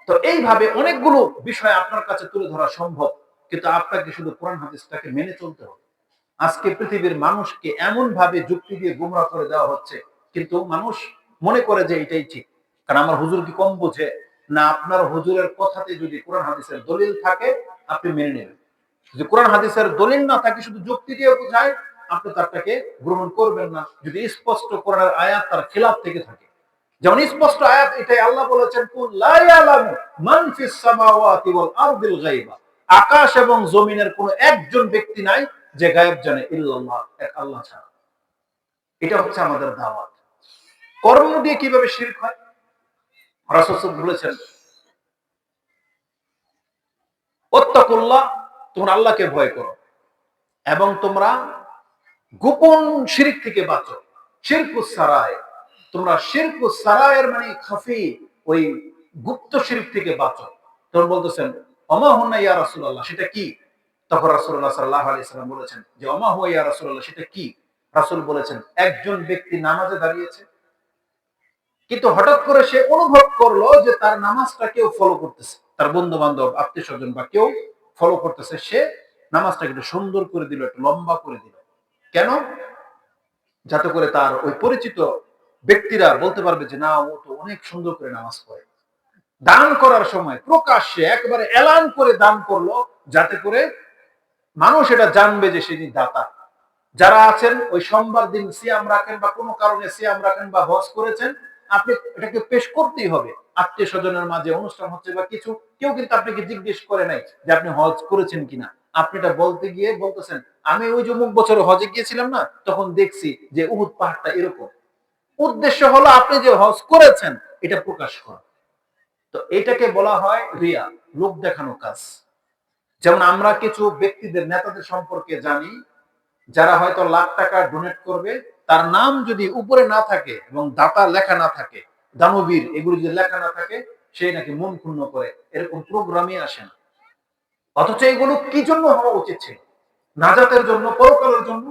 Speaker 1: তো এইভাবে অনেকগুলো বিষয় আপনার কাছে তুলে ধরা সম্ভব, কিন্তু আপনাকে শুধু কোরআন হাদিসটাকে মেনে চলতে হবে। আজকে পৃথিবীর মানুষকে এমন ভাবে যুক্তি দিয়ে গুমরাহ করে দেওয়া হচ্ছে, কিন্তু মানুষ মনে করে যে এটাই ঠিক। কারণ আমার হুজুর কি কম বোঝে? না, আপনার হুজুরের কথাতে যদি কোরআন হাদিসের দলিল থাকে আপনি মেনে নেবেন। যদি কোরআন হাদিসের দলিল না থাকে, শুধু যুক্তি দিয়ে বোঝায়, আপনি তারটাকে গ্রহণ করবেন না, যদি স্পষ্ট কোরআনের আয়াত তার খিলাফ থেকে থাকে। যেমন স্পষ্ট আয়াত এটাই, আল্লাহ বলেছেন কুল লা ইয়ালামু মান ফিস সামাওয়াতি ওয়াল আরদিল গায়বা, আকাশ এবং জমিনের কোন একজন ব্যক্তি নাই যে গায়েব জানে ইল্লাল্লাহ, এক আল্লাহ ছাড়া। এটা হচ্ছে আমাদের দাওয়াত। কর্ম দিয়ে কিভাবে শিরক হয়? রাসূল বলেছেন ওয়াত্তাকুল্লাহ, তোমরা আল্লাহকে ভয় করো এবং তোমরা গোপন শিরক থেকে বাঁচো। শিরকুস সারায়, তোমরা শিরকুস সারায়ের মানে খাফি, ওই গুপ্ত শিরক থেকে বাঁচো। তখন বলতেছেন ওমা হুন্না ইয়া রাসূলুল্লাহ, সেটা কি? তখন রাসূলুল্লাহ সাল্লাল্লাহু আলাইহি সাল্লাম বলেছেন যে ওমা হুয়া ইয়া রাসূলুল্লাহ, সেটা কি? রাসূল বলেছেন একজন ব্যক্তি নামাজে দাঁড়িয়েছে, কিন্তু হঠাৎ করে সে অনুভব করলো যে তার নামাজটা কেউ ফলো করতেছে, তার বন্ধু বান্ধব আত্মীয় স্বজন বা কেউ ফলো করতেছে, সে নামাজটাকে একটু সুন্দর করে দিল, একটু লম্বা করে দিল। কেন? যাতে করে তার ওই পরিচিত ব্যক্তিরা বলতে পারবে যে না, ও তো অনেক সুন্দর করে নামাজ পড়ে। দান করার সময় প্রকাশ্যে একেবারে এলান করে দান করলো, যাতে করে মানুষ এটা জানবে যে সে দাতা। যারা আছেন ওই সোমবার দিন সিয়াম রাখেন বা কোনো কারণে সিয়াম রাখেন বা হজ করেছেন, আপনি এটাকে পেশ করতেই হবে। আত্মীয় স্বজনের মাঝে অনুষ্ঠান হচ্ছে বা কিছু, কেউ কিন্তু আপনাকে জিজ্ঞেস করে নাই যে আপনি হজ করেছেন কিনা। আপনি এটা বলতে গিয়ে বলতেছেন, আমি ওই যে অমুক বছর হজে গিয়েছিলাম না, তখন দেখছি যে উহুদ পাহাড়টা এরকম। উদ্দেশ্য হলো আপনি যে হজ করেছেন এটা প্রকাশ করা। তো এটাকে বলা হয় রিয়া, লোক দেখানো কাজ। যেমন আমরা কিছু ব্যক্তিদের, নেতাদের সম্পর্কে জানি, যারা হয়তো লাখ টাকা ডোনেট করবে, তার নাম যদি উপরে না থাকে এবং দাতা লেখা না থাকে, দানবীর এগুলো যদি লেখা না থাকে, সেই নাকি মন ক্ষুণ্ণ করে, এরকম প্রোগ্রামই আসে না। অথচ এগুলো কি জন্য হওয়া উচিত ছিল? নাজাতের জন্য, পরকালের জন্য।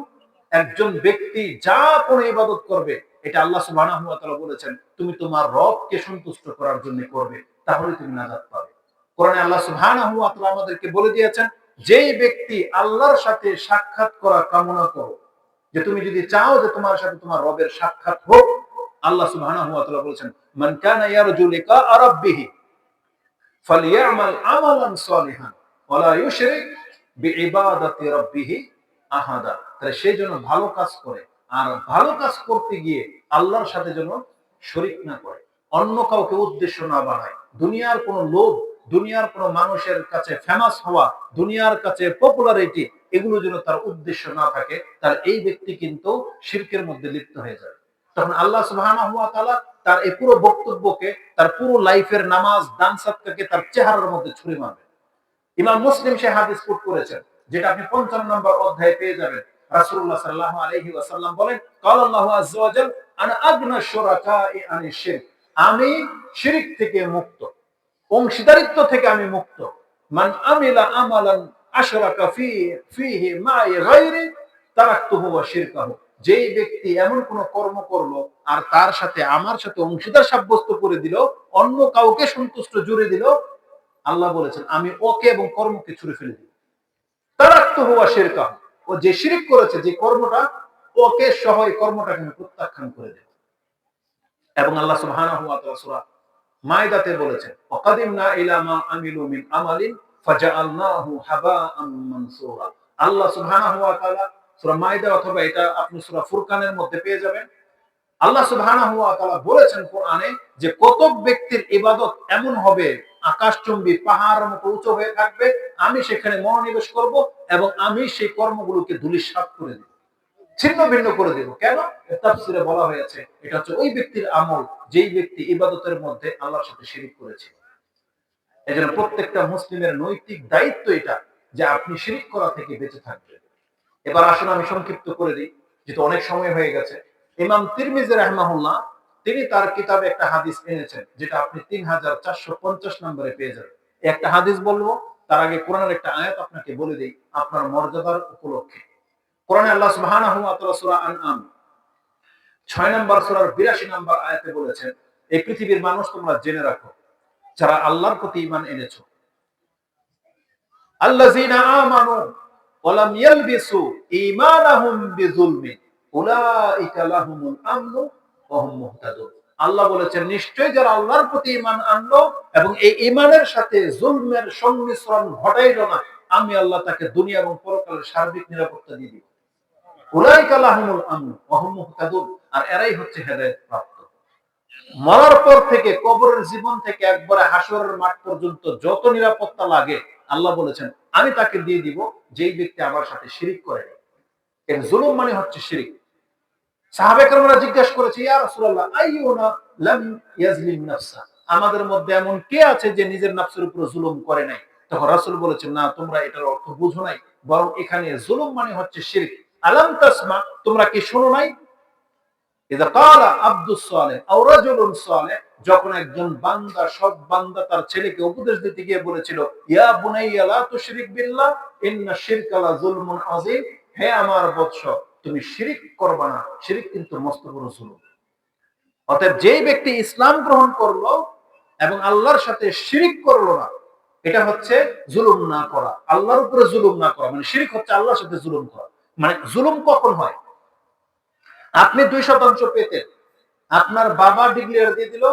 Speaker 1: একজন ব্যক্তি যা কোনো ইবাদত করবে, এটা আল্লাহ সুবহানাহু ওয়া তাআলা বলেছেন তুমি তোমার রবকে সন্তুষ্ট করার জন্য করবে, তাহলে তুমি নাজাত পাবে। কোরআনে আল্লাহ সুবহানাহু ওয়া তাআলা আমাদেরকে বলে দিয়েছেন, যেই ব্যক্তি আল্লাহর সাথে সাক্ষাৎ করা কামনা করো, যে তুমি যদি চাও যে তোমার সাথে তোমার রবের সাক্ষাৎ হোক, আল্লাহ সুবহানাহু ওয়া তাআলা বলেছেন মান কানা ইয়ারজু লিকা রাব্বিহি ফালইয়ামাল আমালান সালিহান ওয়া লা ইউশরিক বিইবাদাতি রাব্বিহি আহাদা। তাহলে সে যেন ভালো কাজ করে, আর ভালো কাজ করতে গিয়ে আল্লাহর সাথে যেন শরীক না করে, অন্য কাউকে উদ্দেশ্য না বানায়। দুনিয়ার কোনো লোভ, দুনিয়ার কোনো মানুষের কাছে ফেমাস হওয়া, দুনিয়ার কাছে পপুলারিটি, এগুলো যেন তার উদ্দেশ্য না থাকে, তার এই ব্যক্তি কিন্তু শিরকের মধ্যে লিপ্ত হয়ে যায়। তখন আল্লাহ সুবহানাহু ওয়া তাআলা তার এই পুরো বক্তব্যকে, তার পুরো লাইফের নামাজ দান সাদকাকে তার চেহারার মধ্যে ছুঁড়ে মারবে। ইমাম মুসলিম সে হাদিস কোট করেছেন, যেটা আপনি ৫৫ নম্বর অধ্যায়ে পেয়ে যাবেন। রাসূলুল্লাহ সাল্লাল্লাহু আলাইহি ওয়াসাল্লাম বলেন, ক্বালা আল্লাহু আযজা ওয়া জাল আনা আগনা শুরাকাই আনিশ শিরক। আমি শিরক থেকে মুক্ত, অংশীদারিত্ব থেকে আমি মুক্ত। মান আমিলা আমালান আশরাকা ফিহি মাই গায়রি তারাকতুহু ওয়া শিরকাহু। যেই ব্যক্তি এমন কোন কর্ম করলো আর তার সাথে আমার সাথে অংশীদার সাব্যস্ত করে দিল, অন্য কাউকে সন্তুষ্ট জুড়ে দিল, আল্লাহ বলেছেন আমি ওকে এবং কর্মকে ছুঁড়ে ফেলে দিই। তারাকতুহু ওয়া শিরকাহু। ও যে শিরক করেছে, যে কর্মটা, ওকে সহ এই কর্মটাকে আমি প্রত্যাখ্যান করে দেব। এবং আল্লাহ সুবহানাহু ওয়া তাআলা সূরা মায়দাতে বলেছেন, ওয়াকাদিমনা ইলা মা আমিলু মিন আমালিন ফাজআলনাহু হাবাআম মানসুরা। আল্লাহ সুবহানাহু ওয়া তাআলা সূরা মায়দা, অথবা এটা আপনি সূরা ফুরকানের মধ্যে পেয়ে যাবেন। আল্লাহ সুবহানাহু ওয়া তাআলা বলেছেন কোরআনে যে কতক ব্যক্তির ইবাদত এমন হবে, আকাশচুম্বী পাহাড়ের মতো উঁচু হয়ে থাকবে, আমি সেখানে মনোনিবেশ করব এবং আমি সেই কর্মগুলোকে ধূলিসাৎ করে দেব, ছিন্ন ভিন্ন করে দেব। কেন? তাফসীরে বলা হয়েছে এটা হচ্ছে ওই ব্যক্তির আমল, যেই ব্যক্তি ইবাদতের মধ্যে আল্লাহর সাথে শিরক করেছে। এজন্য প্রত্যেকটা মুসলিমের নৈতিক দায়িত্ব এটা, যে আপনি শিরক করা থেকে বেঁচে থাকবেন। এবার আসুন আমি সংক্ষিপ্ত করে দিই, যেহেতু অনেক সময় হয়ে গেছে। ইমাম তিরমিজি রাহিমাহুল্লাহ, তিনি তার কিতাবে একটা হাদিস এনেছেন, যেটা আপনি 3450 নম্বরে পেয়ে যাবেন। একটা হাদিস বলবো, তার আগে কোরআনের একটা আয়াত আপনাকে বলে দেই আপনার মর্যাদার উপলক্ষে। কোরআনে আল্লাহ সুবহানাহু ওয়া তাআলা সূরা আনআম 6 নম্বর সূরার 82 নম্বর আয়াতে বলেছেন, এই পৃথিবীর মানুষ তোমরা জেনে রাখো, যারা আল্লাহর প্রতি ঈমান এনেছো, আল্লাযীনা আমানু ওয়া লাম ইয়ালবিসু ঈমানাহুম বিযুলমিন উলাইকা লাহুমুল আমনু ওয়া হুম মুহতাদুন। আল্লাহ বলেছেন, নিশ্চয়ই যারা আল্লাহর প্রতি ঈমান আনলো এবং এই ঈমানের সাথে জুলমের সংমিশ্রণ ঘটাইলো না, আমি আল্লাহ তাকে দুনিয়া এবং পরকালের সার্বিক নিরাপত্তা দিয়ে দিব। উলাইকা লাহুমুল আমনু ওয়া হুম মুহতাদুন। আর এরাই হচ্ছে হেদায়েত প্রাপ্ত। মরার পর থেকে, কবরের জীবন থেকে একবারে হাসরের মাঠ পর্যন্ত যত নিরাপত্তা লাগে, আল্লাহ বলেছেন আমি তাকে দিয়ে দিব, যেই ব্যক্তি আমার সাথে শিরিক করে। এর জুলুম মানে হচ্ছে শিরিক। সাহাবায়ে কেরামরা জিজ্ঞাসা করেছে, ইয়া রাসূলুল্লাহ আইয়ুনা লাম ইয়াজলিম নাফসা, আমাদের মধ্যে এমন কে আছে যে নিজের নফসের উপর জুলুম করে নাই? তখন রাসূল বলেছেন, না, তোমরা এটার অর্থ বুঝো নাই, বরং এখানে জুলুম মানে হচ্ছে শিরক। আলাম তাসমা, তোমরা কি শোনো নাই? ইযা ক্বালা আব্দুস সালেহ আও রাজুলুন সালেহ, যখন একজন বান্দা, সৎ বান্দা তার ছেলেকে উপদেশ দিতে গিয়ে বলেছিল, ইয়া বুনাইয়া লা তুশরিক বিল্লাহ ইন্না শিরকা লা যুলমুন আযীম, হে আমার বৎস, তুমি শিরিক করবা না, শিরিক কিন্তু মস্ত বড় জুলুম। অতএব যেই ব্যক্তি ইসলাম গ্রহণ করলো এবং আল্লাহর সাথে শিরিক করলো না, এটা হচ্ছে জুলুম না করা, আল্লাহর উপরে জুলুম না করা, মানে শিরক হচ্ছে আল্লাহর সাথে জুলুম করা। মানে জুলুম কখন হয়? আপনি 2% পেতেন, আপনার বাবা ডিক্লেয়ার দিয়ে দিল,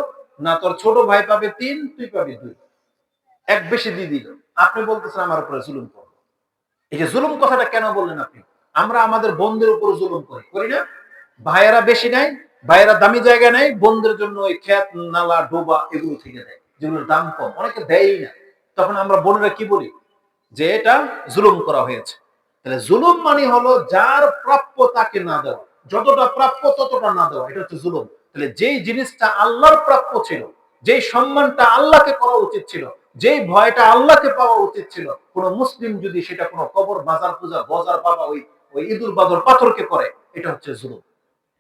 Speaker 1: না তোর ছোট ভাই পাবে 3, তুই পাবি 2, এক বেশি দিয়ে দিল, আপনি বলতেছেন আমার উপরে জুলুম করো। এই যে জুলুম কথাটা কেন বললেন আপনি? আমরা আমাদের বোনদের উপর জুলুম করি না? ভাইয়েরা বেশি নাই, ভাইয়েরা দামি জায়গা নেই, বোনদের জন্য ওই ক্ষেত নালা ডোবা এগুলো থেকে দেয়, যেগুলোর দাম কম, অনেকে দেয়ই না। তখন আমরা বোনেরা কি বলি? যে এটা জুলুম করা হয়েছে। তাহলে জুলুম মানে হলো যার প্রাপ্য তাকে না দেওয়া, যতটা প্রাপ্য ততটা না দেওয়া, এটা হচ্ছে জুলুম। তাহলে যেই জিনিসটা আল্লাহর প্রাপ্য ছিল, যেই সম্মানটা আল্লাহকে করা উচিত ছিল, যেই ভয়টা আল্লাহকে পাওয়া উচিত ছিল, কোন মুসলিম যদি সেটা কোনো কবর বাজার পূজা বজার বাবা ওই ওই ইদুল বাদর পাথরকে করে, এটা হচ্ছে জুলুম।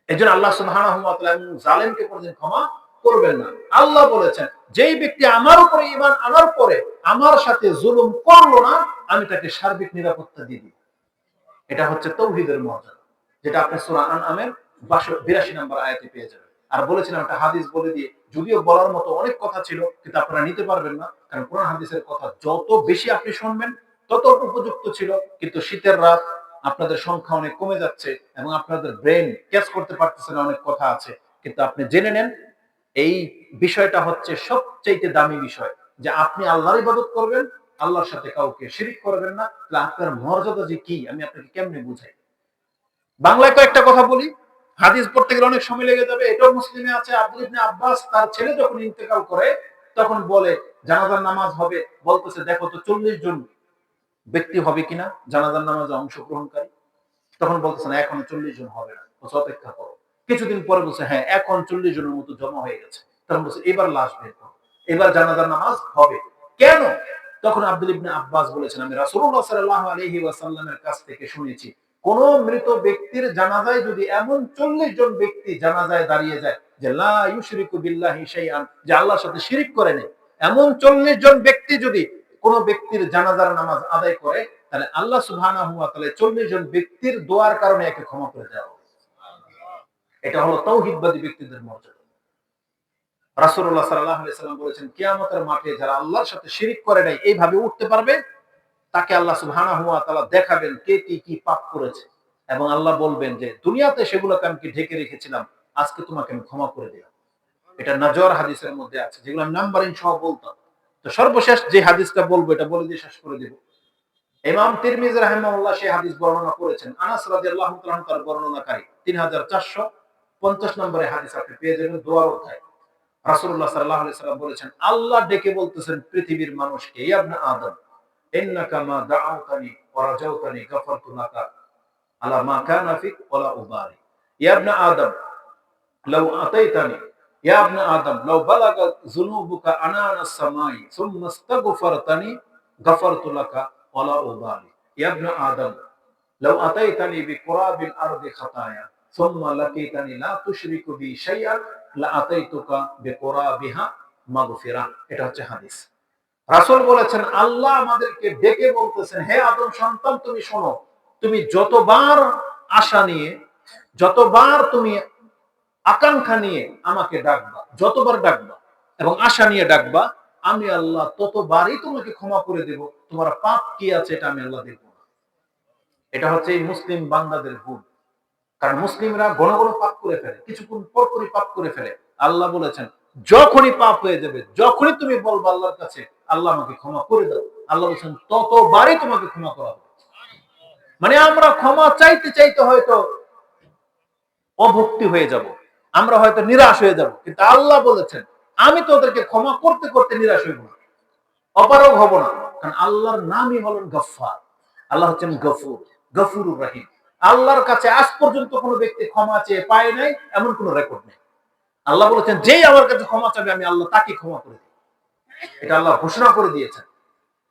Speaker 1: এই জন্য আল্লাহ সুবহানাহু ওয়া তাআলা জালেমকে কোনদিন ক্ষমা করবেন না। আল্লাহ বলেছেন, যেই ব্যক্তি আমার উপরে ঈমান আনার পরে আমার সাথে জুলুম করলো না, আমি তাকে সার্বিক নিরাপত্তা দিয়ে দিই। এটা হচ্ছে তাওহীদের মর্যাদা, যেটা আপনি সূরা আনআমের 82 নম্বর আয়াতে পেয়ে যাবেন। আর বলেছিলাম একটা হাদিস বলে দিয়ে, যদিও বলার মতো অনেক কথা ছিল, কিন্তু আপনারা নিতে পারবেন না, কারণ কোরআন হাদিসের কথা যত বেশি আপনি শুনবেন তত উপযুক্ত ছিল। কিন্তু শীতের রাত, আপনাদের সংখ্যা অনেক কমে যাচ্ছে এবং আপনাদের ব্রেন ক্যাচ করতে পারতেছে না, অনেক কথা আছে। কিন্তু আপনি জেনে নেন, এই বিষয়টা হচ্ছে সবচেয়ে দামি বিষয়, যে আপনি আল্লাহর ইবাদত করবেন, আল্লাহর সাথে কাউকে শিরিক করবেন না। তাহলে আপনার মর্যাদা যে কি, আমি আপনাকে কেমনে বুঝাই? বাংলায় কয়েকটা কথা বলি, হাদিস পড়তে গেলে অনেক সময় লেগে যাবে। এটাও মুসলিমে আছে, আব্দুল ইবনে আব্বাস তার ছেলে যখন ইন্তেকাল করে, তখন বলে জানাজার নামাজ হবে, বলতেছে দেখো তো 40 জন ব্যক্তি হবে কিনা জানাজার নামাজে অংশগ্রহণকারী। তখন বলতেছে না, এখনো 40 জন হবে না, অপেক্ষা করো। কিছুদিন পরে বলছে হ্যাঁ, এখন 40 জনের মতো জমা হয়ে গেছে। তখন বলছে এবার লাশ বের করো, এবার জানাজার নামাজ হবে। কেন? তখন আব্দুল ইবনে আব্বাস বলেছেন, আমি রাসূলুল্লাহ সাল্লাল্লাহু আলাইহি ওয়াসাল্লামের কাছ থেকে শুনেছি, কোন মৃত ব্যক্তির জানাজায় যদি এমন 40 জন ব্যক্তি জানাজায় দাঁড়িয়ে যায় যে লা ইউশরিকু বিল্লাহি শাইআন, যে আল্লাহর সাথে শিরিক করে নেই, এমন 40 জন ব্যক্তি যদি কোন ব্যক্তির জানাজার নামাজ আদায় করে, তাহলে আল্লাহ সুবহানাহু ওয়া তাআলা 40 জন ব্যক্তির দোয়ার কারণে একে ক্ষমা করে দেওয়া হবে। এটা হলো তাওহীদবাদী ব্যক্তিদের মর্যাদা। রাসূলুল্লাহ সাল্লাল্লাহু আলাইহি সাল্লাম বলেছেন, কিয়ামতের মাঠে যারা আল্লাহর সাথে শিরিক করে নাই এইভাবে উঠতে পারবে, তাকে আল্লাহ সুবহানাহু ওয়া তাআলা দেখাবেন কে কি পাপ করেছে, এবং আল্লাহ বলবেন যে দুনিয়াতে সেগুলোকে আমি ঢেকে রেখেছিলাম, আজকে তোমাকে আমি ক্ষমা করে দিলাম। এটা নাজর হাদিসের মধ্যে আছে, যেগুলো আমি নাম্বারিং সহ বলতাম। তো সর্বশেষ যে হাদিসটা বলবো, এটা বলে দিয়ে শেষ করে দেব। ইমাম তিরমিজি রাহিমাহুল্লাহ সেই হাদিস বর্ণনা করেছেন, আনাস রাদিয়াল্লাহু তাআলা তার বর্ণনাকারী, 3450 নম্বরে হাদিস আপনি পেয়ে যাবেন, দোয়ার অধ্যায়। রাসূলুল্লাহ সাল্লাল্লাহু আলাইহি সাল্লাম বলেছেন, আল্লাহ ডেকে বলতেছেন পৃথিবীর মানুষকে, ইয়া ইবনে আদম ইন্নাকা মা দাআউতানি ওয়া রাজাউতানি গাফারতু লাকা আলা মা কানা ফিক ওয়া লা উবারি। ইয়া ইবনে আদম লাউ আতাইতানি, ইয়া ইবনে আদম লাউ বালাগাত যুনুবুকা আনানাস সামাই সুম্মা ইস্তাগফারতানি গাফারতু লাকা ওয়া লা উবালি। ইয়া ইবনে আদম লাউ আতাইতানি বিকুরাবিল আরদি খাতায়া সুম্মা লাকিতানি লা তুশরিকু বি শাইআন লা আতাইতুকা বিকুরাবিহা মাগফিরা। এটা হচ্ছে হাদিস। রাসূল বলেছেন, আল্লাহ আমাদেরকে ডেকে বলতেছেন, হে আদম সন্তান, তুমি শোনো, তুমি যতবার আশা নিয়ে, যতবার তুমি আকাঙ্ক্ষা নিয়ে আমাকে ডাকবা, যতবার ডাকবা এবং আশা নিয়ে ডাকবা, আমি আল্লাহ ততবারই তোমাকে ক্ষমা করে দেব। তোমার পাপ কি আছে এটা আমি আল্লাহ দেখব না। এটা হচ্ছে এই মুসলিম বান্দাদের গুণ। কারণ মুসলিমরা ঘন ঘন পাপ করে ফেলে, কিছুক্ষণ পরপরই পাপ করে ফেলে। আল্লাহ বলেছেন, যখনই পাপ হয়ে যাবে, যখনই তুমি বলবা আল্লাহর কাছে আল্লাহ আমাকে ক্ষমা করে দাও, আল্লাহ বলেছেন ততবারই তোমাকে ক্ষমা করা হবে। মানে আমরা ক্ষমা চাইতে চাইতে হয়তো অভক্তি হয়ে যাব, আমরা হয়তো নিরাশ হয়ে যাব, কিন্তু আল্লাহ বলেছেন আমি তোদেরকে ক্ষমা করতে করতে নিরাশ হইব না, অপারগ হব না। কারণ আল্লাহর নামই হলেন গফফার। আল্লাহ হচ্ছেন গফুর, গফুরুর রহিম। আল্লাহর কাছে আজ পর্যন্ত কোনো ব্যক্তি ক্ষমা চেয়ে পায় নাই, এমন কোনো রেকর্ড নেই। আল্লাহ বলেছেন, যেই আমার কাছে ক্ষমা চাবে আমি আল্লাহ তাকে ক্ষমা করে দিই। এটা আল্লাহ ঘোষণা করে দিয়েছেন।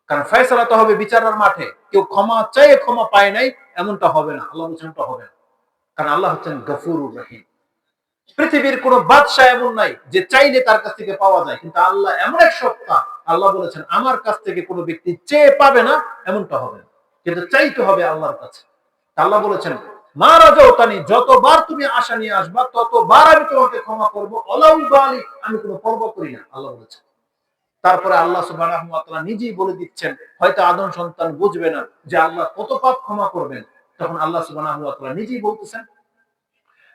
Speaker 1: কারণ ফয়সালা তো হবে বিচারের মাঠে, কেউ ক্ষমা চাইয়ে ক্ষমা পায় নাই এমনটা হবে না। আল্লাহ বলেছেন এটা হবে না, কারণ আল্লাহ হচ্ছেন গফুরুর রহিম। পৃথিবীর কোন বাদশাহ এমন নাই যে চাইলে তার কাছ থেকে পাওয়া যায়, কিন্তু আল্লাহ এমন এক সত্তা, আল্লাহ বলেছেন আমার কাছ থেকে কোনো ব্যক্তি চেয়ে পাবে না, এমনটা হবে না, কিন্তু চাইতে হবে আল্লাহর কাছে। আল্লাহ বলেছেন, মা রাজাউতানি, যতবার তুমি আশা নিয়ে আসবা ততবার আমি তোমাকে ক্ষমা করবো, অলাউ বালি, আমি কোনো পরোয়া করি না। আল্লাহ বলেছেন তারপরে আল্লাহ সুবহানাহু ওয়া তাআলা নিজেই বলে দিচ্ছেন, হয়তো আদম সন্তান বুঝবে না যে আল্লাহ কত পাপ ক্ষমা করবেন, তখন আল্লাহ সুবহানাহু ওয়া তাআলা নিজেই বলতেছেন,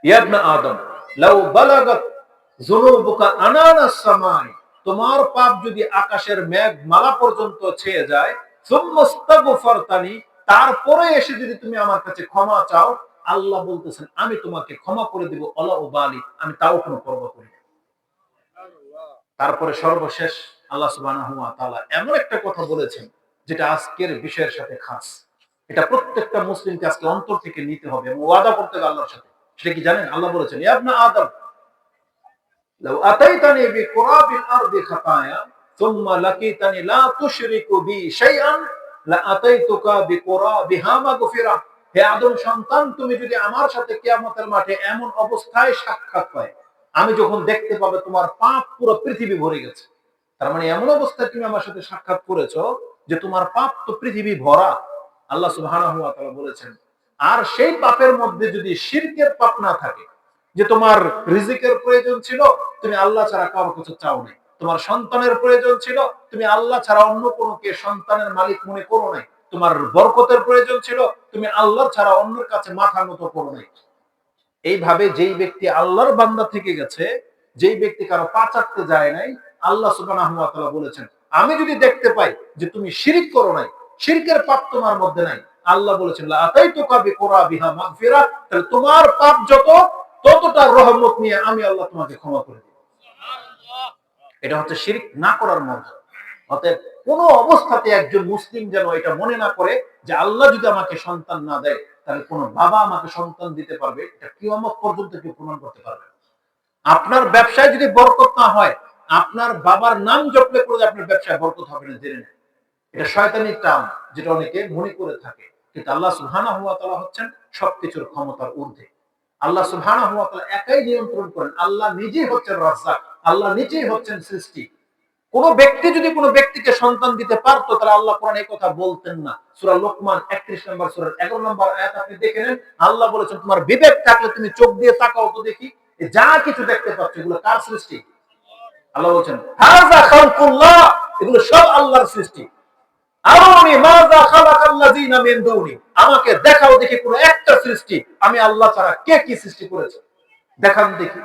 Speaker 1: ইয়া ইবনা আদম লাউ বালাগাত যুনুবুকা আনানাস সামাই, তোমার পাপ যদি আকাশের মেঘ মালা পর্যন্ত ছেয়ে যায়, সুম্মাস্তাগফারতানি, তারপরে এসে যদি তুমি আমার কাছে ক্ষমা চাও, আল্লাহ বলতেছেন আমি তোমাকে ক্ষমা করে দিব, আলা উবালি, আমি তাও কোনো পরোয়া করি না। তারপরে সর্বশেষ আল্লাহ সুবহানাহু ওয়া তাআলা এমন একটা কথা বলেছেন যেটা আজকের বিষয়ের সাথে খাস। এটা প্রত্যেকটা মুসলিমকে আজকে অন্তর থেকে নিতে হবে এবং ওয়াদা করতে হবে আল্লাহর সাথে। সেটা কি জানেন? আল্লাহ বলেছেন, ইয়া ইবনা আদম লাউ আতাইতানি বিকুরাবিল আরদি খাতায়া সুম্মা লাকিতানি লা তুশরিকু বি শাইআন লা আতাইতুকা বিকুরাবিহা মাগফিরা। হে আদম সন্তান, তুমি যদি আমার সাথে কিয়ামতের মাঠে এমন অবস্থায় সাক্ষাৎ পায়, আমি যখন দেখতে পাবে তোমার পাপ পুরো পৃথিবী ভরে গেছে, তার মানে এমন অবস্থায় তুমি আমার সাথে সাক্ষাৎ করেছো যে তোমার পাপ তো পৃথিবী ভরা। আল্লাহ সুবহানাহু ওয়া তাআলা বলেছেন, আর সেই পাপের মধ্যে যদি শিরকের পাপ না থাকে, যে তোমার রিজিকের প্রয়োজন ছিল, তুমি আল্লাহ ছাড়া কারো কিছু চাও নাই, তোমার সন্তানের প্রয়োজন ছিল, তুমি আল্লাহ ছাড়া অন্য কোনোকে সন্তানের মালিক মনে করো নাই, তোমার বরকতের প্রয়োজন ছিল, তুমি আল্লাহ ছাড়া অন্যের কাছে মাথা নত করো নাই, এইভাবে যেই ব্যক্তি আল্লাহর বান্দা থেকে গেছে, যেই ব্যক্তি কারো পা চাটতে যায় নাই, আল্লাহ সুবহানাহু ওয়া তাআলা বলেছেন, আমি যদি দেখতে পাই যে তুমি শিরক করো নাই, শিরকের পাপ তোমার মধ্যে নাই, আল্লাহ বলেছেন লা আতাইতুকা বিকুরাবিহা মাগফিরা, তাহলে তোমার পাপ যত, ততটা রহমত নিয়ে আমি আল্লাহ তোমাকে ক্ষমা করে দেব। এটা হচ্ছে শিরক না করার মধ্যে। অতএব কোন অবস্থাতে একজন মুসলিম যেন এটা মনে না করে যে আল্লাহ যদি আমাকে সন্তান না দেয়, তাহলে কোন বাবা আমাকে সন্তান দিতে পারবে, এটা কিয়ামত পর্যন্ত কেউ প্রমাণ করতে পারবে না। আপনার ব্যবসায় যদি বরকত না হয়, আপনার বাবার নাম জপলে করে আপনার ব্যবসায় বরকত হবে না, জেনে নেন। এটা শয়তানি টার্ম, যেটা অনেকে মনে করে থাকে, কিন্তু আল্লাহ সুবহানাহু ওয়া তাআলা হচ্ছেন সবকিছুর ক্ষমতার ঊর্ধ্বে। আল্লাহ সুবহানাহু ওয়া তাআলা একাই নিয়ন্ত্রণ করেন। আল্লাহ নিজেই হচ্ছেন রাজ্জাক, আল্লাহ নিজেই হচ্ছেন সৃষ্টি। কোন ব্যক্তি যদি কোন ব্যক্তিকে সন্তান দিতে পারতো, তাহলে আল্লাহ কোরআনে এই কথা বলতেন না। সূরা লোকমান 31 নম্বর সূরার 11 নম্বর আয়াত আপনি দেখে নেন, আল্লাহ বলেছেন তোমার বিবেক থাকলে তুমি চোখ দিয়ে তাকাও তো দেখি, যা কিছু দেখতে পাচ্ছ এগুলো কার সৃষ্টি? আল্লাহ বলেছেন হাযা খালকুল্লাহ, এগুলো সব আল্লাহর সৃষ্টি। আরুনি মাযা খালাকাল্লাযিনা মিন দুনি, আমাকে দেখাও দেখি কোন একটা সৃষ্টি আমি আল্লাহ ছাড়া কে কি সৃষ্টি করেছে, দেখান দেখি।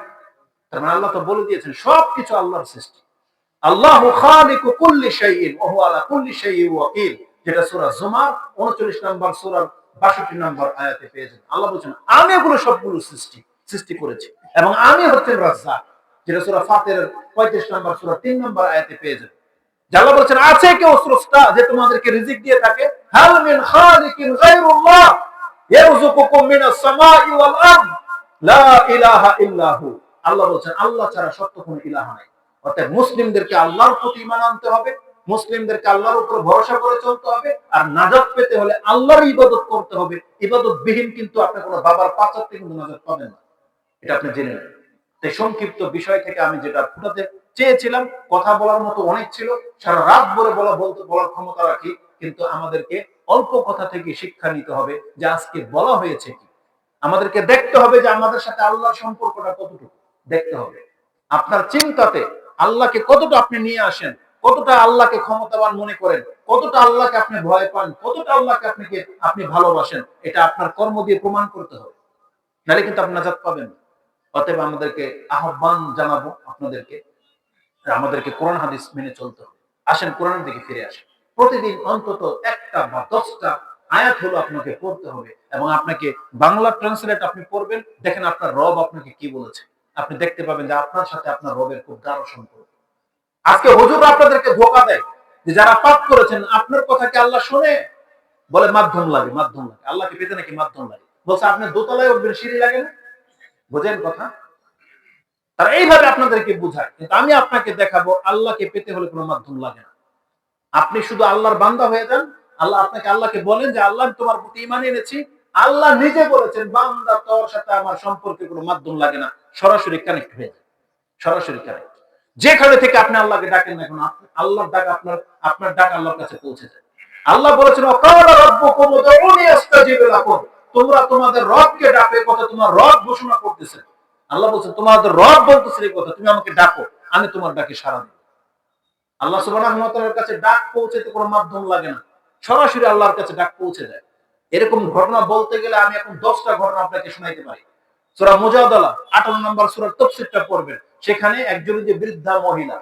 Speaker 1: তার মানে আল্লাহ তো বলে দিয়েছেন সবকিছু আল্লাহর সৃষ্টি। আল্লাহু খালিকু কুল্লি শাইইন ওয়া হুয়া আলা কুল্লি শাইইন ওয়াকিল, যেটা সূরা জুমার 39 নম্বর সূরার 62 নম্বর আয়াতে পেয়েছেন। আল্লাহ বলেছেন আমি এগুলো সবগুলো সৃষ্টি করেছি এবং আমি হচ্ছেন রাজ্জাক, যেটা সূরা ফাতিরের 35 নম্বর সূরা 3 নম্বর আয়াতে পেয়েছেন। আল্লাহ বলেছেন আছে কেউ স্রষ্টা যে তোমাদেরকে রিজিক দিয়ে থাকে? হাল মিন খালিকিন গায়রুল্লাহ ইয়ারযুকুকুম মিনাস সামাই ওয়াল আরদ লা ইলাহা ইল্লাহু। আল্লাহ বলেছেন আল্লাহ ছাড়া সত্য কোনো ইলাহ নাই। অর্থাৎ মুসলিমদেরকে আল্লাহর প্রতি ঈমান আনতে হবে, মুসলিমদেরকে আল্লাহর উপর ভরসা করে চলতে হবে, আর নাজাত পেতে হলে আল্লাহর ইবাদত করতে হবে। ইবাদতবিহীন কিন্তু আপনি কোনো বাবার পাচারতে কিন্তু নাজাত পাবেন না, এটা আপনি জেনে নেন। তাই সংক্ষিপ্ত বিষয় থেকে আমি যেটা ফুটাতে চেয়েছিলাম, কথা বলার মতো অনেক ছিল, সারা রাত ভরে বলার ক্ষমতা রাখি, কিন্তু আমাদেরকে অল্প কথা থেকে শিক্ষা নিতে হবে যে আজকে বলা হয়েছে কি। আমাদেরকে দেখতে হবে যে আমাদের সাথে আল্লাহর সম্পর্কটা কতটুকু, দেখতে হবে। আপনার চিন্তাতে আল্লাহকে কতটা আপনি নিয়ে আসেন, কতটা আল্লাহকে ক্ষমতাবান মনে করেন, কতটা আল্লাহকে আপনি ভয় পান, কতটা আল্লাহকে আপনি ভালোবাসেন, এটা আপনার কর্ম দিয়ে প্রমাণ করতে হবে, নাহলে কিন্তু আপনি নাজাত পাবেন না। অতএব আমাদেরকে আহ্বান জানাবো আপনাদেরকে, আমাদেরকে কোরআন হাদিস মেনে চলতে হবে। আসেন কোরআনের দিকে ফিরে আসেন। প্রতিদিন অন্তত একটা বা 10টা আয়াত হলো আপনাকে পড়তে হবে, এবং আপনাকে বাংলা ট্রান্সলেট আপনি পড়বেন, দেখেন আপনার রব আপনাকে কি বলেছে। আপনি দেখতে পাবেন যে আপনার সাথে আপনার রবের খুব গাঢ় সম্পর্ক। আজকে হুজুর আপনাদেরকে ধোঁকা দেয় যে যারা পাপ করেছেন আপনার কথা কি আল্লাহ শুনে? বলে মাধ্যম লাগে, মাধ্যম লাগে। আল্লাহকে পেতে নাকি মাধ্যম লাগে? বলছে আপনি দোতলায় উঠবেন, সিঁড়ি লাগে না? বোঝেন কথা? তারা এইভাবে আপনাদেরকে বুঝায়, কিন্তু আমি আপনাকে দেখাবো আল্লাহকে পেতে হলে কোনো মাধ্যম লাগে না। আপনি শুধু আল্লাহর বান্দা হয়ে যান। আল্লাহকে বলেন যে আল্লাহ তোমার প্রতি ঈমান এনেছি। আল্লাহ নিজে বলেছেন বান্দা তোর সাথে আমার সম্পর্কে কোনো মাধ্যম লাগে না, সরাসরি কানেক্ট হয়ে যায়, সরাসরি কানেক্ট। যেখানে থেকে আপনি আল্লাহকে ডাকেন না কেন, আল্লাহর ডাক আপনার ডাক আল্লাহর কাছে পৌঁছে যায়। আল্লাহ বলেছেন ওয়াকালা রাব্বুকুম উদউনি আস্তাজিব লাকুম, তোমরা তোমাদের রবকে ডাকো, কথা তোমার রব ঘোষণা করতেছে। আল্লাহ বলছেন তোমাদের রব বলতেছে এই কথা, তুমি আমাকে ডাকো, আমি তোমার ডাকে সাড়া দেব। আল্লাহ সুবহানাহু ওয়া তাআলার কাছে ডাক পৌঁছাতে কোনো মাধ্যম লাগে না, সরাসরি আল্লাহর কাছে ডাক পৌঁছে যায়। এরকম ঘটনা বলতে গেলে আমি এখন 10টা ঘটনা আপনাকে শোনাইতে পারি। সূরা মুজাদালা 58 নম্বর সূরার তাফসীরটা পড়বেন। সেখানে একজন যে বৃদ্ধা মহিলা,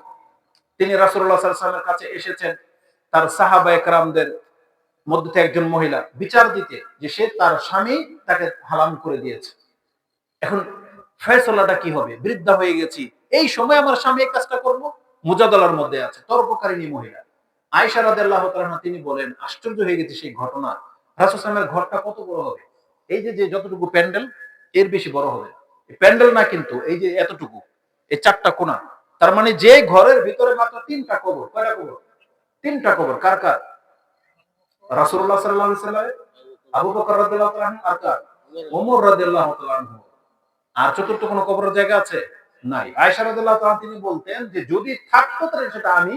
Speaker 1: তিনি রাসূলুল্লাহ সাল্লাল্লাহু আলাইহি ওয়াসাল্লামের কাছে এসেছেন। তার সাহাবায়ে কেরামদের মধ্যে থেকে একজন মহিলা বিচার দিতে যে সে তার স্বামী তাকে হারাম করে দিয়েছে। এখন ফয়সালাটা কি হবে? বৃদ্ধা হয়ে গেছি, এই সময় আমার স্বামী এই কাজটা করব? মুজাদালার মধ্যে আছে তর্ককারিণী মহিলা আয়েশা রাদিয়াল্লাহু তাআলা, তিনি বলেন আশ্চর্য হয়ে গেছে সেই ঘটনা। রাসূল সাল্লাল্লাহু আলাইহি ওয়াসাল্লামের ঘরটা কত বড় হবে? এই যে যতটুকু প্যান্ডেল, এর বেশি বড় হবে। এই প্যান্ডেল না কিন্তু, এই যে এতটুকু, এই 4টা কোণা। তার মানে যে ঘরের ভিতরে মাত্র 3টা কবর। কয়টা কবর? 3টা কবর। কার কার? রাসূলুল্লাহ সাল্লাল্লাহু আলাইহি ওয়াসাল্লাম, আবু বকর রাদিয়াল্লাহু তাআলা আনহু, আর কার? ওমর রাদিয়াল্লাহু তাআলা আনহু। আর চতুর্থ কোনো কবরের জায়গা আছে? নাই। আয়েশা রাদিয়াল্লাহু তাআলা তিনি বলতেন যে যদি থাকতো তাহলে সেটা আমি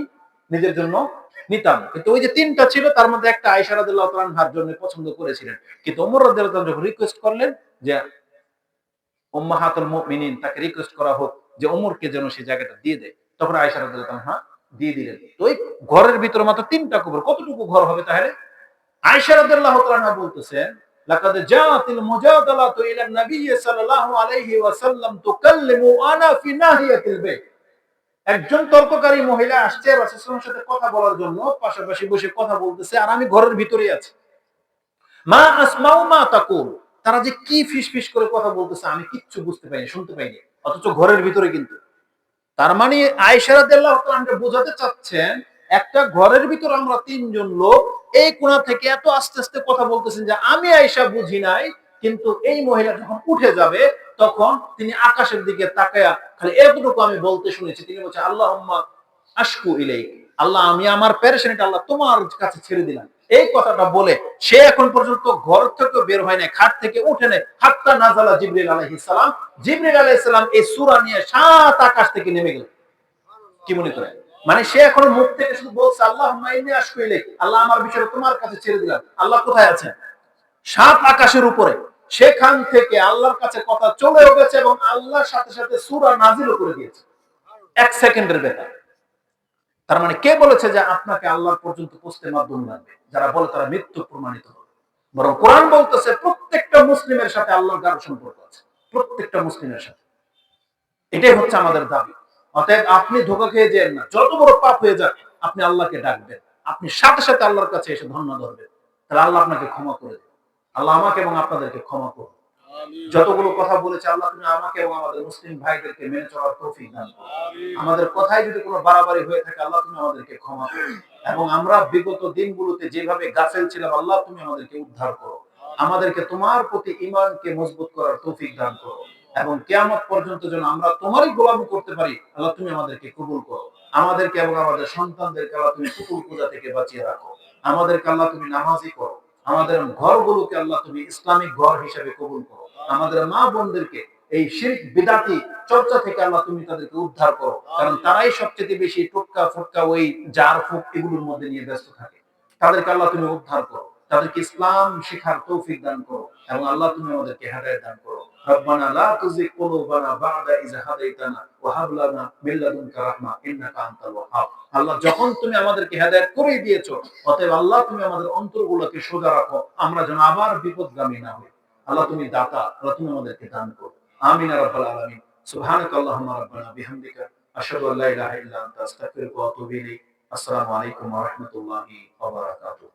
Speaker 1: নিজের জন্য নিতাম। কিন্তু ওই যে 3টা ছিল, তার মধ্যে একটা আয়েশা রাদিয়াল্লাহু তাআলা আনহার জন্য পছন্দ করেছিলেন। কিন্তু ওমর রাদিয়াল্লাহু তাআলা যখন রিকোয়েস্ট করলেন যে উম্মাহাতুল মুমিনিন, তাকে রিকোয়েস্ট করা হোক যে ওমরকে যেন সেই জায়গাটা দিয়ে দেয়, তখন আয়েশা রাদিয়াল্লাহু তাআলা দিয়ে দিলেন। তো ওই ঘরের ভিতরে মাত্র 3টা কবর, কতটুকু ঘর হবে তাহলে? আয়েশা রাদিয়াল্লাহু তাআলা বলতেছেন, লাকাদ জাআতিল মুজাদালাতু ইলা নবী সাল্লাল্লাহু আলাইহি ওয়াসাল্লাম তুকাল্লিমু আনা ফি নাহিয়াতিল বাইত। একজন তর্ককারী মহিলা আসছে রাসূল সাল্লাল্লাহু আলাইহি ওয়াসাল্লামের সাথে কথা বলার জন্য, পাশাপাশি বসে কথা বলতেছে, আর আমি ঘরের ভিতরেই আছি। মা আসমাউ মা তাকুল, তারা যে কি ফিসফিস করে কথা বলতেছে আমি কিচ্ছু বুঝতে পাইনি, শুনতে পাইনি, অথচ ঘরের ভিতরে কিন্তু। তার মানে আয়েশা রাদিয়াল্লাহু তাআলা আমাকে বোঝাতে চাচ্ছেন, একটা ঘরের ভিতর আমরা 3জন লোক এই কোণা থেকে এত আস্তে আস্তে কথা বলতেছেন যে আমি আয়েশা বুঝি নাই, কিন্তু এই মহিলা যখন উঠে যাবে তখন তিনি আকাশের দিকে তাকায়া খালি এতটুকু আমি বলতে শুনেছি, তিনি বলছেন আল্লাহুম্মা আশকু ইলাইক, আল্লাহ আমি আমার পেরেশানিটা আল্লাহ তোমার কাছে ছেড়ে দিলাম। এই কথাটা বলে সে এখন পর্যন্ত ঘর থেকে বের হয় না, খাট থেকে উঠে নেয়, হাত্তা নাযালা জিবরিল আলাইহিস সালাম। জিবরিল আলাইহিস সালাম এই সূরা নিয়ে 7 আকাশ থেকে নেমে গেল। কি মনে করে? মানে সে এখন মুখ থেকে শুধু বলছে আল্লাহুম্মা ইন্নী আশকু ইলাইক, আল্লাহ আমার বিষয় তোমার কাছে ছেড়ে দিলাম। আল্লাহ কোথায় আছেন? 7 আকাশের উপরে। সেখান থেকে আল্লাহর কাছে কথা চলেও গেছে এবং আল্লাহর সাথে সাথে সূরা নাযিলও করে দিয়েছে 1 সেকেন্ডের ভেতর। তার মানে কে বলেছে যে আপনাকে আল্লাহর পর্যন্ত পৌঁছতে মাধ্যম লাগবে? যারা বলে তারা মৃত্যু প্রমাণিত হবে। বরং কোরআন বলতেছে প্রত্যেকটা মুসলিমের সাথে আল্লাহর গাঢ় সম্পর্ক আছে, প্রত্যেকটা মুসলিমের সাথে। এটাই হচ্ছে আমাদের দাবি। অতএব আপনি ধোঁকা খেয়ে যেন না, যত বড় পাপ হয়ে যাক আপনি আল্লাহকে ডাকবেন, আপনি সাথে সাথে আল্লাহর কাছে এসে ধন্য ধরবেন, তাহলে আল্লাহ আপনাকে ক্ষমা করে দেবেন। আল্লাহ আমাকে এবং আপনাদেরকে ক্ষমা করুন। যতগুলো কথা বলেছে আল্লাহ তুমি আমাকে এবং আমাদের মুসলিম ভাইদেরকে মেনে চলার তৌফিক দান করো। আমাদের কথায় যদি কোনো বাড়াবাড়ি হয়ে থাকে আল্লাহ তুমি আমাদেরকে ক্ষমা করো, এবং আমরা বিগত দিনগুলোতে যেভাবে গাফেল ছিলাম আল্লাহ তুমি আমাদেরকে উদ্ধার করো। আমাদেরকে তোমার প্রতি ঈমানকে মজবুত করার তৌফিক দান করো, এবং কিয়ামত পর্যন্ত যেন আমরা তোমারই গোলামি করতে পারি। আল্লাহ তুমি আমাদেরকে কবুল করো। আমাদেরকে এবং আমাদের সন্তানদেরকে আল্লাহ তুমি কুফর পূজা থেকে বাঁচিয়ে রাখো। আমাদেরকে আল্লাহ তুমি নামাজি করো। আমাদের ঘরগুলোকে আল্লাহ তুমি ইসলামিক ঘর হিসেবে কবুল করো। আমাদের মা বোনদেরকে এই শিরক বিদআতি চর্চা থেকে আল্লাহ তুমি তাদেরকে উদ্ধার করো, কারণ তারাই সবচেয়ে বেশি টোটকা ফটকা ওই জার ফুক এগুলোর মধ্যে নিয়ে ব্যস্ত থাকে। তাদেরকে আল্লাহ তুমি উদ্ধার করো, তাদেরকে ইসলাম শিখার তৌফিক দান করো, এবং আল্লাহ তুমি আমাদেরকে হেদায়েত দান করো। রব্বানা লা তুযিগ কুলুবানা বা'দা ইয হাদাইতানা ওয়া হাব লানা মিন লাদুনকা রাহমা ইন্নাকা আনতাল ওয়াহ্হাব। আল্লাহ যখন তুমি আমাদেরকে হেদায়েত করে দিয়েছো, অতএব আল্লাহ তুমি আমাদের অন্তরগুলোকে সোজা রাখো, আমরা যেন আবার বিপদগামী না হই। আল্লাহ তুমি দাতা, আল্লাহ তুমি আমাদেরকে দান করো। আমিন ইয়া রাব্বাল আলামিন। সুবহানাকাল্লাহুম্মা রাব্বানা বিহামদিকা আশহাদু আল্লা ইলাহা ইল্লা আনতা আস্তাগফিরুকা ওয়া আতুবু ইলাইক। আসসালামু আলাইকুম ওয়া রাহমাতুল্লাহি ওয়া বারাকাতুহু।